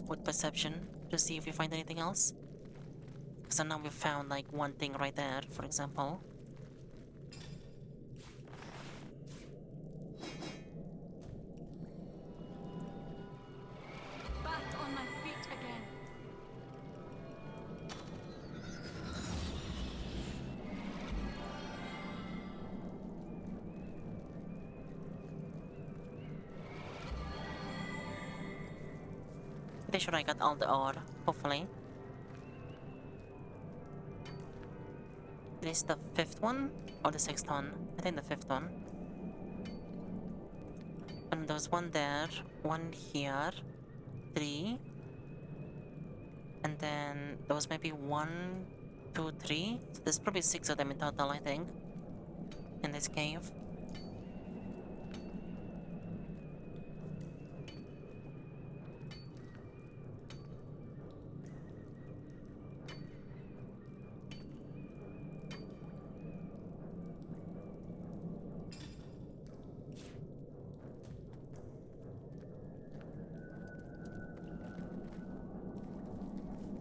with perception to see if we find anything else. Because I know we found like one thing right there, for example. Back on my feet again. Pretty sure I got all the ore, hopefully. This is the 5th one or the 6th one? I think the 5th one. And there was one there, one here, 3. And then there was maybe 1, 2, 3. So there's probably 6 of them in total, I think, in this cave.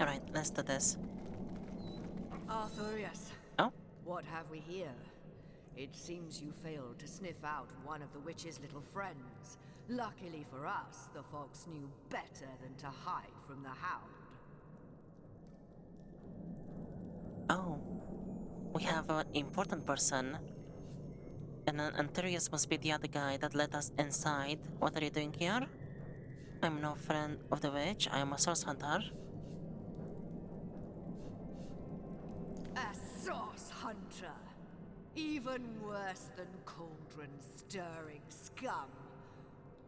Alright, let's do this. Arthurius. Oh? What have we here? It seems you failed to sniff out one of the witch's little friends. Luckily for us, the fox knew better than to hide from the hound. Oh. We have an important person. And Antarius must be the other guy that let us inside. What are you doing here? I'm no friend of the witch. I am a source hunter. A source hunter. Even worse than cauldron-stirring scum.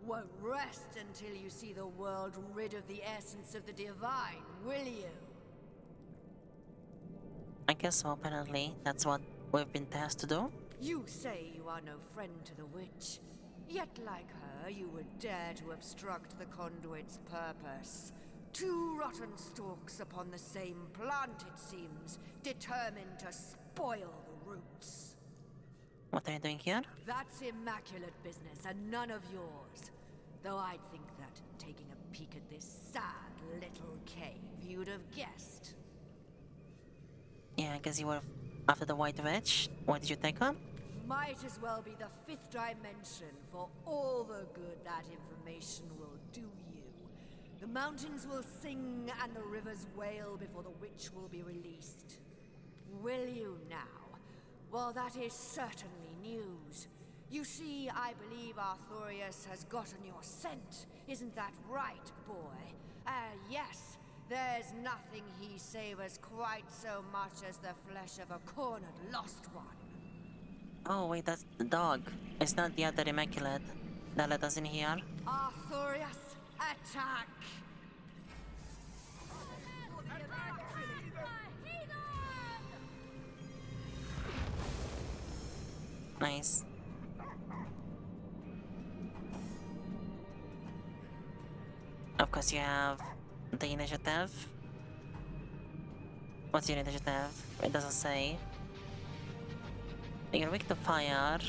Won't rest until you see the world rid of the essence of the divine, will you? I guess so, apparently. That's what we've been tasked to do. You say you are no friend to the witch, yet like her you would dare to obstruct the conduit's purpose. Two rotten stalks upon the same plant, it seems, determined to spoil the roots. What are you doing here? That's immaculate business and none of yours. Though I'd think that, taking a peek at this sad little cave, you'd have guessed. Yeah, I guess you were after the White Witch. Why did you take her? Might as well be the fifth dimension for all the good that information will do you. The mountains will sing and the rivers wail before the witch will be released. Will you now? Well, that is certainly news. You see, I believe Arthurius has gotten your scent. Isn't that right, boy? Yes. There's nothing he savors quite so much as the flesh of a cornered lost one. Oh, wait, that's the dog. It's not the other Immaculate that let us in here. Arthurius, attack! Nice. Of course, you have the initiative. What's your initiative? It doesn't say. You're weak to fire.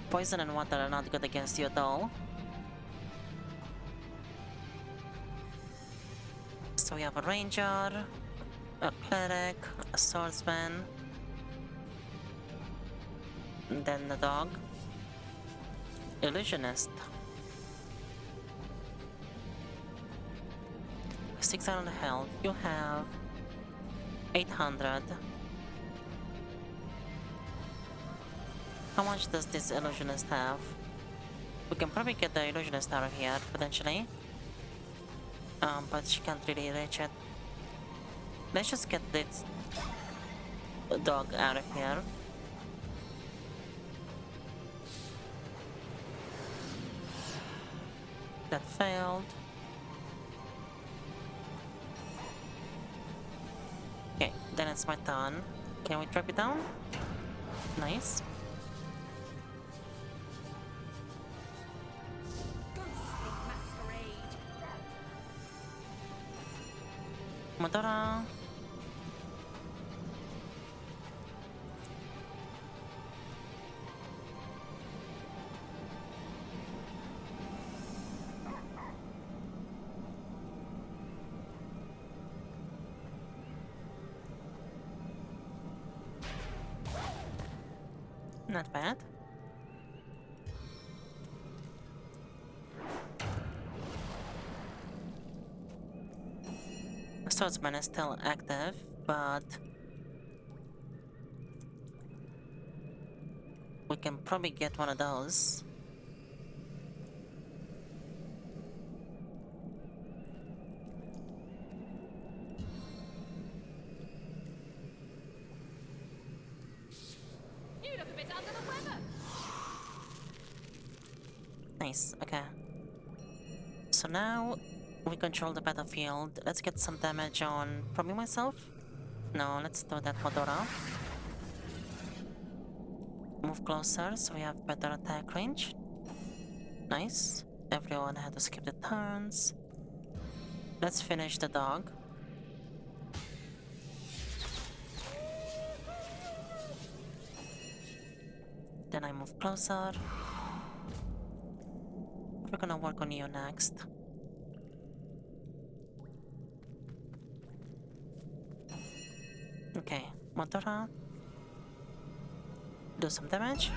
Poison and water are not good against you at all. So we have a ranger, a cleric, a swordsman, and then the dog. Illusionist. 600 health. You have 800. How much does this illusionist have? We can probably get the illusionist out of here, potentially. But she can't really reach it. Let's just get this dog out of here. That failed. Okay, then it's my turn. Can we drop it down? Nice. Madara. Not bad. The swordsman is still active, but we can probably get one of those. You look a bit under the weather. Nice, okay. So now we control the battlefield. Let's get some damage on probably myself. No, let's do that Modora. Move closer so we have better attack range. Nice. Everyone had to skip the turns. Let's finish the dog. Then I move closer. We're gonna work on you next. Okay, Motora. Do some damage.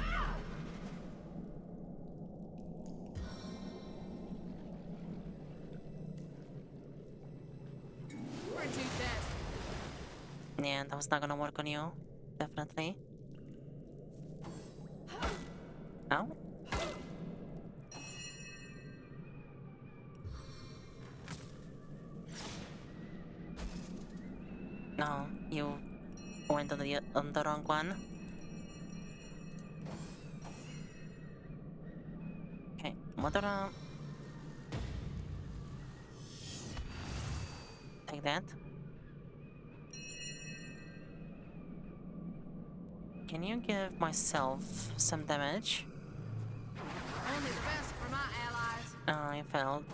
Yeah, that was not gonna work on you. Definitely. Ow. No, you went on the wrong one. Okay, Madara. Take that. Can you give myself some damage? Only the best for my allies. I failed.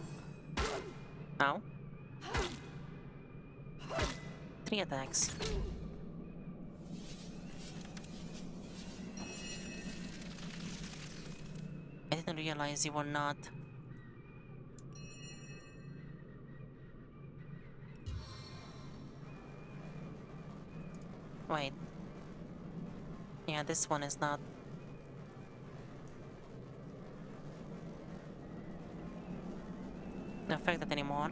Ow. 3 attacks. I didn't realize you were not. Wait. Yeah, this one is not. Affected anymore.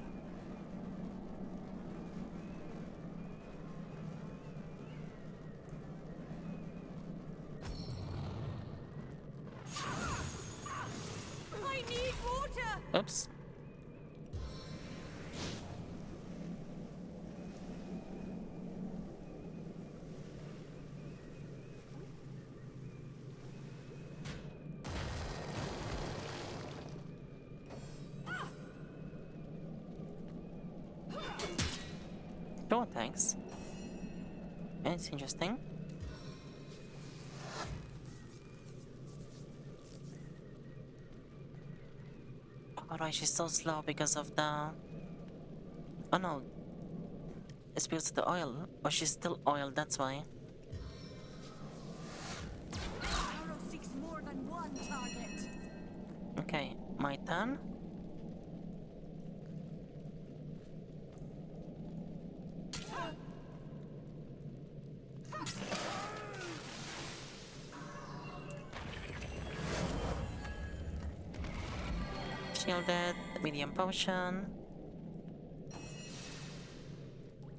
I need water! Oops. Sure, thanks. It's interesting. Alright, she's so slow because of the... Oh no. It's because of the oil. Or she's still oiled, that's why. Arrow seeks more than one target. Okay, my turn. Shielded, medium potion.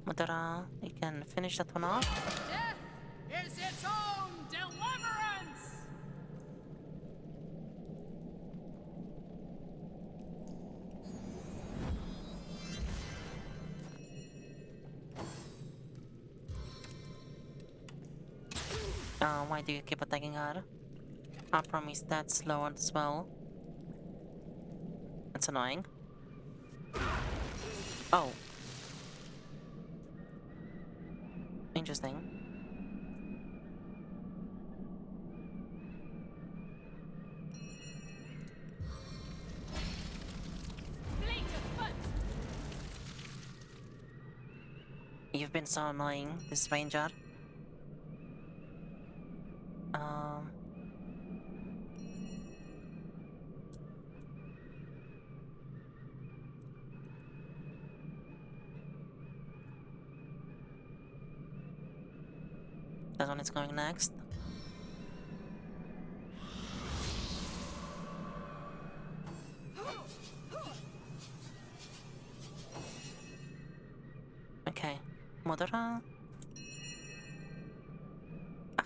Madara, you can finish that one off. Death is its own deliverance! Why do you keep attacking her? I promise that's lowered as well. That's annoying. Oh. Interesting. You've been so annoying, this ranger. That one is going next. Okay, Madara.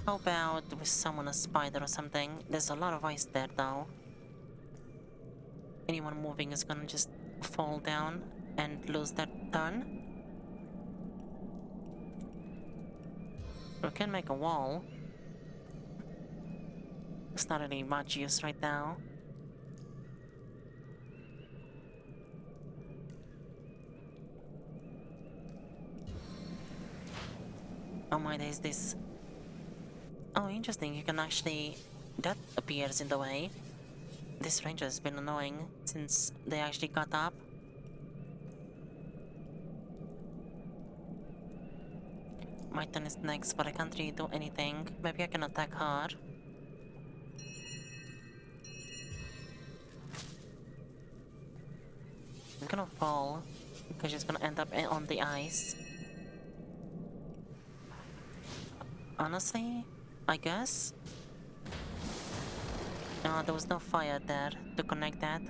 How about we summon a spider or something? There's a lot of ice there though. Anyone moving is gonna just fall down and lose their turn. We can make a wall. It's not really much use right now. Oh my days, this... Oh, interesting, you can actually... That appears in the way. This ranger has been annoying since they actually got up. My turn is next, but I can't really do anything. Maybe I can attack her. She's gonna fall, because she's gonna end up on the ice. Honestly, I guess? No, there was no fire there to connect that.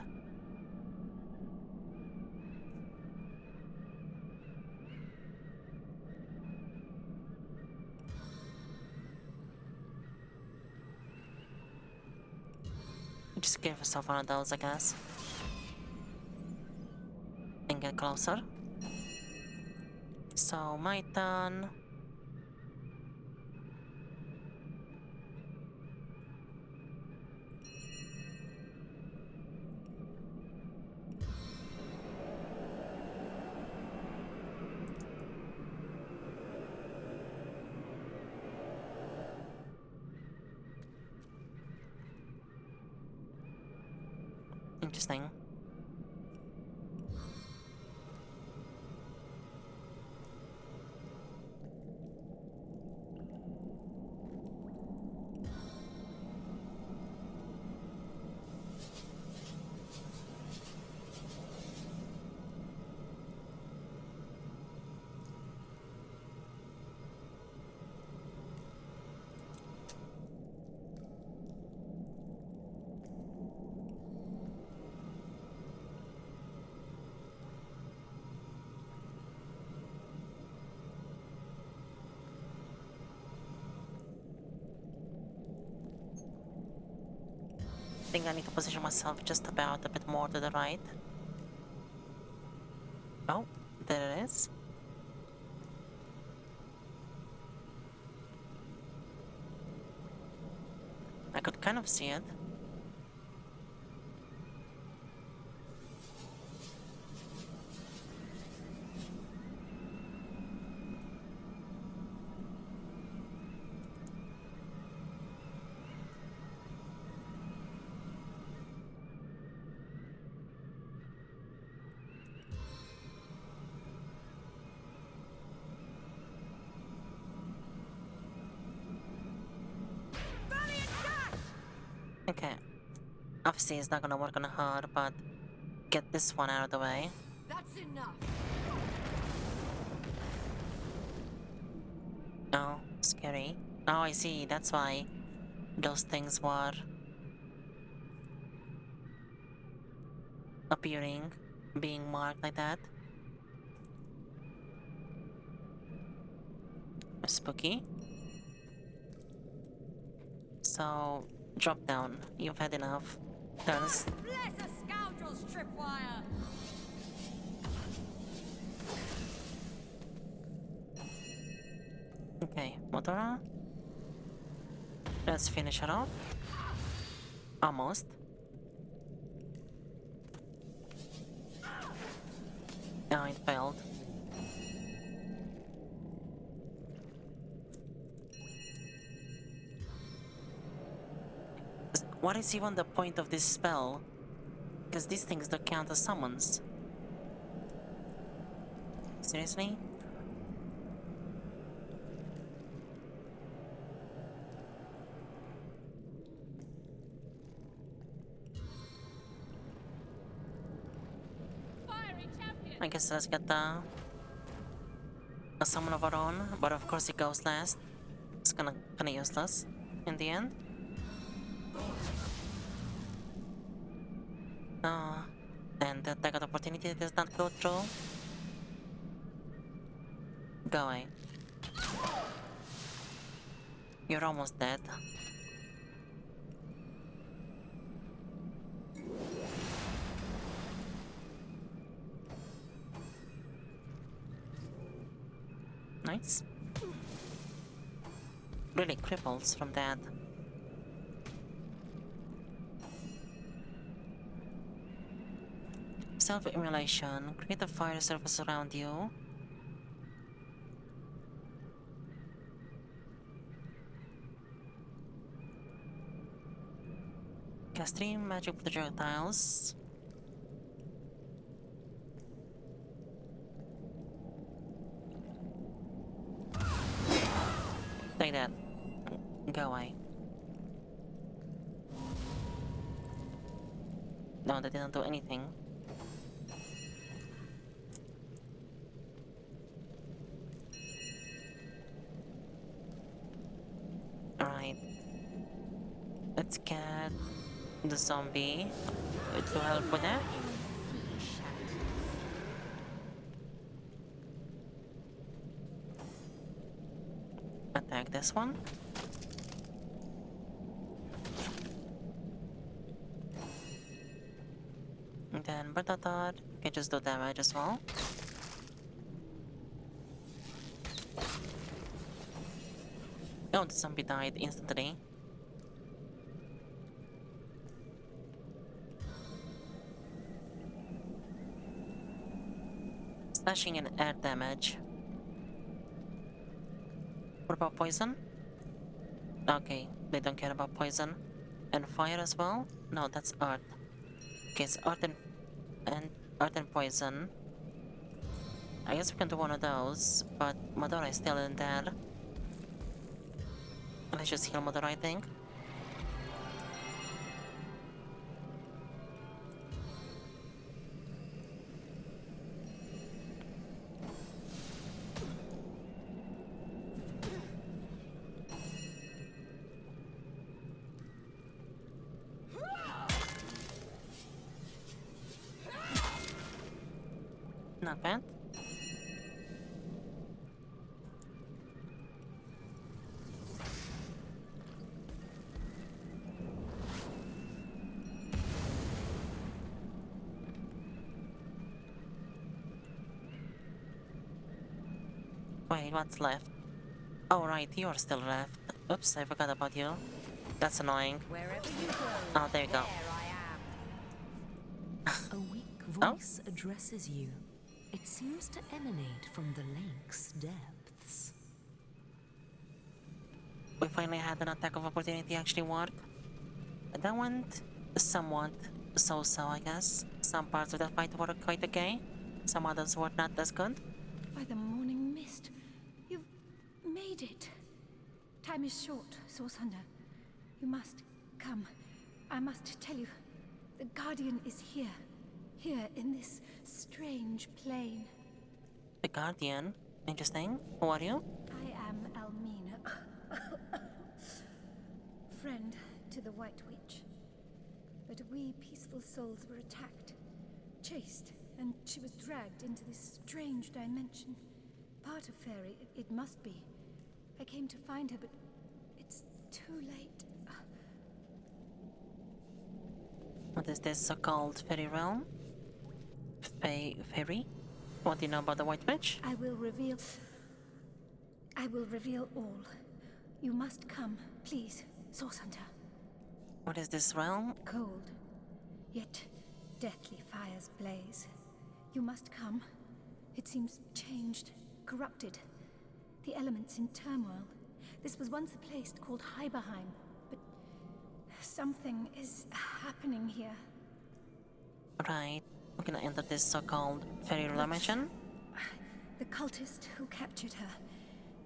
Just give yourself one of those, I guess. And get closer. So, my turn. Interesting. I think I need to position myself just about a bit more to the right. Oh, there it is. I could kind of see it. Okay. Obviously it's not gonna work on her, but get this one out of the way. That's enough. Oh, scary. Oh, I see. That's why those things were appearing, being marked like that. Spooky. So, drop down. You've had enough. Turns. Bless a scoundrel's tripwire! Okay, Motora. Let's finish her off. Almost. Oh, it failed. What is even the point of this spell? Because these things don't count as summons. Seriously? I guess let's get a summon of our own, but of course it goes last. It's kinda useless in the end. And the attack of opportunity does not go through. Go away. You're almost dead. Nice. Really cripples from that. Self-immolation. Create a fire surface around you. Cast 3 magic projectiles. Take that. Go away. No, that didn't do anything. Alright. Let's get the zombie to help with that. Attack this one. then Bertatar can just do damage as well. Oh, the zombie died instantly. Slashing and air damage. What about poison? Okay, they don't care about poison. And fire as well? No, that's earth. Okay, it's earth and earth and poison. I guess we can do one of those, but Madara is still in there. Let's just heal Madara, I think. Not bad. Wait, what's left? Oh right, you're still left. Oops, I forgot about you. That's annoying. Wherever you go, Oh, there you go. A weak voice addresses you. It seems to emanate from the lake's depths. We finally had an attack of opportunity actually work. That went somewhat so-so, I guess. Some parts of that fight were quite okay. Some others were not as good. By the morning mist, you've made it. Time is short, Source Hunter. You must come. I must tell you, the Guardian is here. Here in this strange plane. The Guardian? Interesting. Who are you? I am Almina. Friend to the White Witch. But we peaceful souls were attacked, chased, and she was dragged into this strange dimension. Part of Fairy, it must be. I came to find her, but it's too late. What is this so-called fairy realm? Fairy? What do you know about the White Witch? I will reveal all. You must come, please, Source Hunter. What is this realm? Cold, yet deathly fires blaze. You must come. It seems changed, corrupted. The elements in turmoil. This was once a place called Hyberheim, but something is happening here. Right. We're gonna enter this so-called fairy dimension. The cultist who captured her,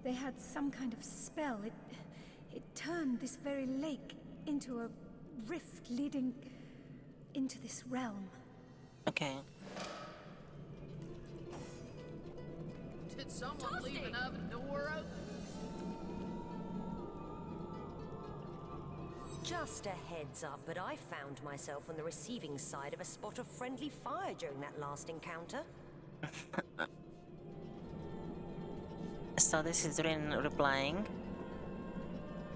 they had some kind of spell. It turned this very lake into a rift leading into this realm. Okay. Did someone leave an oven door open? Just a heads up, but I found myself on the receiving side of a spot of friendly fire during that last encounter. So this is Rin replying.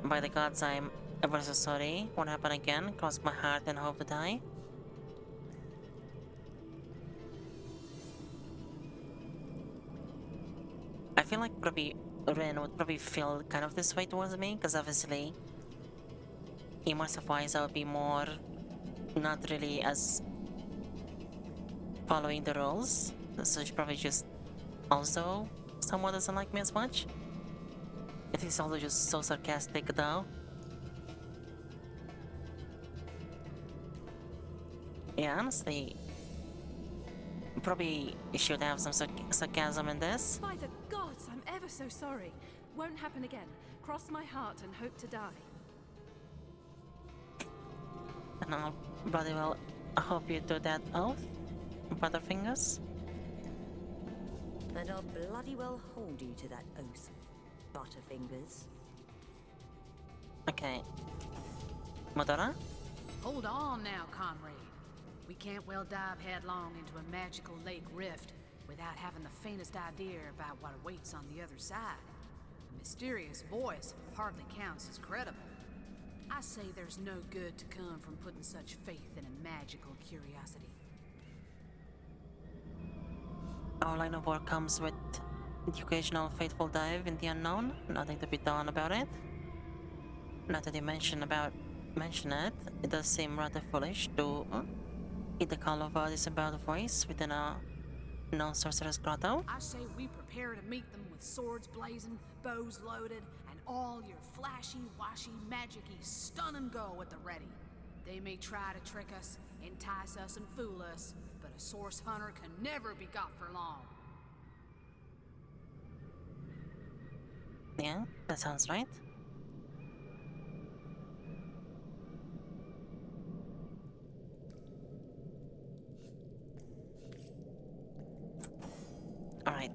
By the gods, I'm ever so sorry. Won't happen again. Cross my heart and hope to die. I feel like probably Rin would probably feel kind of this way towards me, because obviously immersive-wise I would be more not really as following the rules. So she probably just also somewhat doesn't like me as much. It is also just so sarcastic though. Yeah, honestly, probably should have some sarcasm in this. By the gods, I'm ever so sorry. Won't happen again. Cross my heart and hope to die. And I'll bloody well hope you do that oath, Butterfingers. And I'll bloody well hold you to that oath, Butterfingers. Okay. Madara? Hold on now, comrade. We can't well dive headlong into a magical lake rift without having the faintest idea about what awaits on the other side. A mysterious voice hardly counts as credible. I say there's no good to come from putting such faith in a magical curiosity. Our line of work comes with the occasional fateful dive in the unknown. Nothing to be done about it. Not that you mention it, it does seem rather foolish to heed the call of a disemboweled voice within a non-sorcerer's grotto. I say we prepare to meet them with swords blazing, bows loaded, and all your flashy-washy, magic-y stun and go at the ready. They may try to trick us, entice us, and fool us, but a source hunter can never be got for long. Yeah, that sounds right. Alright.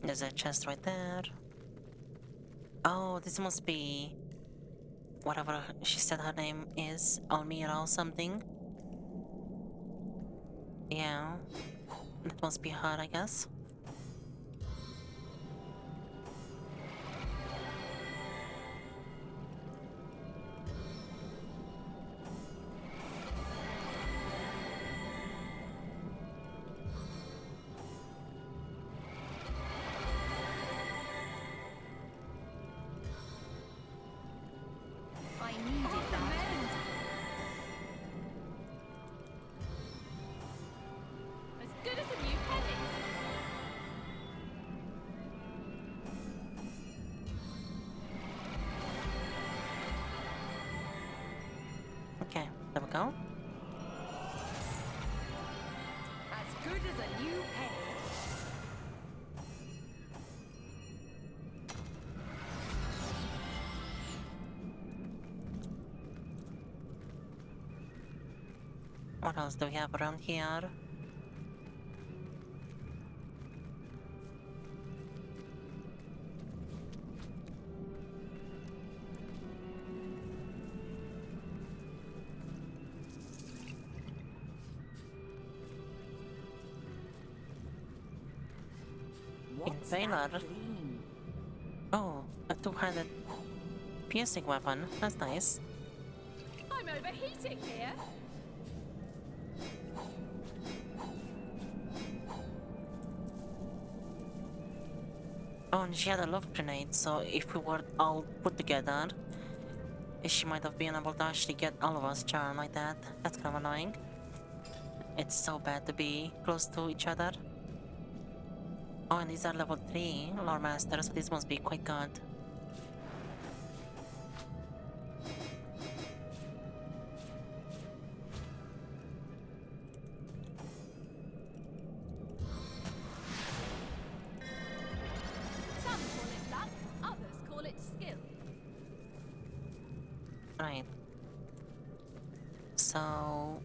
There's a chest right there. Oh, this must be whatever she said her name is, Almira or something. Yeah, that must be her, I guess. I needed that. As good as a new penny. Okay, there we go. As good as a new penny. What else do we have around here? What's Invader. that gleam? Oh, a two-handed piercing weapon. That's nice. I'm overheating here. Oh, and she had a love grenade, so if we were all put together, she might have been able to actually get all of us charmed like that. That's kind of annoying. It's so bad to be close to each other. Oh, and these are level 3 lore masters, so this must be quite good. Some call it luck, others call it skill. Right. So...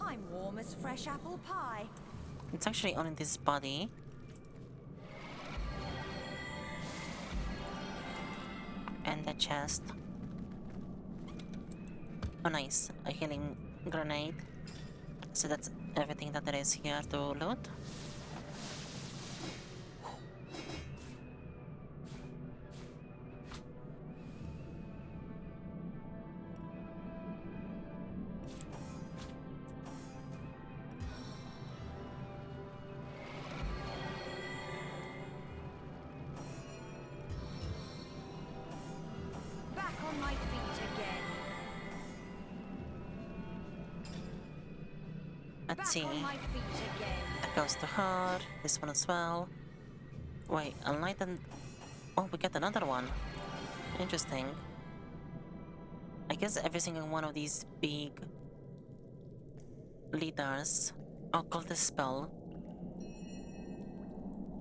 I'm warm as fresh apple pie. it's actually on this body. And the chest. Oh nice, a healing grenade. So that's everything that there is here to loot. Back on my feet again. Let's Back see. on my feet again. That goes to her. This one as well. Wait, enlightened. Oh, we get another one. Interesting. I guess every single one of these big leaders, occultist spell,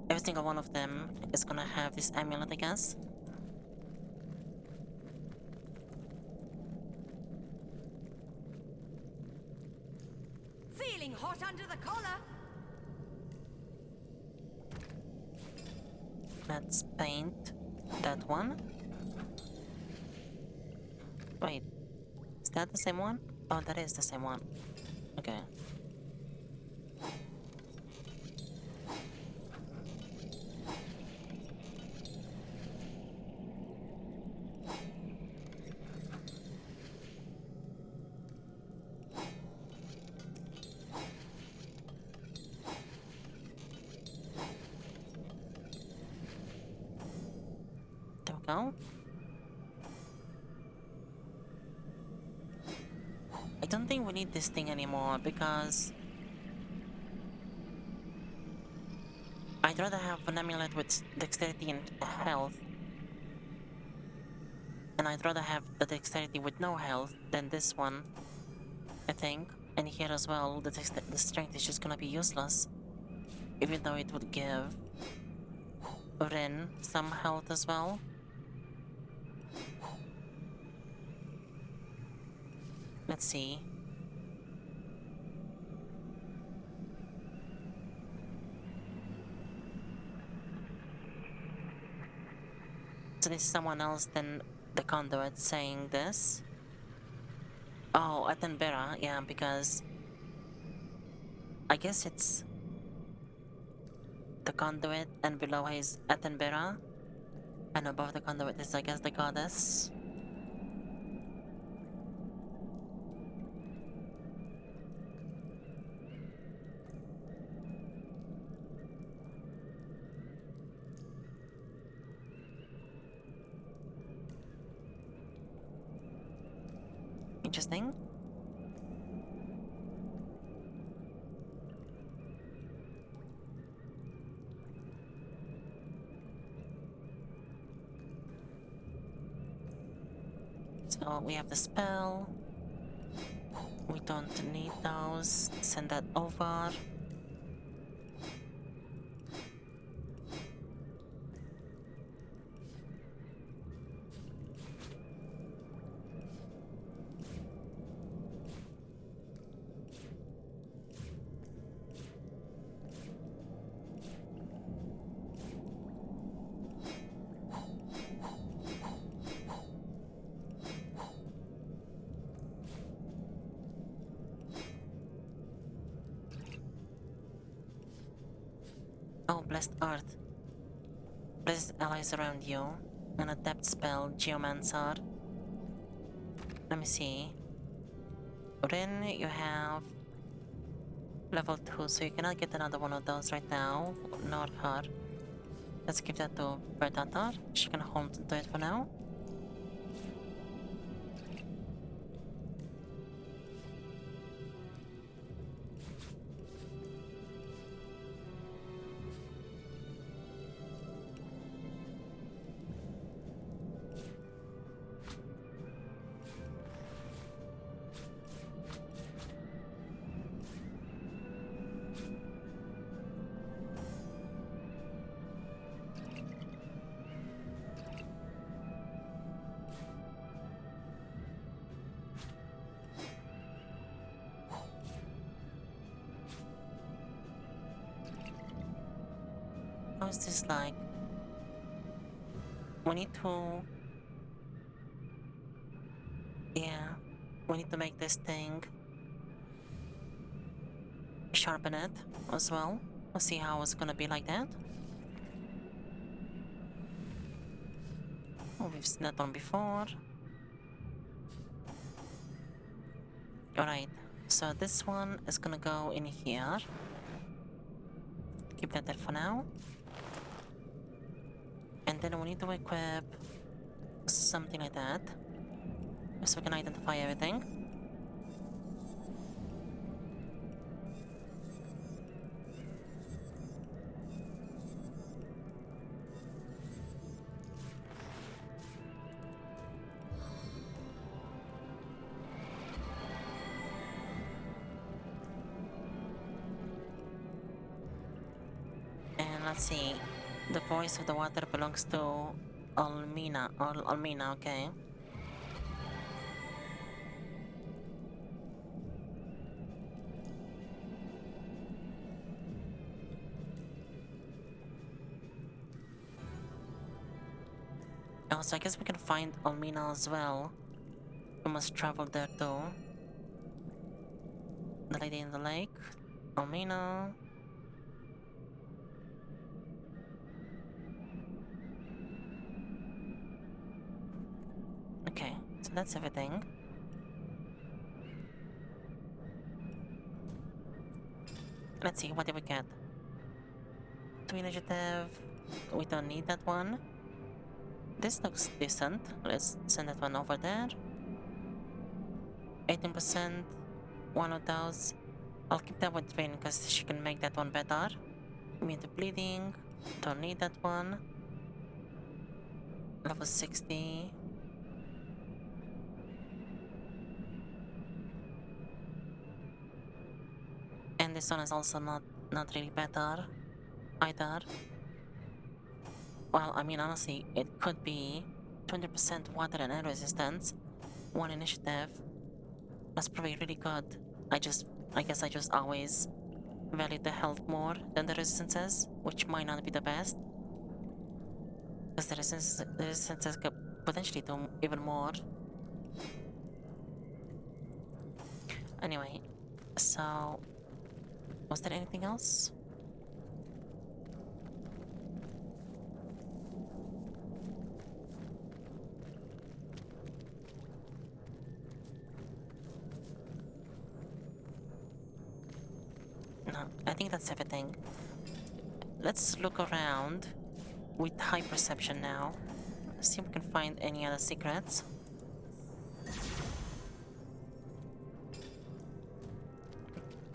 every single one of them is gonna have this amulet, I guess. Feeling hot under the collar. Let's paint that one. Wait, is that the same one? Oh, that is the same one. Okay. go. I don't think we need this thing anymore because I'd rather have an amulet with dexterity and health. And I'd rather have the dexterity with no health than this one, I think. And here as well, the strength is just gonna be useless. Even though it would give Rin some health as well. Let's see. So this is someone else than the conduit saying this. Oh, Attenbera, yeah, because I guess it's the conduit and below is Attenbera. And above the conduit is, I guess, the goddess. Interesting. So we have the spell. We don't need those. Send that over. Oh, blessed earth. Blessed allies around you. An adept spell, Geomancer. Let me see. Rin, you have level 2, so you cannot get another one of those right now. Nor her. Let's give that to Predator. She can hold to it for now. How is this like? We need to... Yeah, we need to make this thing sharpen it as well. We'll see how it's gonna be like that. Oh, we've seen that one before. Alright, so this one is gonna go in here. Keep that there for now. And then we need to equip something like that, so we can identify everything. And let's see, the voice of the water belongs to Almina, Almina, okay. Oh, so I guess we can find Almina as well. We must travel there too. The lady in the lake, Almina. Okay, so that's everything. Let's see, what did we get? 2 initiative. We don't need that one. This looks decent. Let's send that one over there. 18%. One of those. I'll keep that with Rain because she can make that one better. Immune to bleeding. Don't need that one. Level 60. And this one is also not really better either. Well, I mean, honestly, it could be 20% water and air resistance, 1 initiative. That's probably really good. I guess I just always value the health more than the resistances, which might not be the best. Because the resistances could potentially do even more. Anyway, so was there anything else? No, I think that's everything. Let's look around with high perception now. See if we can find any other secrets.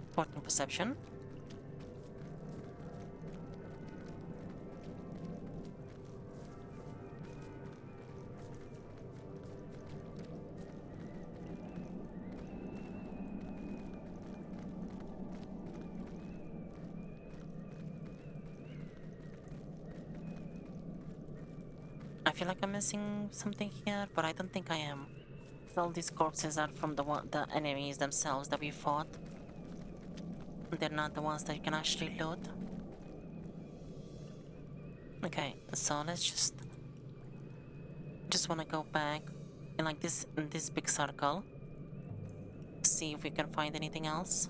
Important perception. I feel like I'm missing something here, but I don't think I am. All these corpses are from the enemies themselves that we fought. They're not the ones that you can actually loot. Okay, so let's just wanna go back in like this in this big circle. See if we can find anything else.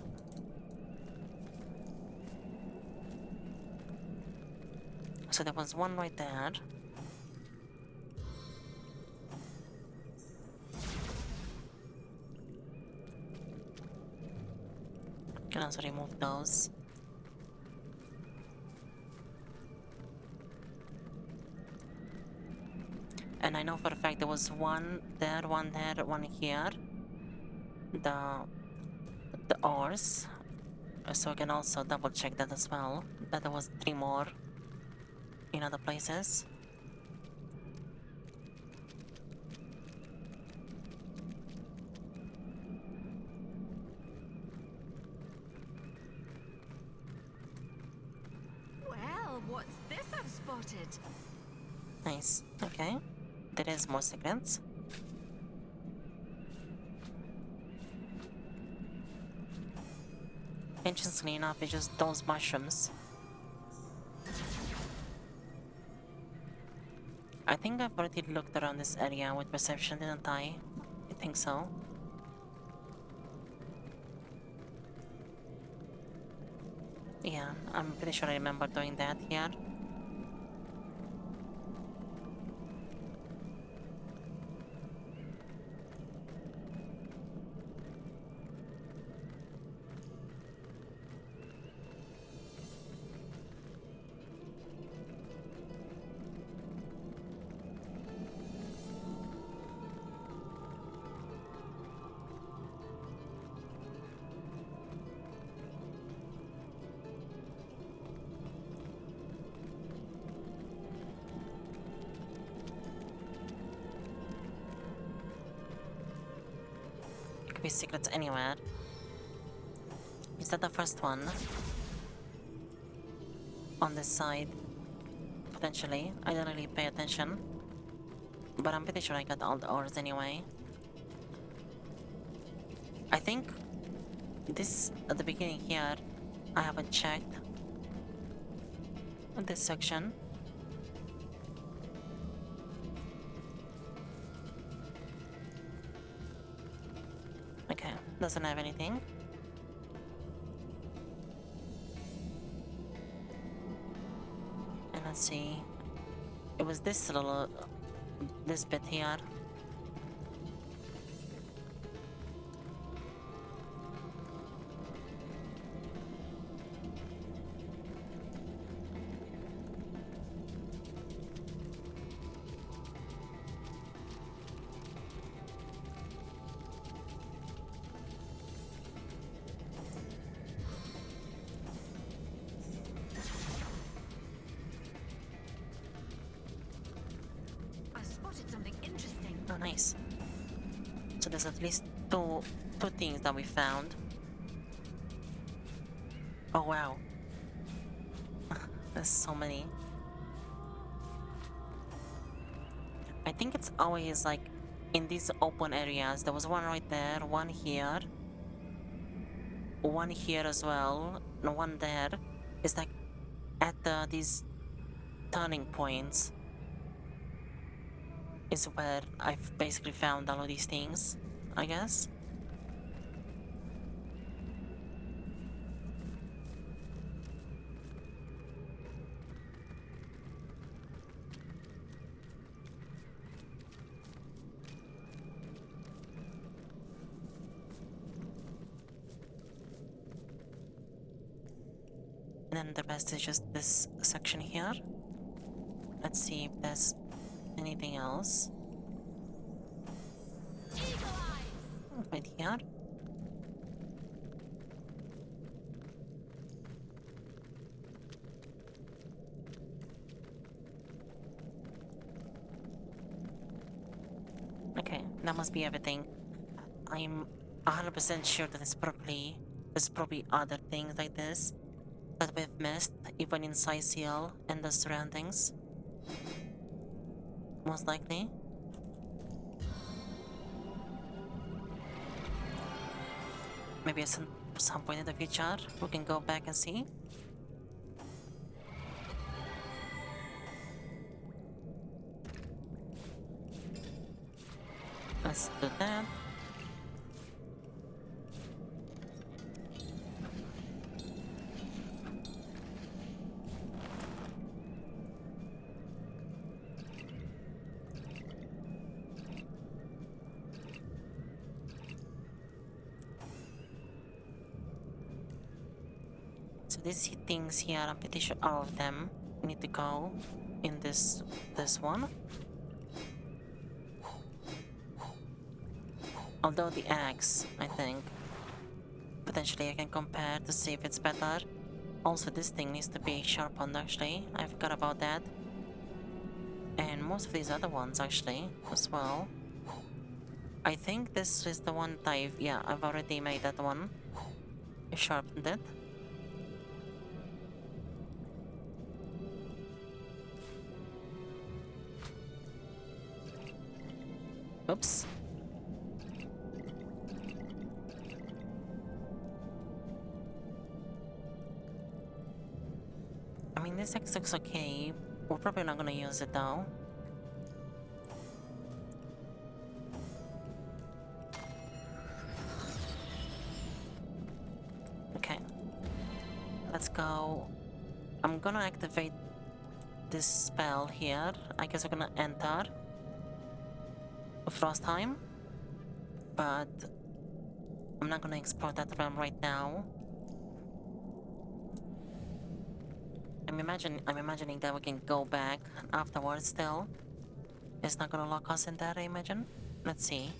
So there was one right there. Can also remove those. And I know for a fact there was one there, one there, one here. The ores. So I can also double check that as well. That there was 3 more in other places. Well, what's this I've spotted? Nice. Okay. There is more secrets. Interestingly enough, it's just those mushrooms. I think I've already looked around this area with perception, didn't I? I think so. Yeah, I'm pretty sure I remember doing that here. Could be secrets anywhere. Is that the first one? On this side? Potentially. I don't really pay attention. But I'm pretty sure I got all the ores anyway. I think this, at the beginning here, I haven't checked. This section. Okay, doesn't have anything. And let's see. It was this little, this bit here. there's at least two things that we found. Oh wow. There's so many. I think it's always like in these open areas. There was one right there, one here as well, and one there. It's like at these turning points is where I've basically found all of these things, I guess. And then the rest is just this section here. Let's see if there's anything else. Right here. Okay, that must be everything. I'm 100% sure that there's probably other things like this that we've missed, even in Cyciel and the surroundings. Most likely. Maybe at some point in the future, we can go back and see. Let's do that. So these things here, I'm pretty sure all of them need to go in this one. Although the axe, I think, potentially I can compare to see if it's better. Also, this thing needs to be sharpened, actually. I forgot about that. And most of these other ones, actually, as well. I think this is the one that I've already made that one. I sharpened it. Oops. I mean, this axe looks okay. We're probably not gonna use it though. Okay. Let's go. I'm gonna activate this spell here. I guess we're gonna enter Frostheim, but I'm not gonna explore that realm right now. I'm imagining that we can go back afterwards still. It's not gonna lock us in there, I imagine. Let's see.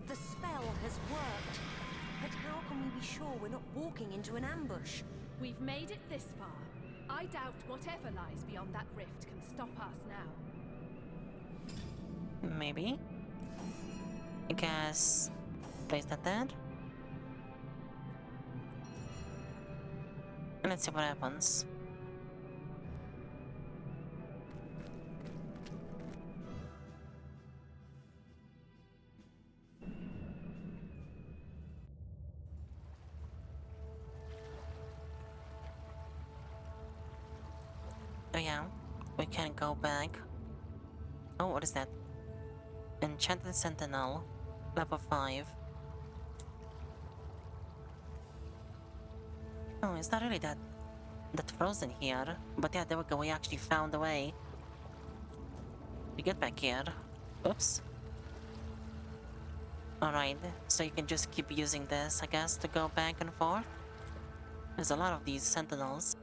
The spell has worked. But how can we be sure we're not walking into an ambush? We've made it this far. I doubt whatever lies beyond that rift can stop us now. Maybe. I guess place that there. And let's see what happens. Oh yeah, we can go back. Oh, what is that? Enchanted Sentinel, level 5. Oh, it's not really that frozen here. But yeah, there we go, we actually found a way to get back here. Oops. Alright, so you can just keep using this, I guess, to go back and forth. There's a lot of these sentinels.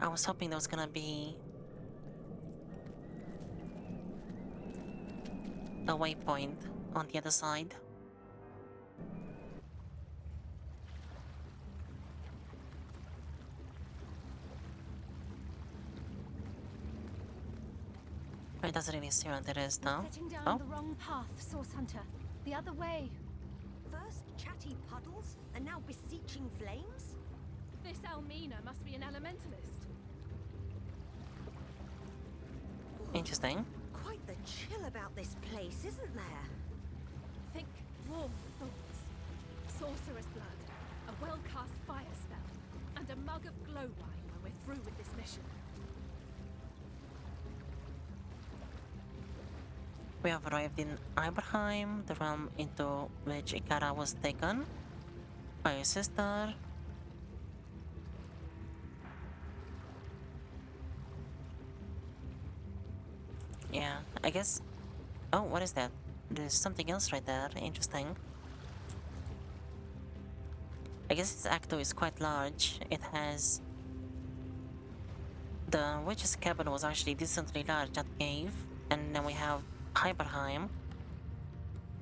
I was hoping there was gonna be a waypoint on the other side. It doesn't really see what it is though. Setting down Oh, the wrong path, Source Hunter. The other way. First chatty puddles, and now beseeching flames? This Almina must be an elementalist. interesting. Quite the chill about this place, isn't there? Think warm thoughts, sorcerer's blood, a well-cast fire spell, and a mug of glow wine when we're through with this mission. We have arrived in Iberheim, the realm into which Ikara was taken by her sister. Yeah, I guess... Oh, what is that? There's something else right there. Interesting. I guess this Acto is quite large. It has... The witch's cabin was actually decently large, that cave. And then we have Hyberheim.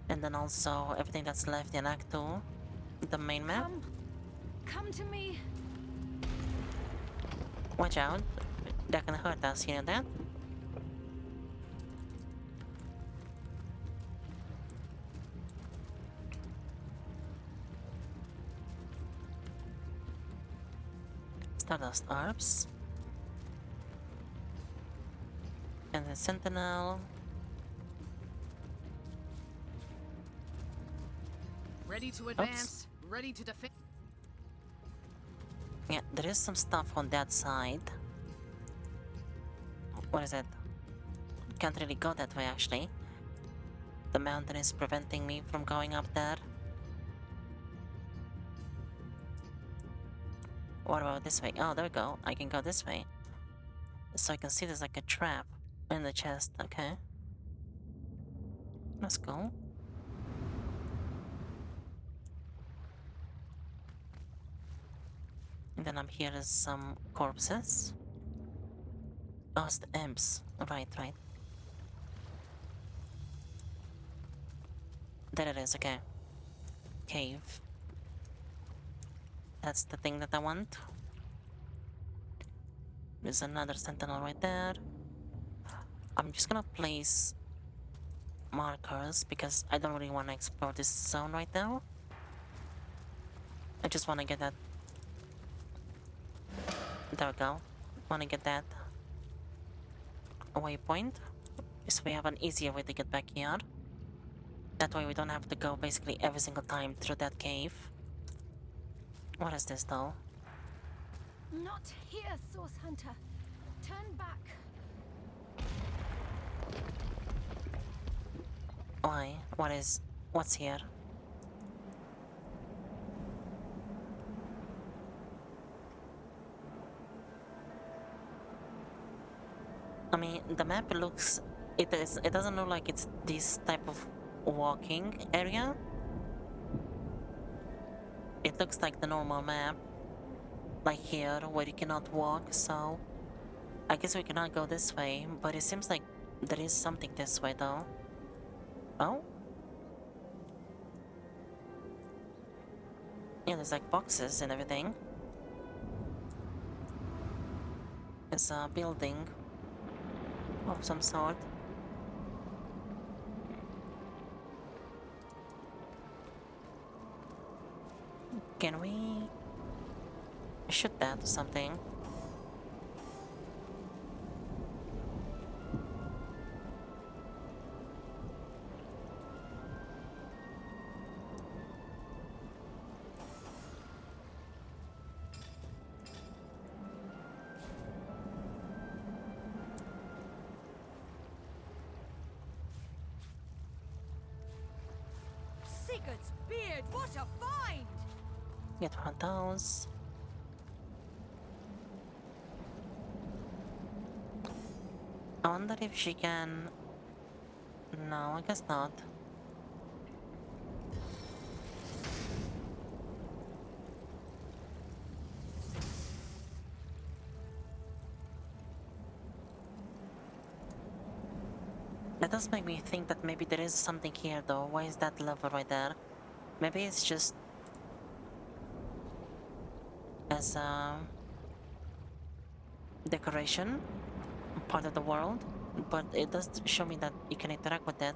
And then also everything that's left in Act 2. The main map. Come to me. Watch out. That can hurt us, you know that? Stardust Orbs. And the Sentinel. Ready to advance, ready to defend. Yeah, there is some stuff on that side. What is it? Can't really go that way actually. The mountain is preventing me from going up there. What about this way? Oh, there we go. I can go this way. So I can see there's like a trap in the chest. Okay. Let's go. And then up here is some corpses. Oh, it's the imps. Right, right. There it is, okay. Cave. That's the thing that I want. There's another sentinel right there. I'm just gonna place markers because I don't really want to explore this zone right now. I just want to get that. There we go. Want to get that waypoint, so we have an easier way to get back here. That way we don't have to go basically every single time through that cave. What is this though? Not here, Source Hunter. Turn back. Why? What's here? I mean, the map looks... It doesn't look like it's this type of walking area. It looks like the normal map. Like here, where you cannot walk, so... I guess we cannot go this way, but it seems like there is something this way though. Oh? Yeah, there's like boxes and everything. It's a building of some sort. Can we shoot that or something? Sigurd's beard, what a find! Get one of those. I wonder if she can... No, I guess not. That does make me think that maybe there is something here though. Why is that lever right there? Maybe it's just as a decoration, part of the world, but it does show me that you can interact with it.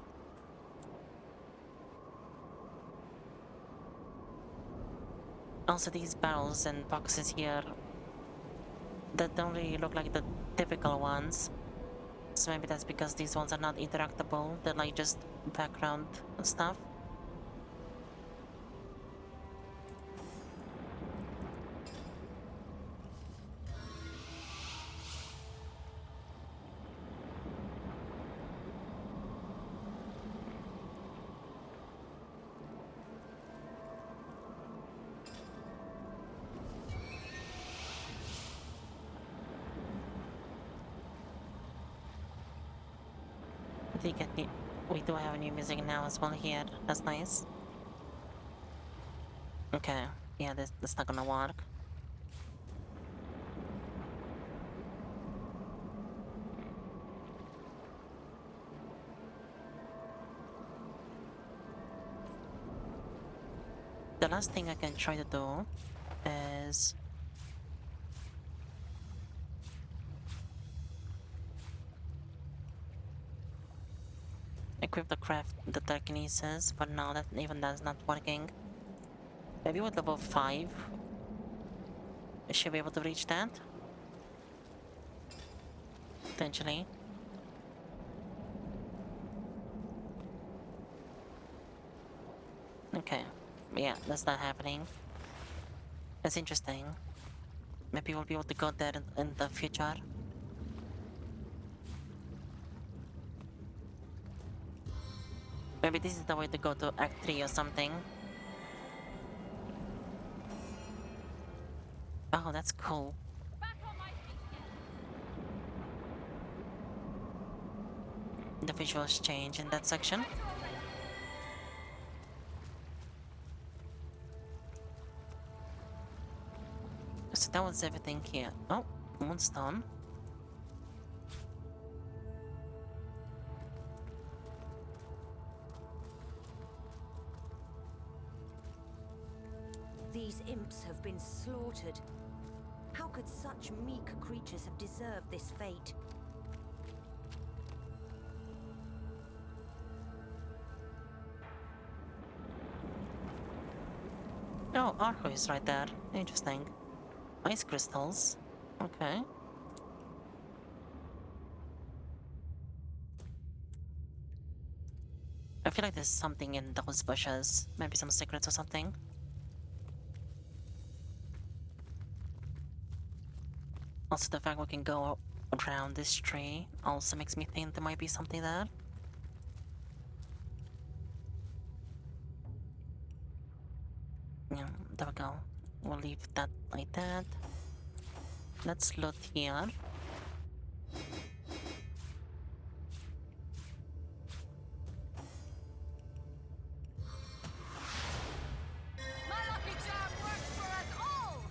Also, these barrels and boxes here that don't really look like the typical ones. So maybe that's because these ones are not interactable, they're like just background stuff. Do you get new? We do have new music now as well here. That's nice. Okay, yeah, that's not gonna work. The last thing I can try to do is equip the craft, the telekinesis, but now that even that's not working. Maybe with level 5, I should be able to reach that. Potentially. Okay, yeah, that's not happening. That's interesting. Maybe we'll be able to go there in the future. Maybe this is the way to go to Act 3 or something. Oh, that's cool. The visuals change in that section. So that was everything here. Oh, moonstone. These imps have been slaughtered. How could such meek creatures have deserved this fate? Oh, Arco is right there. Interesting. Ice crystals. Okay. I feel like there's something in those bushes. Maybe some secrets or something. Also, the fact we can go around this tree also makes me think there might be something there. Yeah, there we go. We'll leave that like that. Let's loot here. My lucky charm works for us all!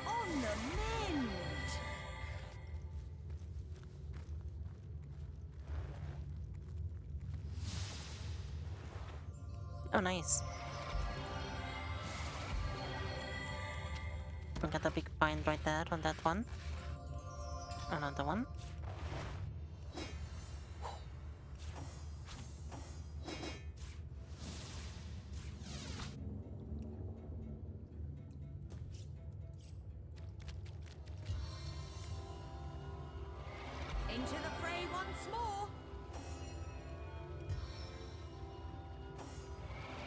On the mend! Oh, nice. We got a big find right there on that one. Another one. Into the fray once more.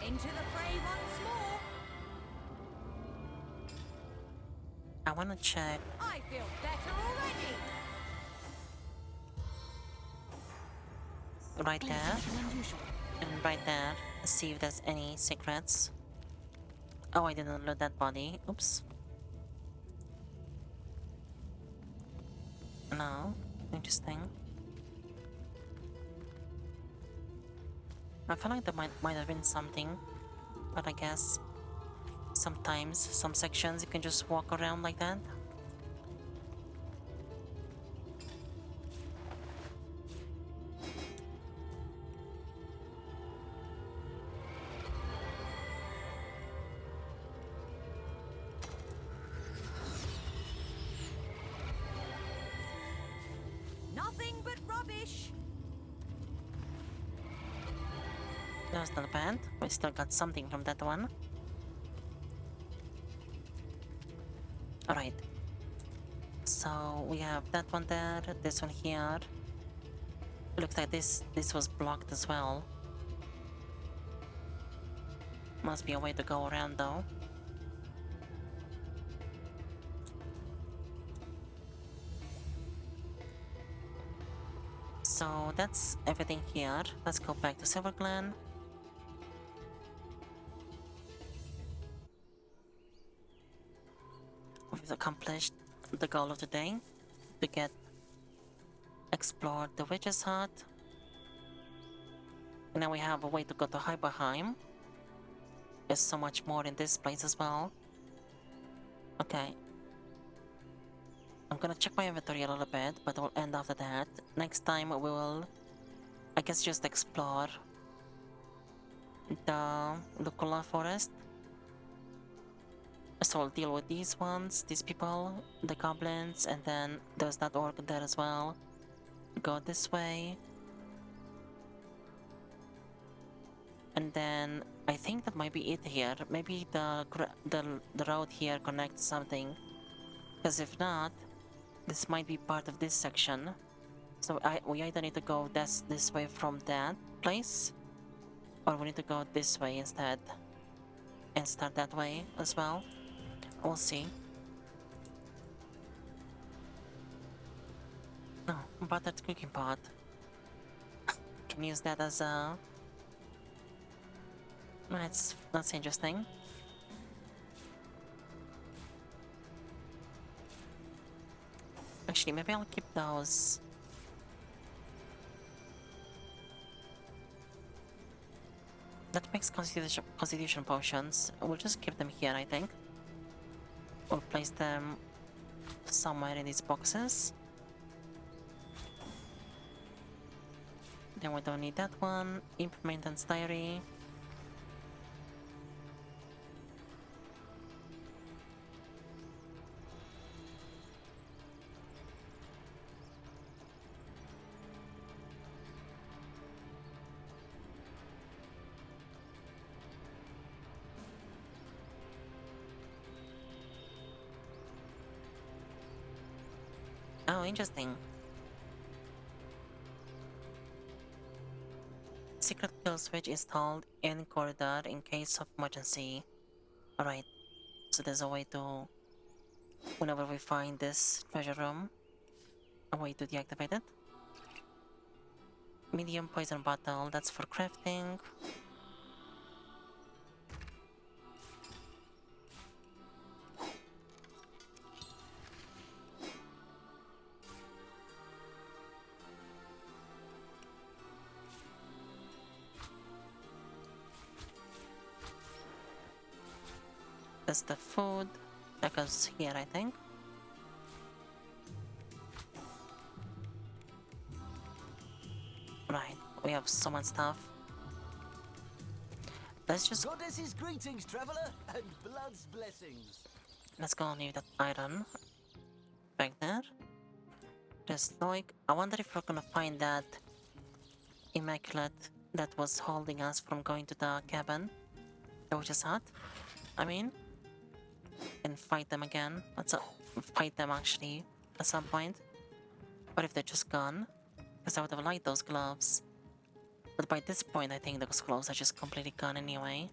Into the fray once more. I wanna check I feel better already. right there and right there. See if there's any secrets. Oh, I didn't loot that body. Oops. No. Interesting. I feel like there might have been something, but I guess sometimes some sections you can just walk around like that. nothing but rubbish. That's not bad. We still got something from that one. Alright. So we have that one there, this one here. Looks like this was blocked as well. Must be a way to go around though. So that's everything here. Let's go back to Silver Glen. We've accomplished the goal of the day to get explored the witch's hut. And now we have a way to go to Hyperheim. There's so much more in this place as well. Okay. I'm gonna check my inventory a little bit, but we'll end after that. Next time we will, I guess, just explore the Lucula forest. So we'll deal with these ones, these people, the goblins, and then there's that orc there as well. Go this way. And then I think that might be it here. Maybe the road here connects something. Because if not, this might be part of this section. So we either need to go this way from that place, or we need to go this way instead. And start that way as well. We'll see. No, buttered cooking pot. Can use that as a... That's interesting. Actually, maybe I'll keep those. That makes constitution potions. We'll just keep them here, I think. We'll place them somewhere in these boxes. Then we don't need that one. Imp maintenance diary. Oh, interesting. Secret kill switch installed in corridor in case of emergency. Alright, so there's a way to, whenever we find this treasure room, a way to deactivate it. Medium poison bottle, that's for crafting. That's the food. That goes here, I think. Right, we have so much stuff. Let's just... Goddess's greetings, traveler, and blood's blessings. Let's go and leave that iron back there. Just like... I wonder if we're gonna find that immaculate that was holding us from going to the cabin. The witch's hut. I mean... And fight them again. Fight them actually at some point. Or if they're just gone. Because I would have liked those gloves. But by this point I think those gloves are just completely gone anyway.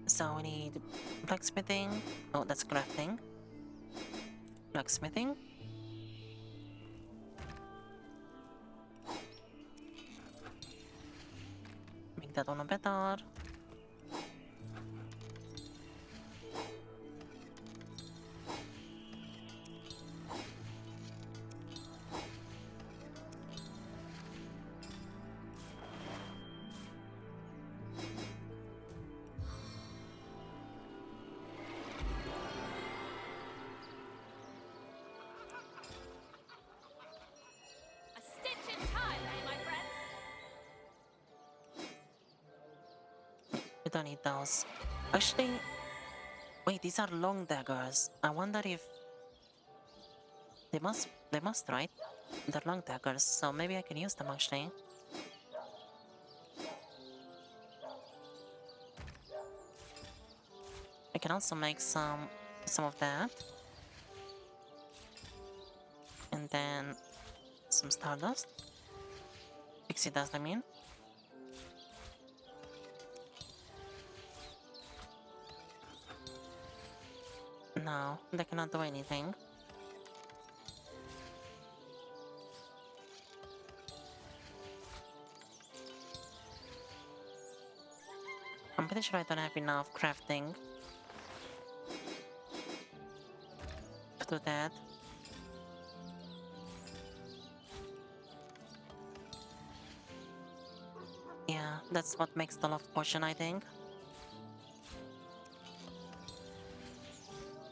So we need blacksmithing. Oh, that's crafting. Blacksmithing. Make that one better. We don't need those. Actually, wait, these are long daggers. I wonder if they must, right? They're long daggers, so maybe I can use them actually. I can also make some of that. And then some stardust. Pixie dust, I mean. No, they cannot do anything. I'm pretty sure I don't have enough crafting to do that. Yeah, that's what makes the love potion, I think.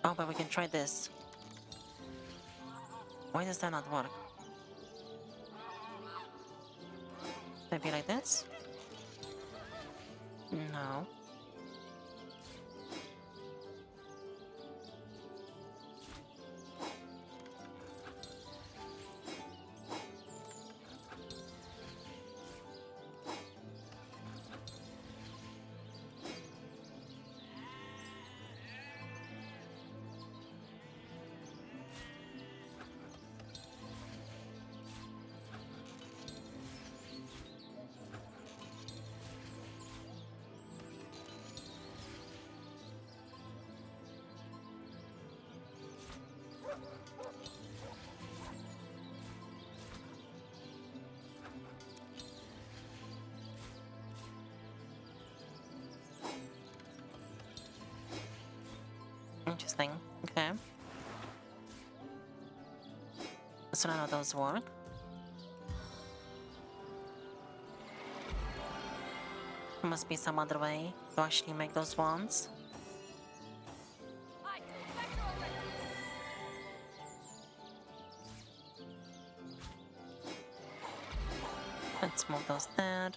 Oh, but we can try this. Why does that not work? Maybe like this? No. Interesting. Okay. So none of those work. There must be some other way to actually make those wands. Let's move those there.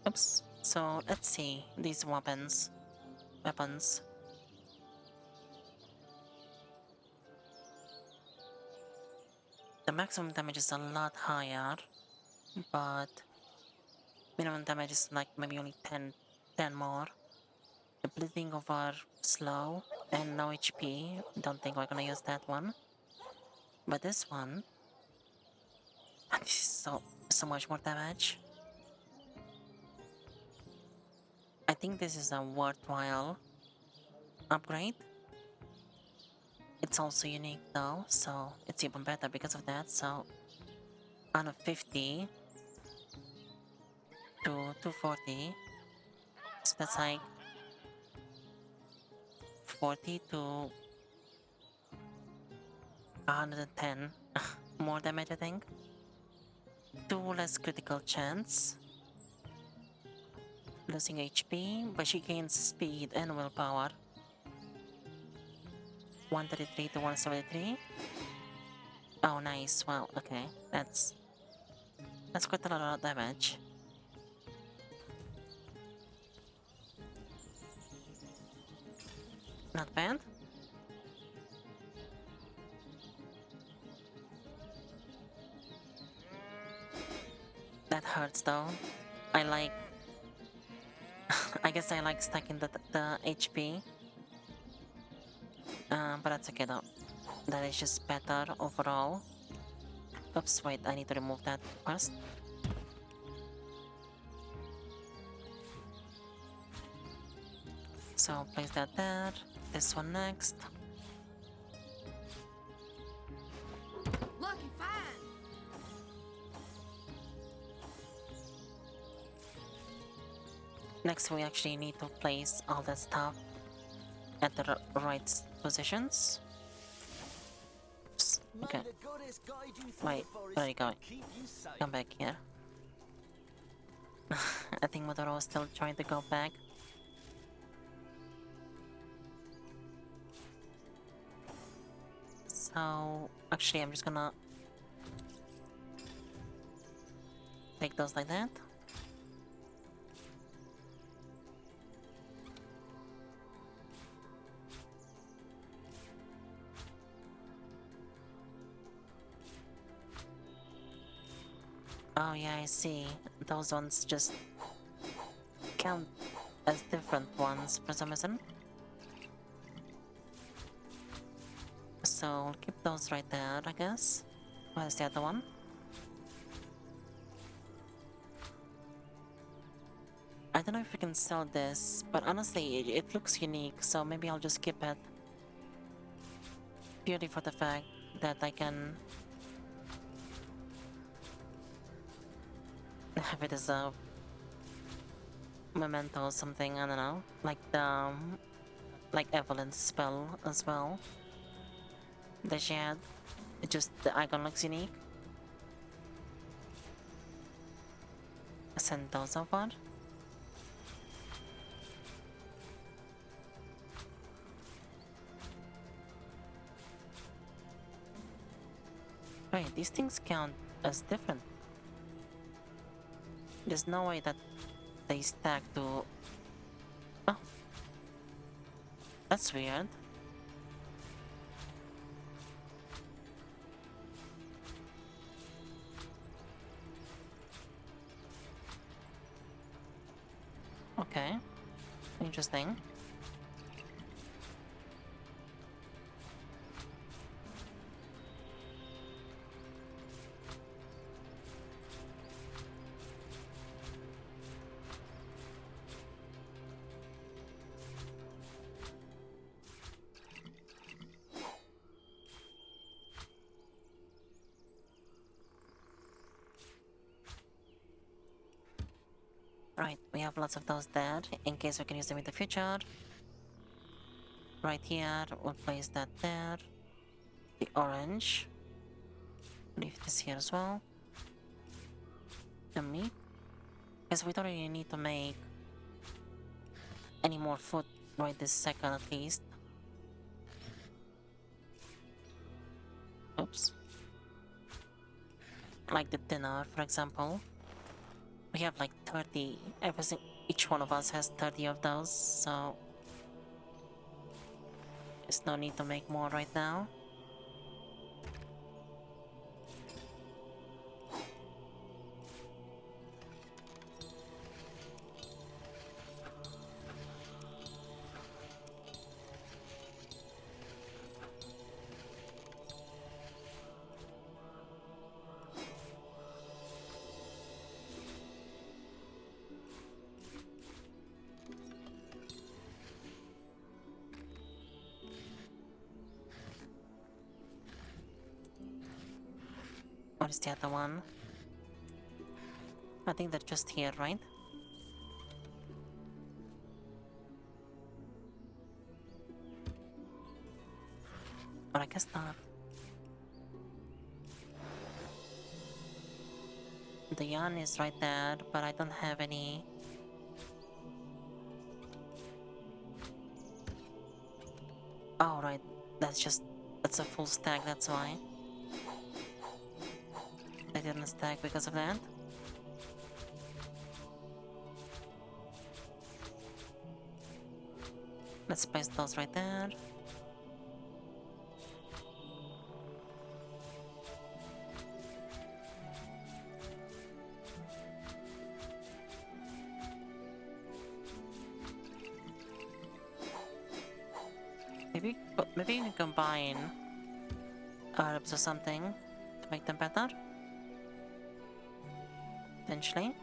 Oops. So let's see these weapons. The maximum damage is a lot higher, but minimum damage is like maybe only 10 more. The bleeding over slow and no HP. Don't think we're gonna use that one. But this one, this is so much more damage. I think this is a worthwhile upgrade. It's also unique though, so it's even better because of that. So out of 50 to 240, so that's like 40 to 110 more damage, I think. 2 less critical chance. Losing HP, but she gains speed and willpower. 133 to 173. Oh, nice. Wow, okay. That's quite a lot of damage. Not bad. That hurts though. I like... I guess I like stacking the HP. But that's okay though. That is just better overall. Oops, wait, I need to remove that first. So place that there. This one next. Lucky fine. Next we actually need to place all that stuff at the right positions. Oops, okay. Wait, where are you going? Come back here. I think Maduro is still trying to go back. So, actually I'm just gonna take those like that. Oh yeah, I see. Those ones just count as different ones for some reason. So I'll keep those right there, I guess. Where's the other one? I don't know if we can sell this, but honestly, it looks unique, so maybe I'll just keep it. Purely for the fact that I can have it as a memento or something, I don't know. Like the like Evelyn's spell as well that she had. It just the icon looks unique. Send those over. Wait, these things count as different. There's no way that they stack to... Oh. That's weird. Okay. Interesting. Right, we have lots of those there, in case we can use them in the future. Right here, we'll place that there. The orange. Leave this here as well. The meat. Because we don't really need to make any more food right this second at least. Oops. Like the dinner, for example. We have like 30, each one of us has 30 of those, so there's no need to make more right now. What is the other one? I think they're just here, right? Or I guess not. The yarn is right there, but I don't have any... Oh, right. That's a full stack, that's why. They didn't stack because of that. Let's place those right there. Maybe you can combine herbs or something to make them better. Eventually.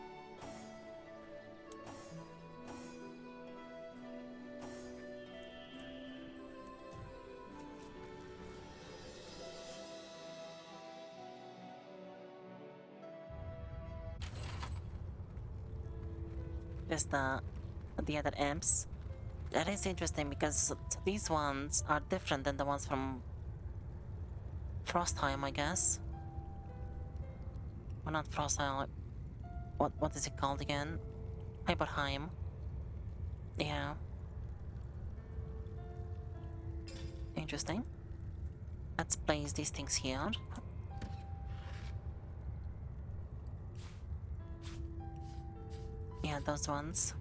There's the other amps. That is interesting because these ones are different than the ones from Frostheim, I guess. Well, not Frostheim. What is it called again? Hyperheim. Yeah. Interesting. Let's place these things here. Yeah, those ones.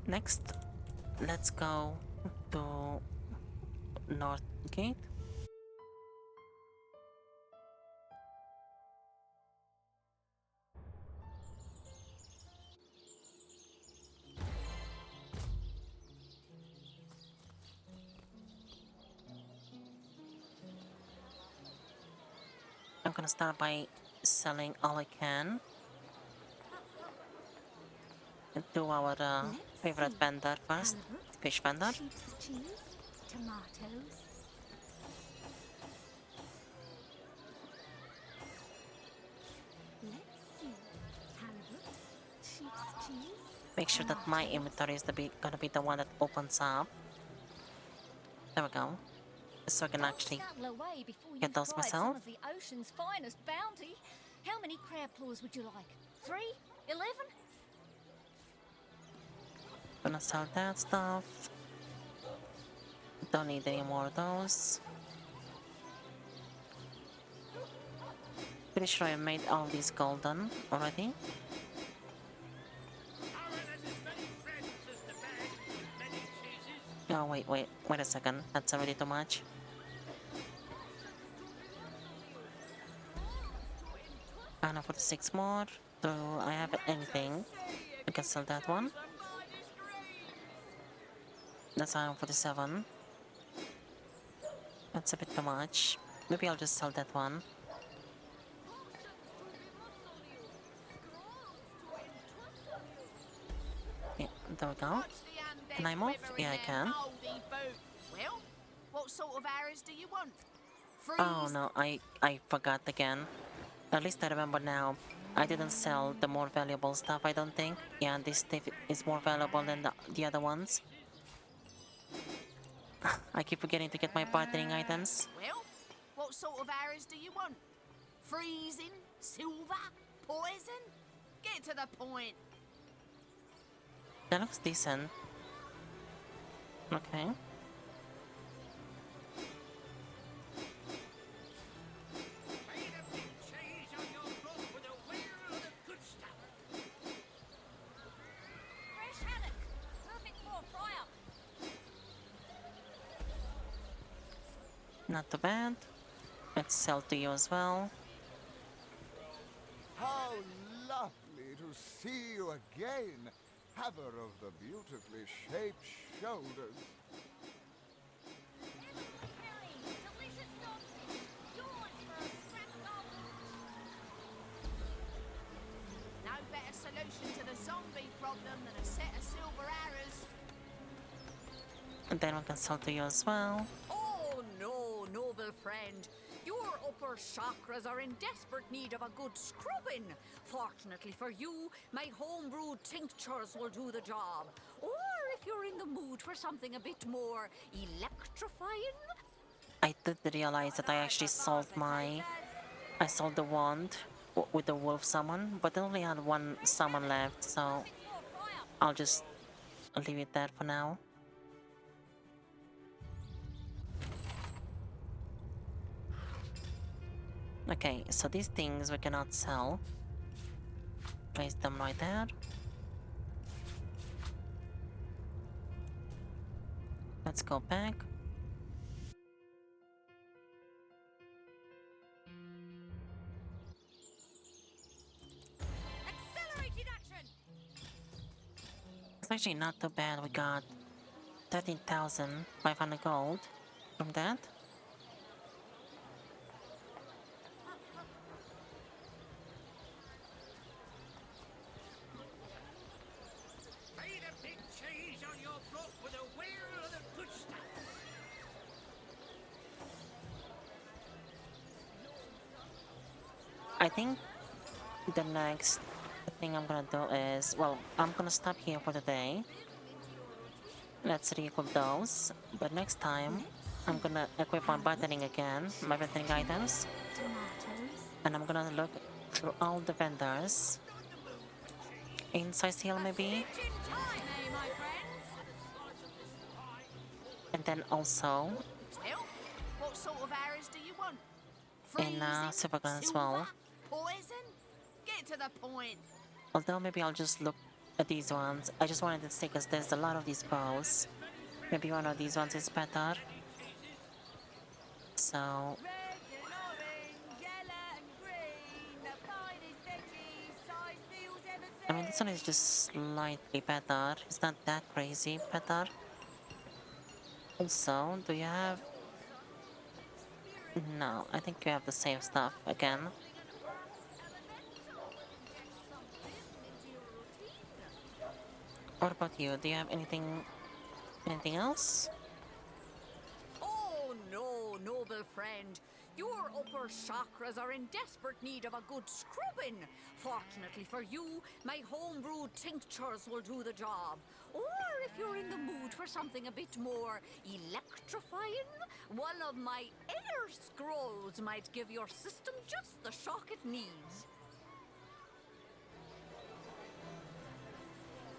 Next, let's go to North Gate. I'm gonna start by selling all I can to our favorite vendor first, fish vendor. Sheep's cheese, tomatoes. Let's see. Halibut, sheep's cheese. Make sure that my inventory is gonna be the one that opens up. There we go. So I can actually Scuttle away before get you've those tried myself. some of the ocean's finest bounty. How many crab claws would you like? 3? 11? Gonna sell that stuff. Don't need any more of those. Pretty sure I made all of these golden already. Oh, wait a second. That's already too much. And 46 more. Do I have anything? I can sell that one. That's 47. That's a bit too much. Maybe I'll just sell that one. Yeah, there we go. Can I move? Yeah, I can. Well, what sort of arrows do you want? Oh no, I forgot again. At least I remember now. I didn't sell the more valuable stuff, I don't think. Yeah, this stuff is more valuable than the other ones. I keep forgetting to get my bartering items. Well, what sort of arrows do you want? Freezing? Silver? Poison? Get to the point. That looks decent. Okay. Fresh haddock. Perfect for a fryer. Not too bad. Let's sell to you as well. How lovely to see you again, haver of the beautifully shaped shoulders. No better solution to the zombie problem than a set of silver arrows. And then we can sell to you as well. Oh no, noble friend. Your upper chakras are in desperate need of a good scrubbing. Fortunately for you, my homebrewed tinctures will do the job. Or if you're in the mood for something a bit more electrifying. I did realize that I actually sold I sold the wand with the wolf summon, but I only had one summon left, so I'll just leave it there for now. Okay, so these things we cannot sell. Place them right there. Let's go back. Accelerated action. It's actually not too bad. We got 13,500 gold from that. I think the next thing I'm gonna do is, well, I'm gonna stop here for today. Let's re-equip those, but next time I'm gonna equip my battering again, my battering items, and I'm gonna look through all the vendors. Inside Hill maybe? And then also Well, what sort of arrows do you want? in Silvergun as well. Poison? Get to the point. Although maybe I'll just look these ones. I just wanted to see because there's a lot of these bows. Maybe one of these ones is better. So I mean, this one is just slightly better. It's not that crazy better. Also, do you have... No, I think you have the same stuff again. What about you? Do you have anything else? Oh no, noble friend. Your upper chakras are in desperate need of a good scrubbing. Fortunately for you, my homebrewed tinctures will do the job. Or if you're in the mood for something a bit more electrifying, one of my air scrolls might give your system just the shock it needs.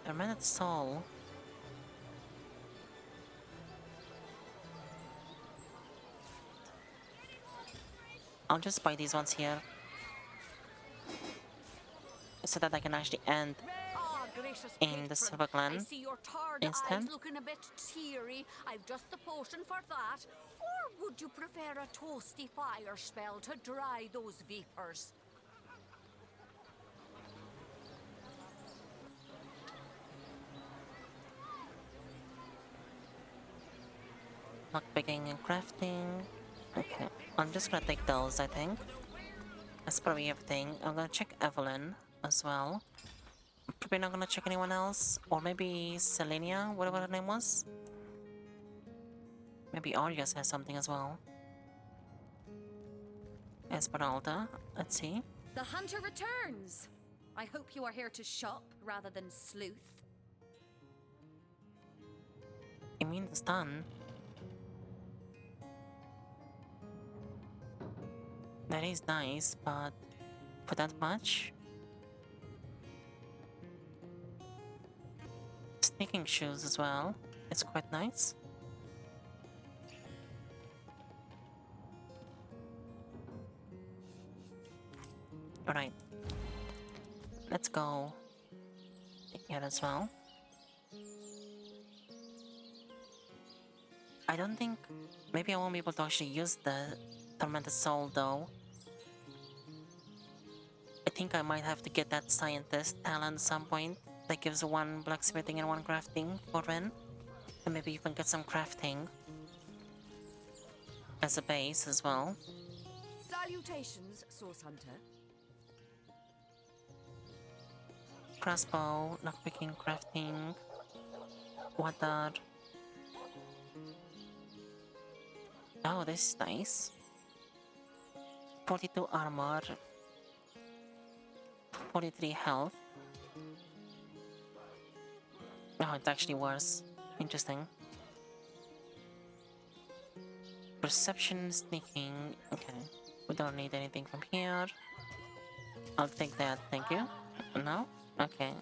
Permanent soul. I'll just buy these ones here. So that I can actually end in the Silver Glen I see your tired instead. eyes looking a bit teary. I've just the potion for that. Or would you prefer a toasty fire spell to dry those vapors? Lockpicking and crafting. Okay, I'm just gonna take those, I think. That's probably everything. I'm gonna check Evelyn as well. I'm probably not gonna check anyone else. Or maybe Selenia, whatever her name was. Maybe Arias has something as well. Esmeralda, let's see. The hunter returns! I hope you are here to shop rather than sleuth. You mean the stun? That is nice, but for that much? Sneaking shoes as well. It's quite nice. Alright. Let's go here as well. I don't think... Maybe I won't be able to actually use the Tormented Soul though. I think I might have to get that Scientist talent at some point that gives one blacksmithing and one crafting for Ren. And maybe you can get some crafting as a base as well. Salutations, Source Hunter. Crossbow, lockpicking, crafting, water. Oh, this is nice. 42 armor, 43 health. Oh, it's actually worse. Interesting. Perception, sneaking. Okay, we don't need anything from here. I'll take that, thank you. No? Okay.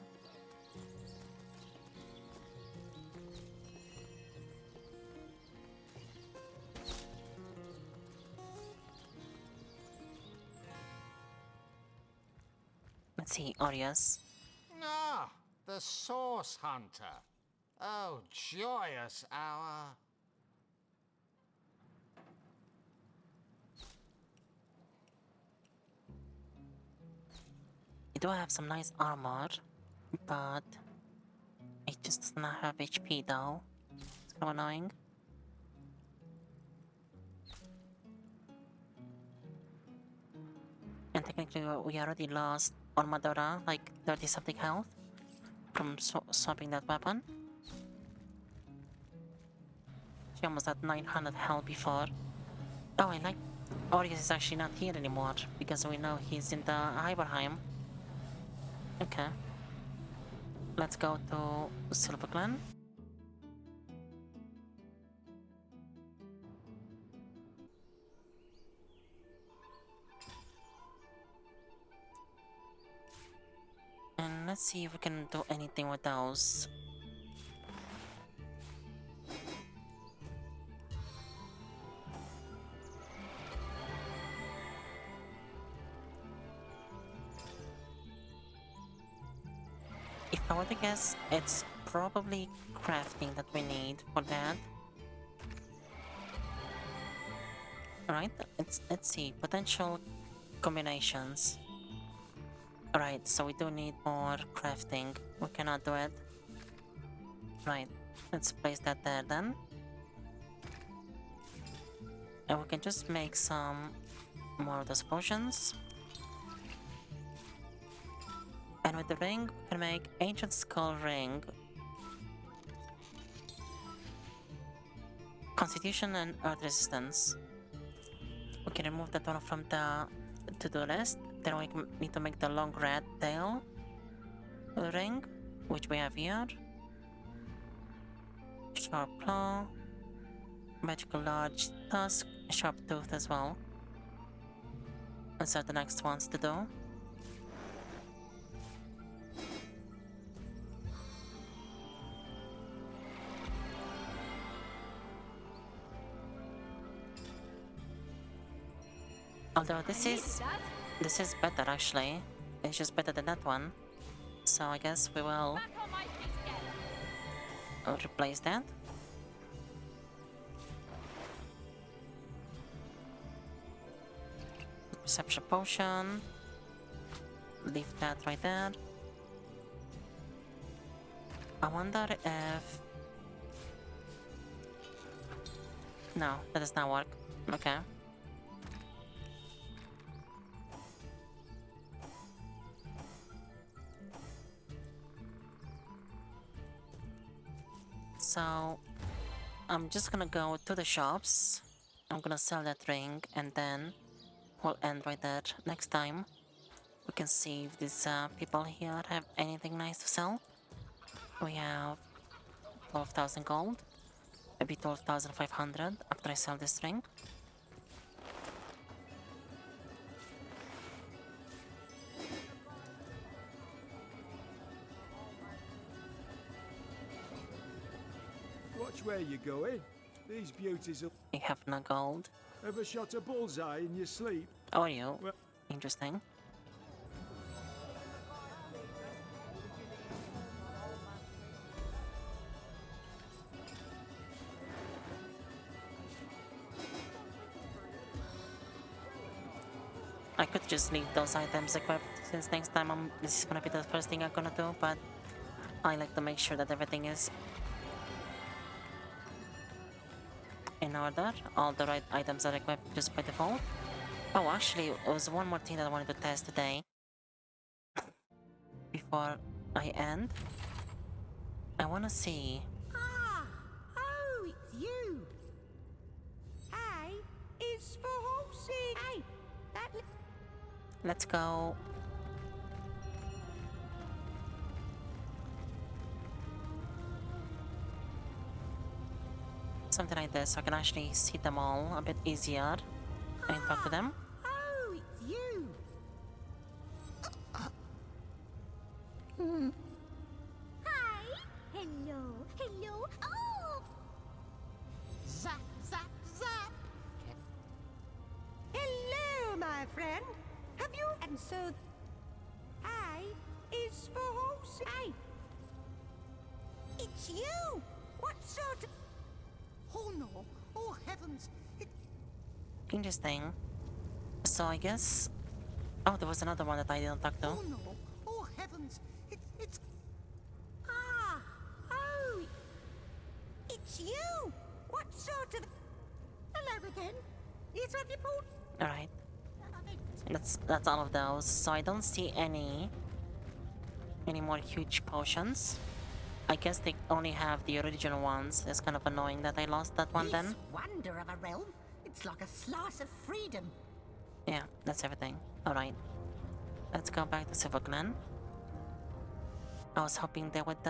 Let's see, Arias. Ah, the Source Hunter. Oh, joyous hour. You do have some nice armor, but it just does not have HP though. It's kind of annoying. And technically we already lost Armadura, like 30 something health from swapping that weapon. She almost had 900 health before. Oh, and like Orius is actually not here anymore because we know he's in the Hyberheim. Okay. Let's go to Silver Glen. And let's see if we can do anything with those. If If I were to guess, it's probably crafting that we need for that. Alright, let's see. Potential combinations. Alright, so we do need more crafting. We cannot do it. Right, let's place that there then. And we can just make some more of those potions. And with the ring, we can make Ancient Skull Ring. Constitution and Earth Resistance. We can remove that one from the to-do list. Then we need to make the long rat tail ring, which we have here. Sharp claw, magical large tusk, sharp tooth as well. Those are the next ones to do. Although this is better actually. It's just better than that one. So I guess we will replace that. Perception potion. Leave that right there. I wonder if... No, that does not work. Okay. So, I'm just gonna go to the shops. I'm gonna sell that ring and then we'll end right there. Next time we can see if these people here have anything nice to sell. We have 12,000 gold, maybe 12,500 after I sell this ring. Watch where you're going. These beauties will... We have no gold. Ever shot a bullseye in your sleep? Oh, you? Well... Interesting. I could just leave those items equipped, since next time this is gonna be the first thing I'm gonna do, but I like to make sure that everything is in order. All the right items are equipped just by default. Oh, actually, there was one more thing that I wanted to test today. Before I end. I wanna see... Ah! Oh, it's you! A is for horsing! Hey, that... Let's go. Something like this, so I can actually see them all a bit easier and talk to them. Oh, it's you! Hi! Hello! Hello! Oh! Zap, zap, zap! Hello, my friend! Have you... And so... A is for horse... A! It's you! What sort of... Oh no! Oh heavens! Interesting. So I guess... Oh, there was another one that I didn't talk to. Oh no! Oh heavens! It's... Ah! Oh! It's you! What sort of... Hello again. Is that report? Alright. That's all of those. So I don't see any more huge potions. I guess they only have the original ones. It's kind of annoying that I lost that one then. Wonder of a realm. It's like a slice of freedom. Yeah, that's everything. Alright. Let's go back to Silver Glen. I was hoping they would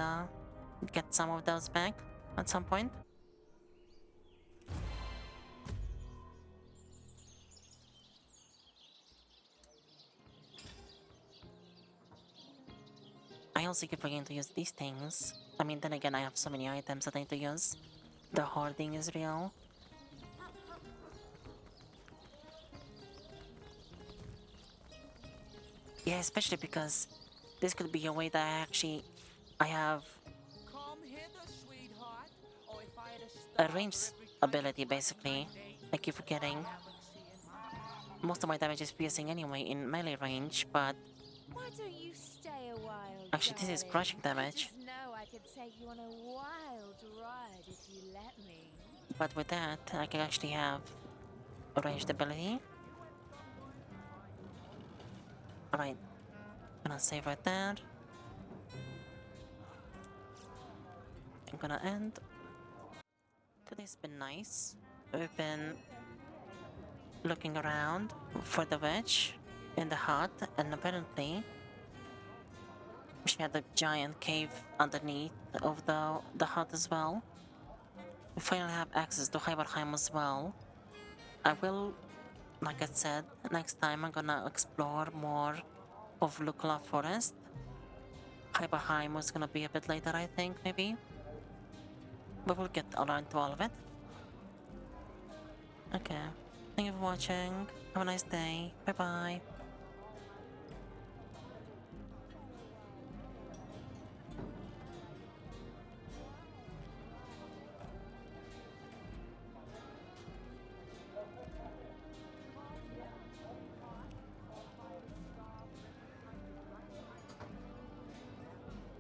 get some of those back at some point. I also keep forgetting to use these things. I mean, then again, I have so many items that I need to use. The hoarding is real. Yeah, especially because this could be a way that I actually I have Come hither, sweetheart. Or if I had a ranged ability basically. I keep forgetting. Most of my damage is piercing anyway in melee range, but Why don't you stay a while, actually this is darling? crushing damage. Just know I could take you on a wild ride if you let me. But with that, I can actually have a ranged ability. Alright, gonna save right there. I'm gonna end. Today's been nice. We've been looking around for the witch in the hut, and apparently she had a giant cave underneath of the hut as well. We finally have access to Hyberheim as well. I will, like I said, next time I'm gonna explore more of Lukla Forest. Hyberheim was gonna be a bit later, I think, maybe. But we'll get around to all of it. Okay. Thank you for watching. Have a nice day. Bye bye.